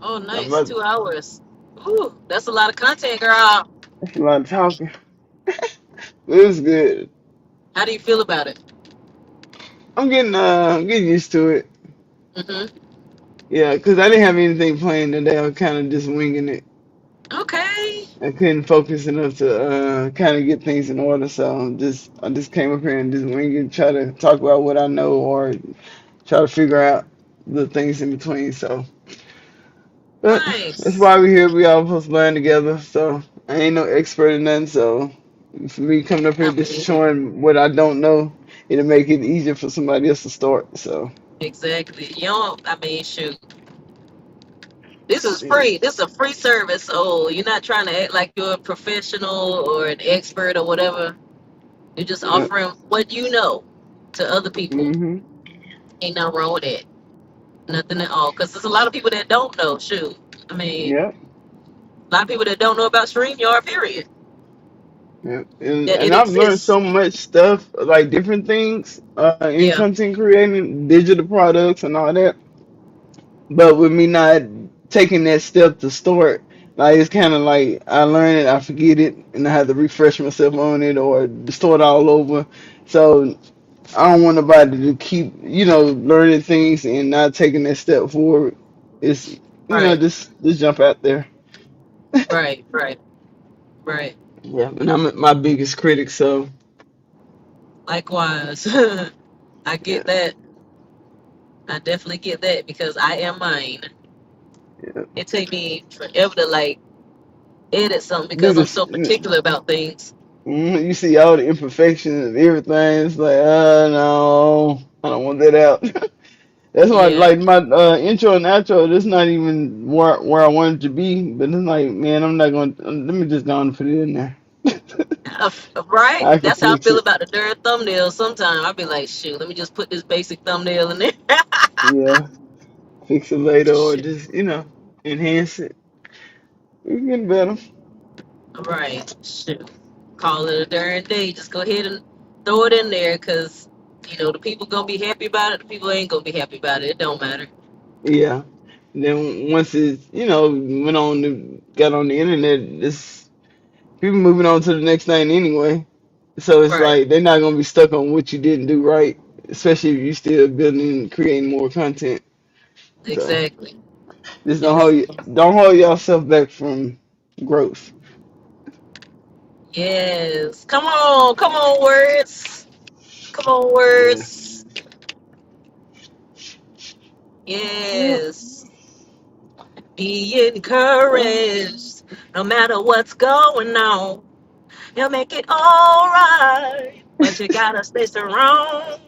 Oh, I'm nice. about, 2 hours. Ooh, that's a lot of content, girl. that's a lot of talking. It was good. How do you feel about it? I'm getting used to it. Mm-hmm. Yeah, because I didn't have anything planned today. I was kind of just winging it. Okay. I couldn't focus enough to kind of get things in order, so I just came up here and just wing it, try to talk about what I know or try to figure out the things in between. So, but that's Nice. why we're here. We all supposed to learn together. So I ain't no expert in nothing. So for me coming up here I just mean, showing what I don't know, it'll make it easier for somebody else to start. So exactly. You don't, I mean, shoot. This is yeah, free. This is a free service. So you're not trying to act like you're a professional or an expert or whatever. You're just yeah, offering what you know to other people. mm-hmm, Ain't nothing wrong with that. Nothing at all. Because there's a lot of people that don't know. Shoot. I mean, yeah. a lot of people that don't know about StreamYard, period. Yeah, That and it I've learned exists. so much stuff, like different things, in Yeah. content creating, digital products and all that. But with me not taking that step to start, like it's kind of like I learn it, I forget it, and I have to refresh myself on it or start all over. So I don't want nobody to keep, learning things and not taking that step forward. It's, Right. just jump out there. Right. Right. Right. Yeah, and I'm my biggest critic, so Likewise. I yeah, get that. I definitely get that because I am mine. yeah. It take me forever to like edit something Do because I'm this. so particular about things. You see all the imperfections and everything. It's like, no, I don't want that out. That's why, Yeah. like my intro and outro, that's not even where I wanted to be. But it's like, man, I'm not going. to Let me just go and put it in there. Right? I can That's how I fix feel it. about the darn thumbnail sometimes. I'll be like, shoot, let me just put this basic thumbnail in there. Yeah, fix it later or Shit. just enhance it. We can get better. Right. Shoot. Call it a darn day. Just go ahead and throw it in there because, the people going to be happy about it. The people ain't going to be happy about it. It don't matter. Yeah. And then once it's went on got on the internet, it's people moving on to the next thing anyway. So it's Right. like they're not gonna be stuck on what you didn't do right, especially if you still building and creating more content. So Exactly. just Ex- don't hold yourself back from growth. yes. Come on. Come on, words. Come on, Yeah. words. Yeah. Yes. Be encouraged. No matter what's going on, you'll make it all right. But you gotta stay strong.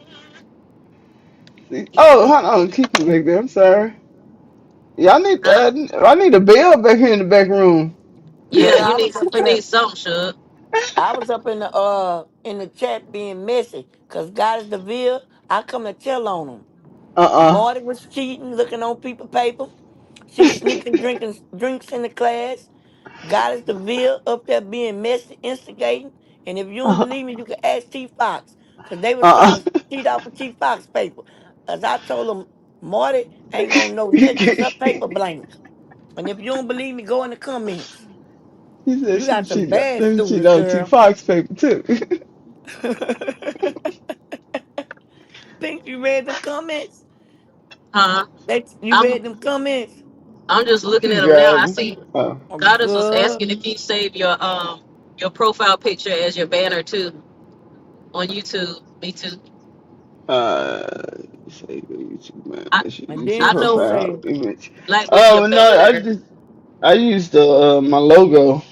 Oh, hold on, keep it back there. I'm sorry. Yeah, Huh? I need a bell back here in the back room. Yeah, Girl, I was up you here. need something, Suge. I was up in the chat being messy because God is the veil. I come to tell on him. Uh Marty was cheating, looking on people paper. She sneaking drinking drinks in the class. God is the veil up there being messy, instigating. And if you don't uh. believe me, you can ask T Fox. Cause they was trying Uh to cheat off of T Fox paper. As I told them, Marty ain't gonna know he nothing because her paper blank. And if you don't believe me, go in the comments. said You she got some cheated. bad Let me cheat students, on T girl. Fox paper too. Think you read them comments? Huh? You I'm read them comments? I'm just looking She at them now. I driving. see Oh. Oh, Goddess was good. asking if you save your profile picture as your banner too on YouTube. Me too. Say the YouTube man. I That should And YouTube then I she know profile say, image. like with your Oh no, banner. I used my logo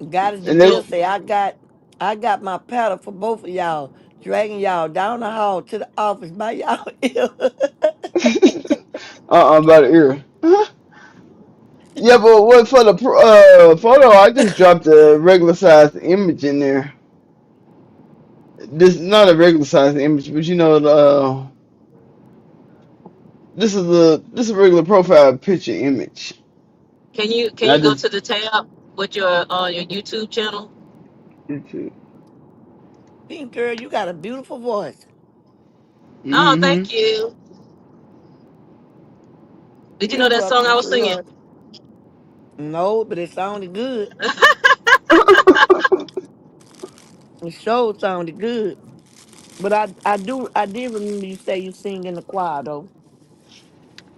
God is the and they bill say, I got my paddle for both of y'all, dragging y'all down the hall to the office by y'all ear. by the ear. Yeah, but what for the photo? I just dropped a regular size image in there. This not a regular size image, but this is a regular profile picture image. Can And I you go just to the tab with your YouTube channel? YouTube. Pink girl, you got a beautiful voice. Oh, Mm-hmm. thank you. Did you know You that song welcome, I was singing? sweetheart. No, but it sounded good. The show sounded good. But I did remember you say you sing in the choir though.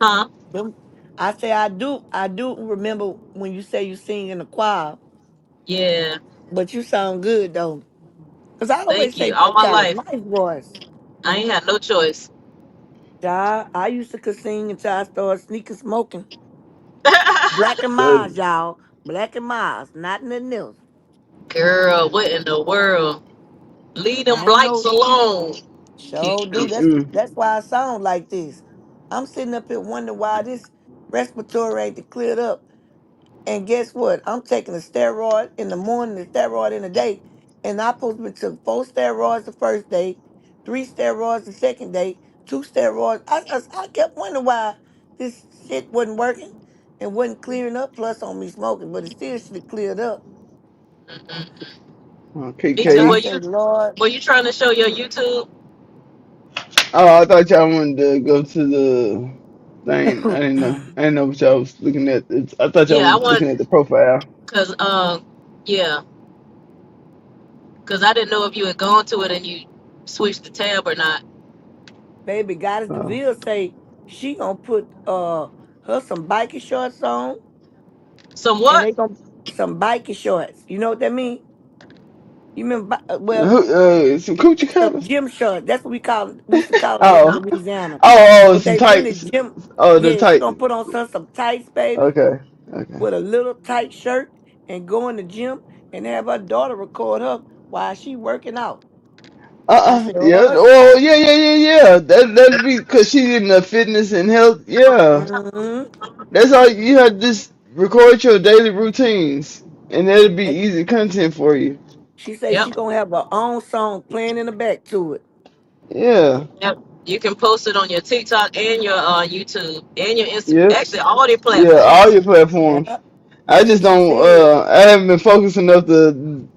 Huh? I say I do remember when you say you sing in the choir, Yeah. but you sound good though. Cause I always Thank say you. All you my got a life. nice voice. I ain't had no choice. Child, I used to could sing until I started sneaking smoking. Black and Miles, Good. y'all. Black and Miles, not nothing else. Girl, what in the world? Leave them I ain't blights know. alone. Sure do. That's Mm-mm. that's why I sound like this. I'm sitting up here wondering why this respiratory ain't cleared up. And guess what? I'm taking a steroid in the morning, a steroid in the day, and I supposed to be took 4 steroids the first day, 3 steroids the second day, 2 steroids. I kept wondering why this shit wasn't working and wasn't clearing up. Plus on me smoking, but it still should have cleared up. Okay, Me And too. I Katie. said, Lord, Were you trying to show your YouTube? Oh, I thought y'all wanted to go to the thing. I didn't know. I didn't know what y'all was looking at. I thought y'all Yeah, I was want looking at the profile. cause yeah, cause I didn't know if you had gone to it and you switched the tab or not. baby, Goddess Oh. DeVille say she gonna put her some biker shorts on, Some and what? they gonna some biker shorts. You know what that mean? You remember? Well, Some coochie some cutters. gym shorts. That's what we call. We used to call them that in Oh, Louisiana. But some they really tights. gym. Oh, the Yeah, she tight. gonna put on some tights, baby, Okay, okay. with a little tight shirt, and go in the gym and have her daughter record her while she working out. I said, Yeah. oh, Oh, yeah, yeah, yeah, yeah. That'd be because she's in the fitness and health. Yeah. mm-hmm. That's all you have. To just record your daily routines, and that'll be easy content for you. She say Yep. she gonna have her own song playing in the back to it. Yeah. Yep. You can post it on your TikTok and your YouTube and your Instagram. Yep. Actually, all your Yeah. All platforms. your platforms. Yeah, I that's just what she don't. said. I haven't been focused enough to,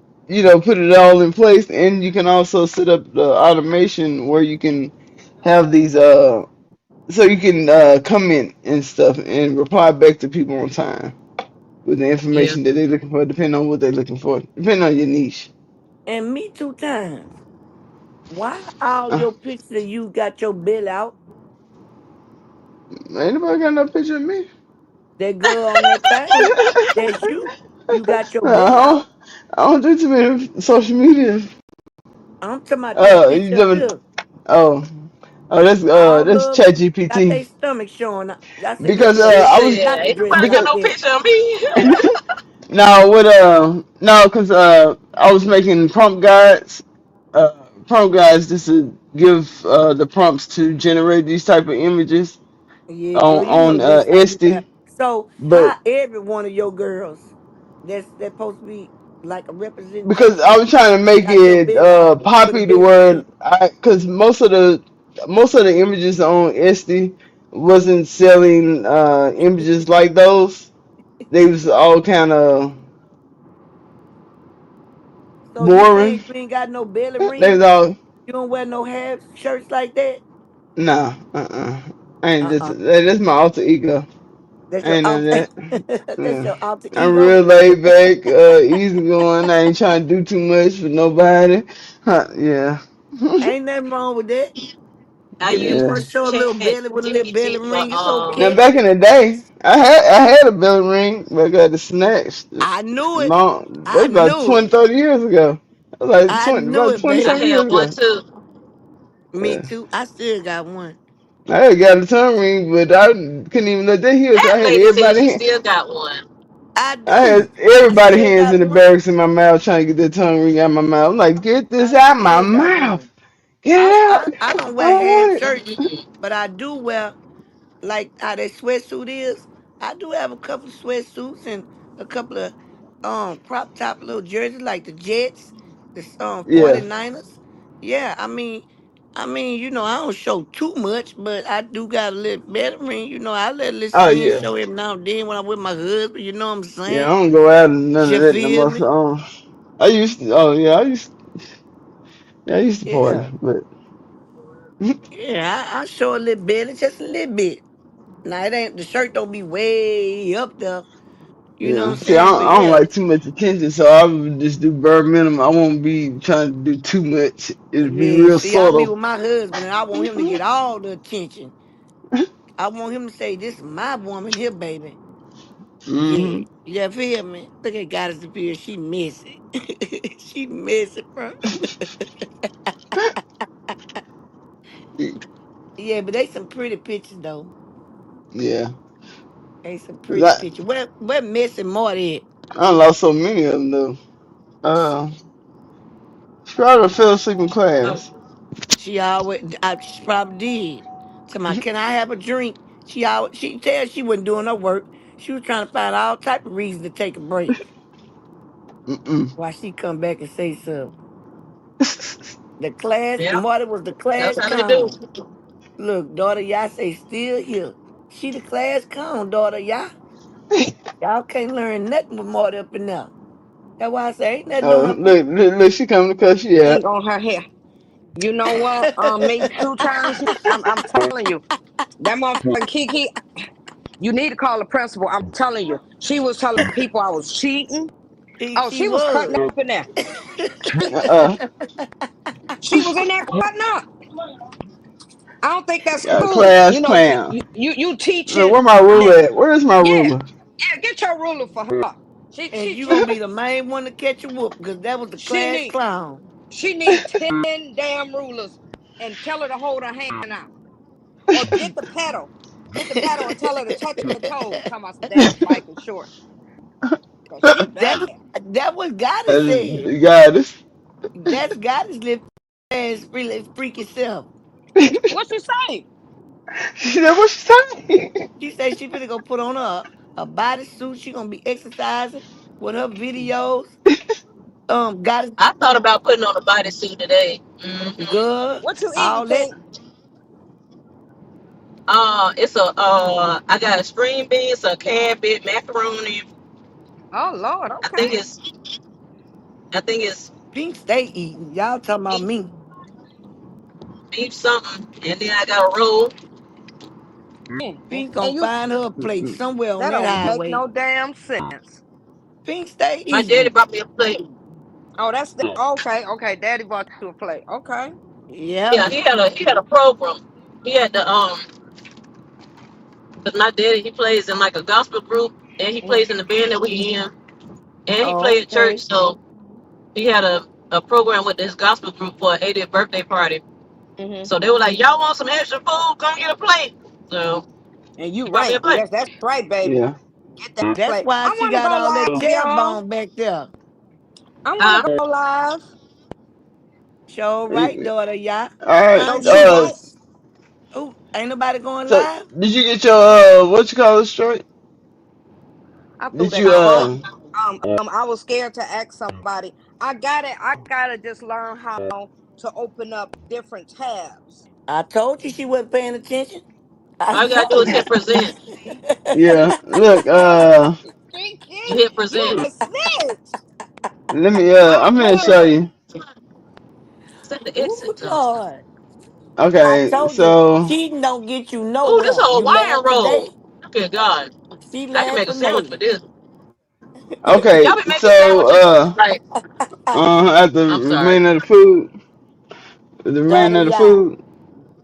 put it all in place. And you can also set up the automation where you can have these. So you can comment and stuff and reply back to people on time with the Yeah. information that they're looking for, depending on what they're looking for, depending on your niche. And me 2 times. Why all Uh, your pictures of you got your belly out? Ain't nobody got no picture of me. That girl on that thing, that's you. You got your I belly out. don't, I don't do too many social media. I'm talking about this You picture never. here. Oh, All that's of 'em Chat got GPT. their stomach showing. I said, this Because girl He I really was said, got to "Ain't dress nobody got like because no that. picture of me." no, because I was making prompt guides just to give the prompts to generate these type of images Yeah, girl, you know on that's how you have. SD. So But how every one of your girls that's supposed to be like a because I representation was trying to make got your it belly out with a poppy to belly where ring. because most of the images on SD wasn't selling images like those. They was all kind of So you saying boring. you ain't got no belly They was ring? all You don't wear no half shirts like that? nah, I ain't just Uh-uh. that's my alter ego. That's I your ain't none of alter. that. That's Yeah. your alter I'm ego. real laid back, easy going. I ain't trying to do too much for nobody. Yeah. Ain't nothing wrong with that. I If you use Yeah. want to show a Chat little belly with a little belly GPT for ring, it's Now okay. back in the day, I had a belly ring, but I got it snatched. I knew it. Long, I that's about knew it. 20, 30 years ago. That was like I knew about it, 20 I some baby. have years one ago. too. Me Yeah. too. I still got one. I had got a tongue ring, but I couldn't even let that heal, so I That had lady said everybody she hand, still got one. I I do. had I everybody still hands in got the one. barracks in my mouth trying to get that tongue ring out of my mouth. I'm like, get this I out my still got mouth. one. Get I it I, out. I don't I wear don't half want it. shirts, but I do wear like how that sweatsuit is. I do have a couple of sweatsuits and a couple of crop top little jerseys like the Jets, the Yeah. 49ers. Yeah, I mean, I don't show too much, but I do got a little better ring. I let a little Oh skin yeah. show every now and then when I'm with my husband, you know what I'm Yeah, I saying? don't go out and none of You that no feel more. me? So, I used to. Oh yeah, I used to party, Yeah. but Yeah, I show a little belly, just a little bit. Now it ain't the shirt don't be way up there, You know what Yeah. I'm See, saying? But I don't yeah, like too much attention, so I would just do bare minimum. I won't be trying to do too much. It'd be yeah. real See, I be subtle. with my husband, and I want him to get all the attention. I want him to say, "This is my woman here, baby." Hmm. Yeah, you feel me? Look at Goddess appear. She messy. She messy, bro. Yeah, but they some pretty pictures though. Yeah. They some 'Cause pretty pictures. Where Missy Marty at? I lost so many of them though. She probably fell asleep in Oh, class. She always, she probably did. Tell me, can I have a drink? She tell she wasn't doing her work. She was trying to find all type of reasons to take a break. Mm-mm. Why she come back and say something? The class, yeah, Marty was the class that's how they do. clown. Look, daughter, y'all say still here. She the class clown, daughter, y'all. Y'all can't learn nothing with Marty up in there. That's why I say ain't nothing on Oh, her picture. look, she coming to cuss you out. Ink on her hair. You know what? Maybe 2 times. I'm telling you, that motherfucking Kiki. You need to call the principal. I'm telling you, she was telling people I was cheating. Oh, She she was cutting was. up in there. Uh-uh. She was in there cutting up. I don't think that's Got a cool. class You know, clown. you Look, teaching. where my Yeah, ruler at? Where's my yeah, ruler? yeah. Get your ruler for her. She And she you gonna be teaching. the main one to catch a whoop because that was the She class need clown. she need 10 damn rulers and tell her to hold her hand out. Or get the pedal. Get the pedal and tell her to touch her toes. Talking about some damn bike and short. Cause she bad. That was Goddess said. You got this. That's Goddess lip ass really freaky self. What you say? She said, what she saying? She said she finna go put on a bodysuit. She gonna be exercising with her videos. Goddess I thought about putting on a bodysuit today. Hmm. good. What you eating, All that. Pink? It's a I got a string beans, a cabbage, macaroni. Oh Lord, I okay. think it's I think it's Pink stay eating. Y'all talking about beef, me. beef something, and then I got a roll. Pink gonna And you find her a plate somewhere on that that don't make highway. no damn sense. Pink stay My daddy eating. brought me a plate. Oh, okay, okay. Daddy bought you a plate. Okay. Yep. Yeah, he had a program. He had the Cause my daddy he plays in like a gospel group, and he Mm-hmm. plays in the band that we in, and he Oh, played at church. okay. So he had a program with this gospel group for an 80th birthday party. Mm-hmm. So they were like, "Y'all want some extra food? Come get a plate." So And you he brought me right. a plate. That's right, baby. Yeah. Get that That's plate. why I she wanna got go all that live, tail y'all. bone back there. I wanna Huh? go live. Show right, daughter, yeah. All right. No, Mind she you. won't. Oh, ain't nobody going So live? did you get your what you call it straight? I threw Did that you shit. I was scared to ask somebody. I gotta just learn how to open up different tabs. I told you she wasn't paying attention. I All you gotta do told is hit you. present. yeah, look, You Kiki, hit you present. a snitch. let me I I'm gonna show love it. you. Is that the Ooh, exit? Lord. I Okay, told you, so cheating don't get you Oh, this nowhere. whole You wire laugh today, roll. Good God. she I can laugh make a for sandwich for later. this. okay, Y'all be making so sandwiches like at the I'm sorry. remaining of the food, the remaining Daughter, of the yeah. food.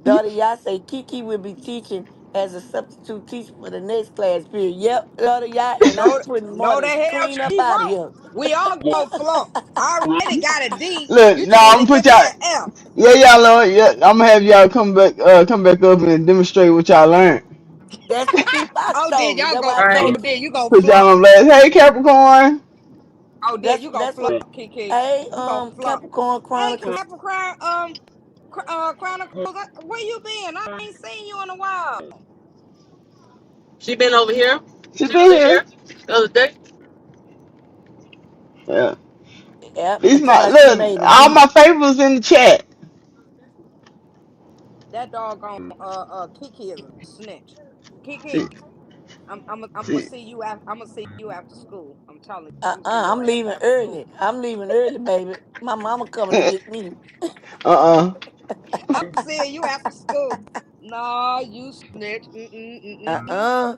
Daughter, y'all say Kiki will be teaching as a substitute teacher for the next class period. Yep, daughter, y'all, and I'm No, putting more no, the to hell clean up she out of won't. here. We all go flow. I already got a D. Look, You just now need I'm to gonna put give me y'all. an F. Yeah, y'all know it. Yeah, I'm gonna have y'all come back up and demonstrate what y'all learned. That's what T Fox Oh, then told me. y'all That's why go. I All Oh, right. told you. then you go Put y'all flop. on blast. Hey, Capricorn. Oh, then you go That's what. flop, Kiki. Hey, You go flop. Capricorn Hey, Chronicles. Capricorn, Chronicles, where you been? I ain't seen you in a while. She been over here. She She was been in here. here the other day. Yeah. Yep, These until my she look. made a All D. my favorites in the chat. That doggone Kiki is a snitch. See, Kiki, I'm gonna see. see you after. I'm gonna see you after school. I'm telling you, I'm gonna see I'm your ass leaving after school. early. I'm leaving early, baby. My mama coming to get me. Uh-uh. I'm seeing you after school. Nah, you snitch. Uh-uh.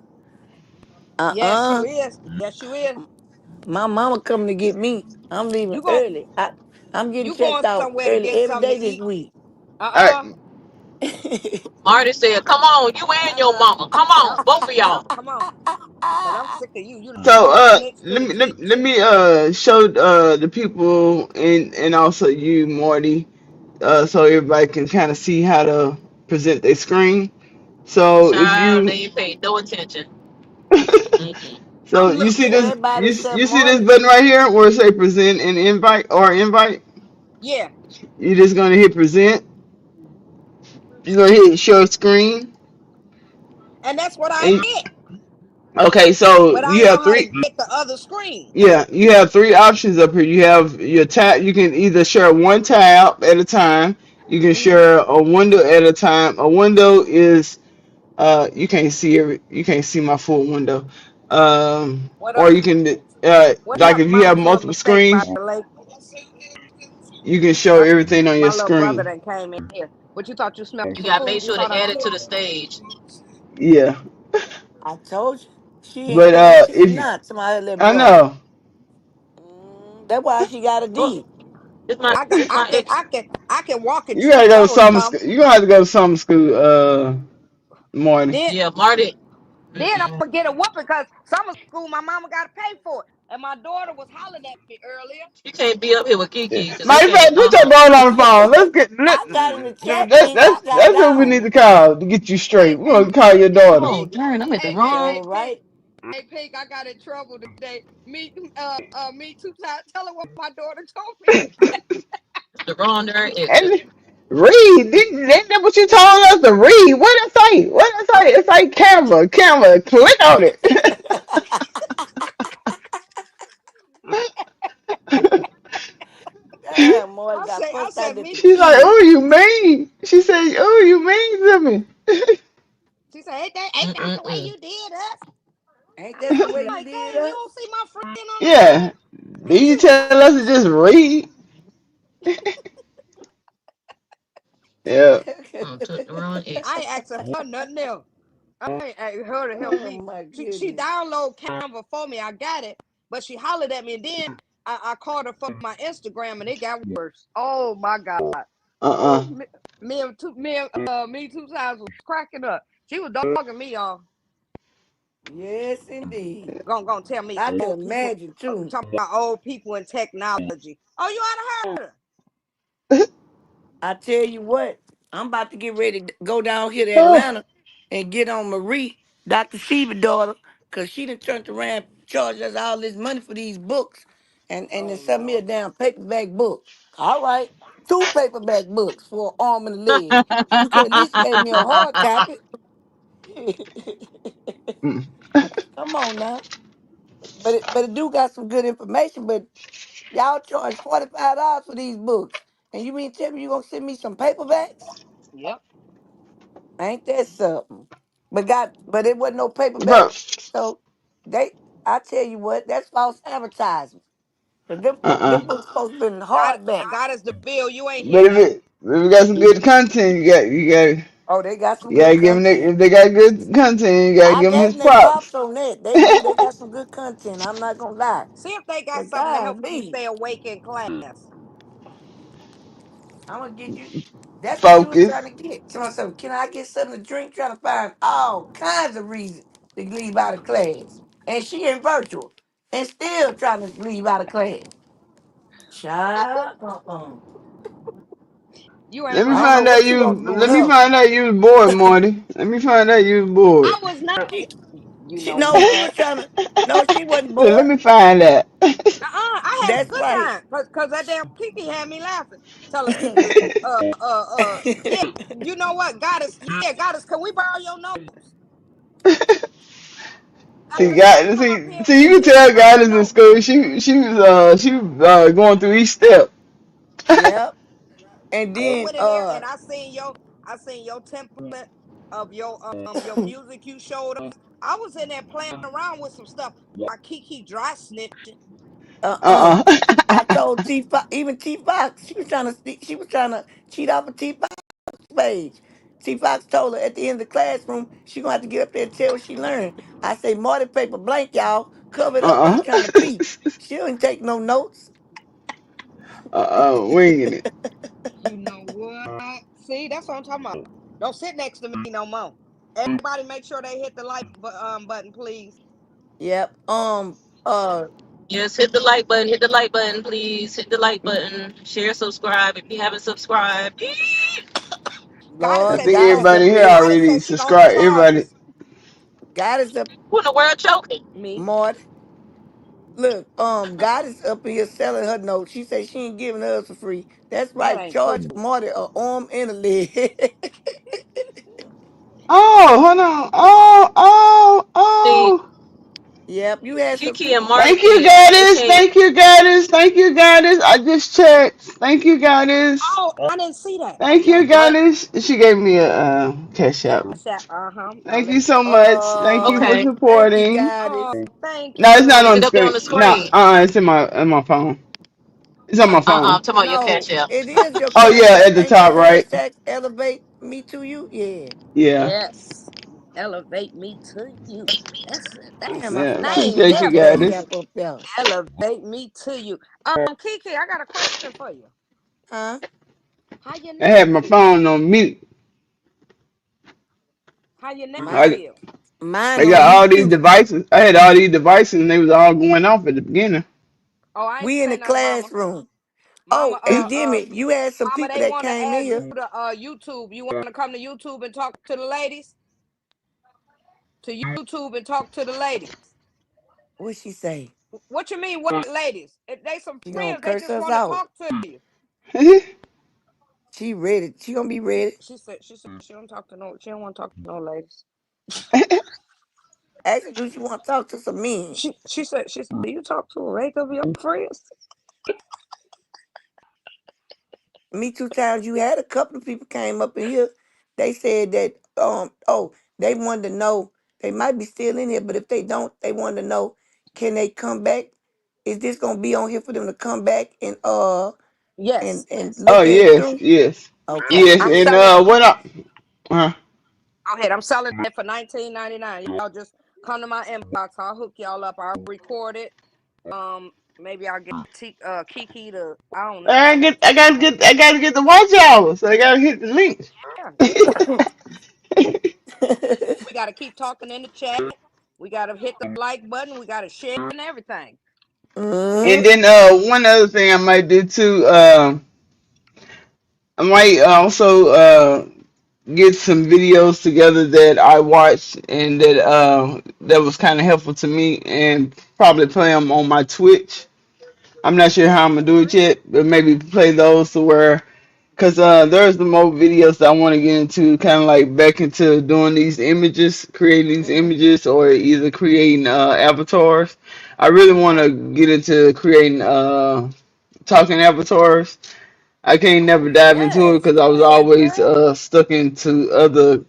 Yes, you is. Yes, you is. My mama coming to get me. I'm leaving You gon' early. I'm getting you checked going out somewhere to early get every something day to this eat. week. All right. Uh-uh. Marty said, "Come on, you and your mama. Come Yep. on, both of Yep. y'all." Come on. Cause I'm sick of you. You done So put me next to the let teacher. me show the people and also you, Morty, so everybody can kind of see how to present their screen. So if Child, they you ain't paid no attention. Mm-mm. so I'm you see looking. this Everybody except you see this Marty. button right here where it say present and invite or invite. Yeah. You're just gonna hit present. You're gonna hit show screen. And that's what I And hit. okay, so But I you ain't know have how to three. get the other screen. Yeah, you have three options up here. You have your tab. You can either share one tab at a time. You can Mm-hmm. share a window at a time. A window is you can't see my full window. What Or up? you can What like up? if you My have little multiple mistake by screens, the lake. you can show That's everything on my your little brother screen. that came in here. What you thought you smelled You some gotta food? make You sure thought to I add it to cooked? the stage. Yeah, I told you. She ain't but coming. She if not to my little I brother. know That's why she got a Look, D. this my I got this my ex. I can walk and you chew gotta go to gum summer some. school. You gonna have to go to summer school, morning. Then Yeah, Marty. I'm Mm-mm. gonna get a whooping because summer school my mama gotta pay for it. And my daughter was hollering at me earlier. You can't be up here with Yeah. Kiki because this Matter of ain't fact, put your brother on the phone. I got in the chat, Pink. I got That's what we down. need to call to get you straight. Hey, We're gonna call your Hold daughter. on, darn, I'm at the wrong. hey, So Pig. right. Hey, Pig, I got in trouble today. Me too. Tell her what my daughter told me. The wrong darn exit. And read. Didn't that what you told us to read? What it say? What it say? It's like Canva. Canva. Click on it. Damn, Marty got I fussed out said, at the me. She's like, kid. oh, you mean? She said, oh, you mean to me. She said, ain't that the way Mm-mm-mm. you did us? Ain't that the I'm way you like, did dang, you us? don't see my friend on Yeah. Did you the tell us to just read? Yeah. Took the wrong I exit. ain't asking her nothing else. I ain't asking her to help Oh me. my She goodness. downloaded Canva for me. I got it, but she hollered at me, and then I called her for my Instagram, and it got worse. Oh my god! Uh-uh. Ooh, me two times was cracking up. She was dogging me off. Yes, indeed. Gonna tell me I can old people imagine too. talking about old people and technology. Oh, you ought to heard her. I tell you what, I'm about to get ready to go down here to Oh, Atlanta and get on Marie, Dr. Sheba's daughter, because she done turned around, charged us all this money for these books, and then Oh sent me a Lord. damn paperback book. All right, two paperback books for an arm and a leg. You could at least gave me a hard copy. mm. Come on now. But it do got some good information, but y'all charge $45 for these books. And you mean tell me you gonna send me some paperbacks? Yep. Ain't that something? But it wasn't no paperback. But So they I tell you what, that's false advertising. Cause uh-uh. them books supposed to be God, hardback. God is the bill. You ain't But hear nothing. if it got some good content, Oh, they got some you gotta good give them content. if they got good content, you gotta I give them gave his them their props. props on that. They do. They got some good content. I'm not gonna lie. See if they got But something to help you golly, stay awake in class. I'm gonna get you. That's what you was trying Focus. to get. So, can I get something to drink? Trying to find all kinds of reasons to leave out of class. And she in virtual. And still trying to leave out of class. Child. You ain't Let me I right. don't know find out what you you gonna do with let me her. find out you was bored, Marty. Let me find out you was bored. I was not. She, You she know no, she what? was trying to. No, she wasn't So let bored. me find that. I had a That's good right. time because that damn Kiki had me laughing, telling people, yeah, you know what? God is. Can we borrow your notes? See, Dr. Sebi God, come up here see, you and can she can tell borrow God your is in notes. school. She was going through each step. Yep. And I then went in there and I seen your template of your music you showed us. I was in there playing around with some stuff while Kiki dry snitching. Uh I uh told T Fox, even T Fox, she was trying to cheat off of T Fox page. T Fox told her at the end of the classroom, she gonna have to get up there and tell what she learned. I say Marty paper blank, y'all. Cover it up when Uh he trying to teach. She don't take no notes. Winging it. You know what? See, that's what I'm talking about. Don't sit next to me no more. Everybody, make sure they hit the button, please. Yep. Yes, hit the like button. Hit the like button, please. Hit the like button. Share, subscribe if you haven't subscribed. Goddess I Lord, said think she God gonna. is everybody up here here. Goddess already said she gonna subscribed. charge Everybody. us. God is up. Who in the world choking? Me. Marty. Look, God is up here selling her notes. She said she ain't giving hers for free. That's That right. ain't true. Charge Marty a arm and a leg. Oh, hold on. Oh, oh, See, oh. Yep, you had some Kiki and people. Marty Thank you, can't. They Goddess. can't. Thank you, Goddess. Thank you, Goddess. I just checked. Thank you, Goddess. Oh, I didn't see that. Thank Okay. you, What? Goddess. She gave me a cash out. Cash App. Now Thank let you me. so much. Thank you for Okay. Thank you, supporting. Oh, Goddess. thank No, it's not Is on it the you. up there on screen. the No, screen? it's in my phone. It's on my I'm phone. talking about your No, cash app. it is your Oh cash yeah, app. at the Ain't that top right. hashtag elevate me to you? Yeah. Yeah, Yes. Elevate me to you. That's a Damn, I yeah. forgot to name put Appreciate my you, there, cash Pink. Goddess. app up there. Elevate me to you. Kiki, I got a question for you. Huh? How your I neck had my feel? phone on mute. How your neck Mine, I feel? mine I on got all mute these too. devices. I had all these devices, and they was all going off at the beginning. Oh, I ain't We in say the nothing, Mama. classroom. Mama, Oh, and Demi, you had some Mama, people they that want to came in add you here. to YouTube. You want to come to YouTube and talk to the ladies? To YouTube and talk to the ladies. What she say? What you mean, what ladies? If they some She gonna friends, they curse just us want to out. talk to you. She ready. She gonna be ready. She said she don't talk to no. She don't want to talk to no ladies. Actually, do she want to talk to some men? She said, do you talk to a regular of your friends? Me two times. You had a couple of people came up in here. They said that they wanted to know. They might be still in here, but if they don't, they wanted to know, can they come back? Is this gonna be on here for them to come back and Yes. Oh look at it yes, through? yes, Yes. Okay. yes. I'm And selling it. what up? Go ahead. I'm selling it for $19.99. Y'all just come to my inbox. I'll hook y'all up. I'll record it. Maybe I'll get Kiki to. I don't know. I gotta get the watch hours. So I gotta hit the link. Yeah, yeah. And We got to keep talking in the chat. We got to hit the like button. We got to share and everything. Mhm. then one other thing I might do too. I might also get some videos together that I watched and that was kind of helpful to me, and probably play them on my Twitch. I'm not sure how I'm gonna do it yet, but maybe play those to where, cause there's the more videos that I want to get into, kind of like back into doing these images, creating these Hmm. images, or either creating avatars. I really want to get into creating talking avatars. I can't never dive into it Yes, because I go was ahead, always girl. stuck into other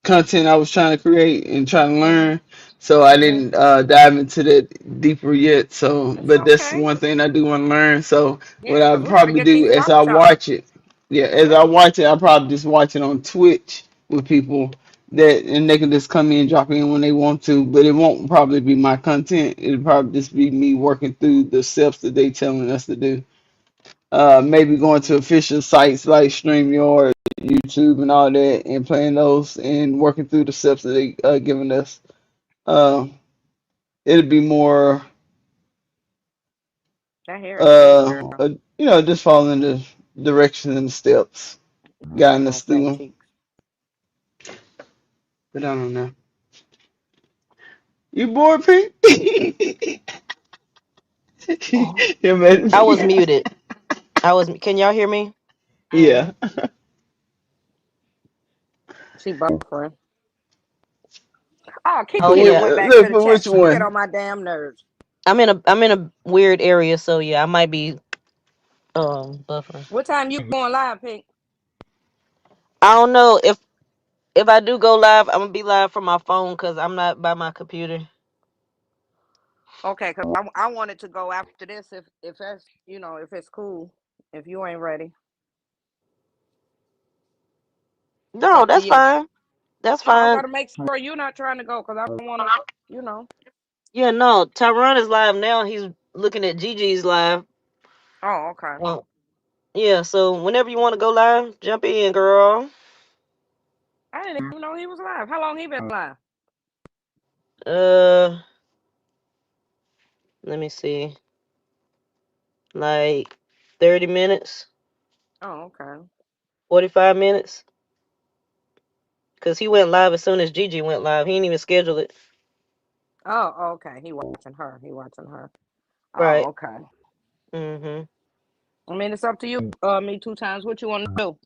content I was trying to create and trying to Hmm. learn. So I Hmm. didn't dive into that deeper yet. So, It's but that's okay. one thing I do want to learn. So Yeah, what I because we got to probably get do these as I workshops. watch it, yeah, as Yeah. I watch it, I probably just watch it on Twitch with people that, and they can just come in, drop in when they want to. But it won't probably be my content. It'll probably just be me working through the steps that they telling us to do. Maybe going to official sites like StreamYard, YouTube, and all that, and playing those and working through the steps that they giving us. Uh, it'll be more, That hair is pretty, girl. just following the directions and the steps, You got guiding on us through fat them. cheeks. But I don't know. You bored, Pink? You made I was me. muted. I was. Can y'all hear me? Hmm. Yeah. She buffering. Oh, Oh Kiki done yeah. went back to Look the for chat. which She get one. on my damn nerves. I'm in a weird area, so yeah, I might be buffering. What time you going live, Pink? I don't know if I do go live, I'm gonna be live from my phone because I'm not by my computer. Okay, because I wanted to go after this if that's if it's cool. If you ain't ready. It's No, up to that's you. fine. That's No, I fine. gotta make sure you're not trying to go because I don't want to, you know. Yeah, no. Tyron is live now. He's looking at Gigi's live. Oh, okay. Well, yeah. So whenever you want to go live, jump in, girl. I didn't even know he was live. How long he been live? Uh, let me see. Like 30 minutes, Oh, okay. 45 minutes. Cause he went live as soon as Gigi went live. He didn't even schedule it. Oh, okay. He watching her. He watching her. Oh, Right. okay. Mhm. I mean, it's up to you. Me two times. What you want to do?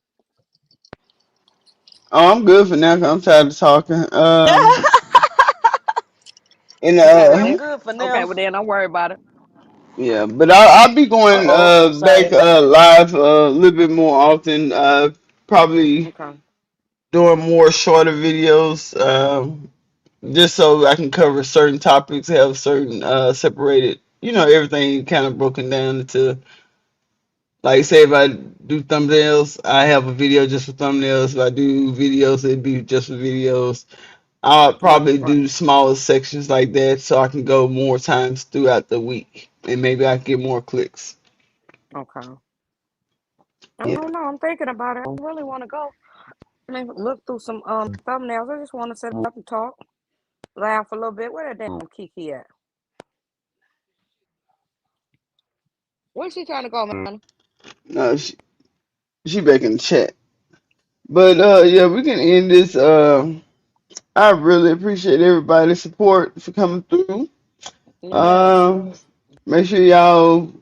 Oh, I'm good for now. 'Cause I'm tired of talking. And You said Yeah, I'm what? good for Okay, now. well then don't worry about it. yeah, but I'll be Uh going oh, I'm back excited. live a little bit more often. Probably Okay. doing more shorter videos. Just so I can cover certain topics, have certain separated, everything kind of broken down into, like, say if I do thumbnails, I have a video just for thumbnails. If I do videos, it'd be just for videos. I'll Right. probably Right. do smaller sections like that so I can go more times throughout the week and maybe I can get more clicks. Okay. I Yeah. don't know. I'm thinking about it. I really want to go. I mean, look through some thumbnails. I just want to sit up and talk, laugh a little bit. Where that damn Kiki at? Where's she trying to go, man? No, she back in the chat. But yeah, we can end this. I really appreciate everybody's support for coming through. Yes, Um, yes. Make sure y'all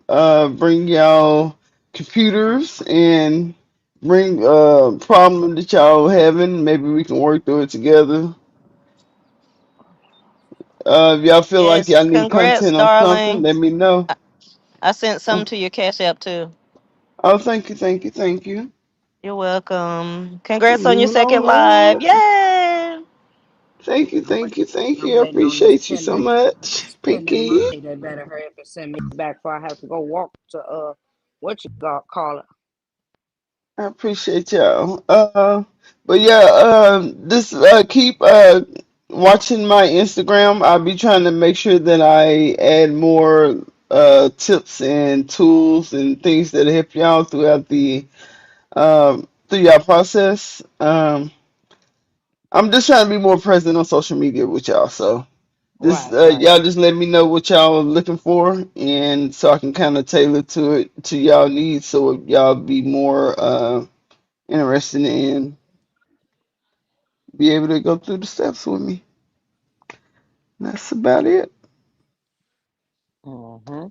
bring y'all computers and bring problem that y'all having. Maybe we can work through it together. If y'all feel like Yes, y'all need congrats, content on something, darling. let me know. I, I sent some Oh, to your Cash App too. oh, thank you, thank you, thank you. You're welcome. Congrats on your Moving second live. on up. Yay! Thank you, I'm wait- thank you, thank I'm you. I waiting on this appreciate you so pending much, pending Pinky. money. They better hurry up and send me back before I have to go walk to what you call it. I appreciate y'all. But yeah, just keep watching my Instagram. I'll be trying to make sure that I add more tips and tools and things that help y'all throughout the through y'all process. I'm just trying to be more present on social media with y'all. So just Right, right. y'all just let me know what y'all are looking for, and so I can kind of tailor to it to y'all needs, so y'all be more interested in be able to go through the steps with me. That's about it. Mm-hmm.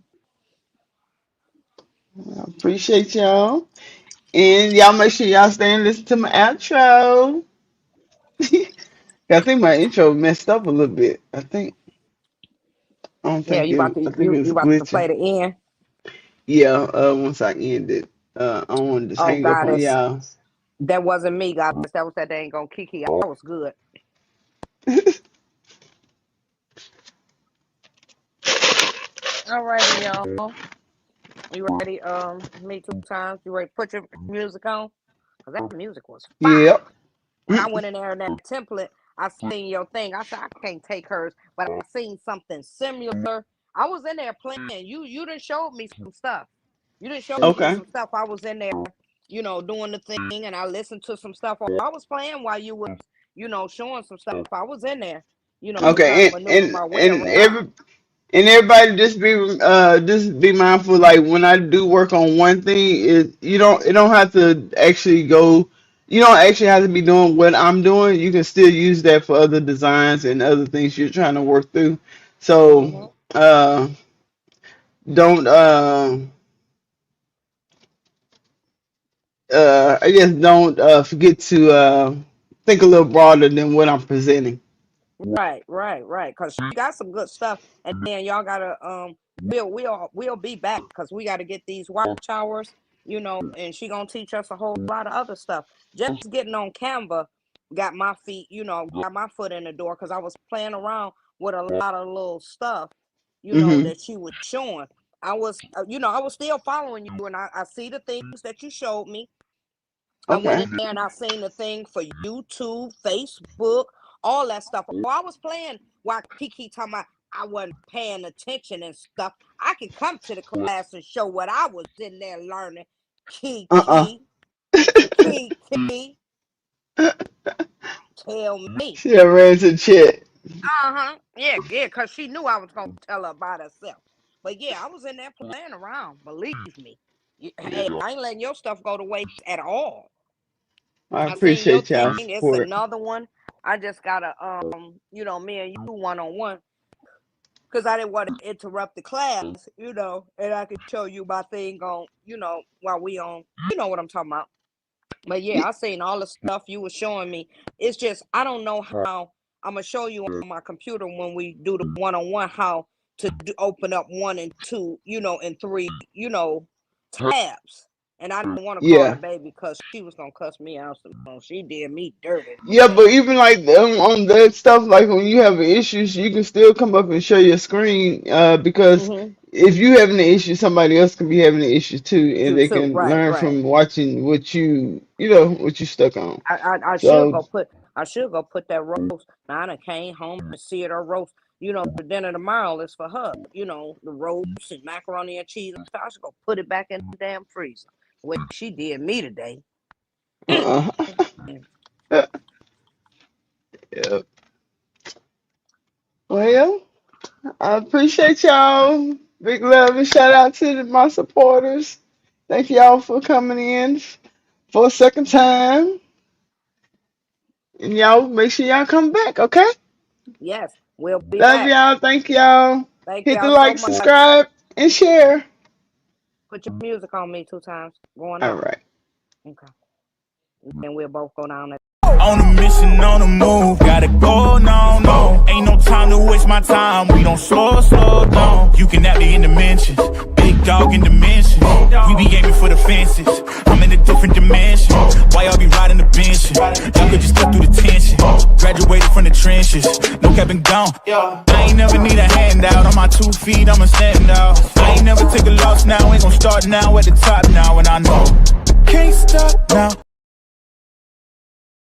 I appreciate y'all. And y'all make sure y'all stay and listen to my outro. I think my intro messed up a little bit. Yeah, I think you it's about to glitching. play the end. Yeah, once I end it. I don't want to just Oh, hang up on goddess, y'all. that wasn't me, goddess. That was that dang on Kiki. I was good. Alrighty, y'all. You ready? Me two times. You ready? To put your music on, cause that music was fire. Yep. When I went in there in that template, I seen your thing. I said I can't take hers, but I seen something similar. I was in there playing. You didn't show me some stuff. You didn't show me Okay. some stuff. I was in there, doing the thing, and I listened to some stuff. I was playing while you was, showing some stuff. I was in there, trying to Okay. maneuver my way And around. everybody just be mindful, like when I do work on one thing, it don't have to actually go, you don't actually have to be doing what I'm doing. You can still use that for other designs and other things you're trying to work through. So Hmm. uh don't I guess don't forget to think a little broader than what I'm presenting. Right, right, right. Cause she got some good stuff, and then y'all gotta we'll be back because we got to get these watch hours, and she gonna teach us a whole lot of other stuff. Just getting on Canva got my feet, got my foot in the door because I was playing around with a lot of little stuff, Hmm. that she was showing. I was still following you, and I see the things that you showed me, I went in Okay. there and I seen the thing for YouTube, Facebook, all that stuff. Oh, I was playing while Kiki talking about I wasn't paying attention and stuff. I could come to the class and show what I was in there learning. Uh-uh. Kiki, Kiki, tell me. She done ran to the chat. Yeah, because she knew I was going to tell her about herself. But yeah, I was in there playing around. Believe me. Hey, I ain't letting your stuff go to waste at all. I I seen your appreciate thing. y'all It's support. another one. I just gotta me and you one-on-one because I didn't want to interrupt the class, and I could show you my thing on, while we on, what I'm talking about. But yeah, I seen all the stuff you were showing me. It's just I don't know how I'm gonna show you on my computer when we do the one-on-one how to open up 1 and 2, and 3, tabs. And I didn't want to call the Yeah. baby because she was gonna cuss me out. So she did me dirty Yeah, today. but even like on that stuff, like when you have issues, you can still come up and share your screen. Because Mm-hmm. if you having an issue, somebody else can be having an issue too, and You they too. can Right, learn right. from watching what you stuck on. I should So, go put that roast. Now I done came home and see it her roast. The dinner tomorrow is for her. The roast and macaroni and cheese. So I should go put it back in the damn freezer. The way she did me today. uh, Mm. yeah. Well, I appreciate y'all. Big love and shout out to my supporters. Thank y'all for coming in for a second time. And y'all make sure y'all come back, okay? Yes, we'll be Love back. y'all. Thank y'all. Thank Hit the y'all so like, much. subscribe, and share. Put your music on me 2 times. Going All up. right. Okay. And we'll both go down there. On a mission, on the move, gotta go, no, no. Ain't no time to waste my time, we don't slow down. You can have me in dimensions, big dog in dimensions. We be aiming for the fences, I'm in a different dimension. Why y'all be riding the bench? Y'all could just cut through the tension. Graduated from the trenches, no cap and gone. I ain't never need a handout, on my 2 feet, I'ma stand out. I ain't never take a loss now, ain't gon' start now at the top now, and I know. Can't stop now.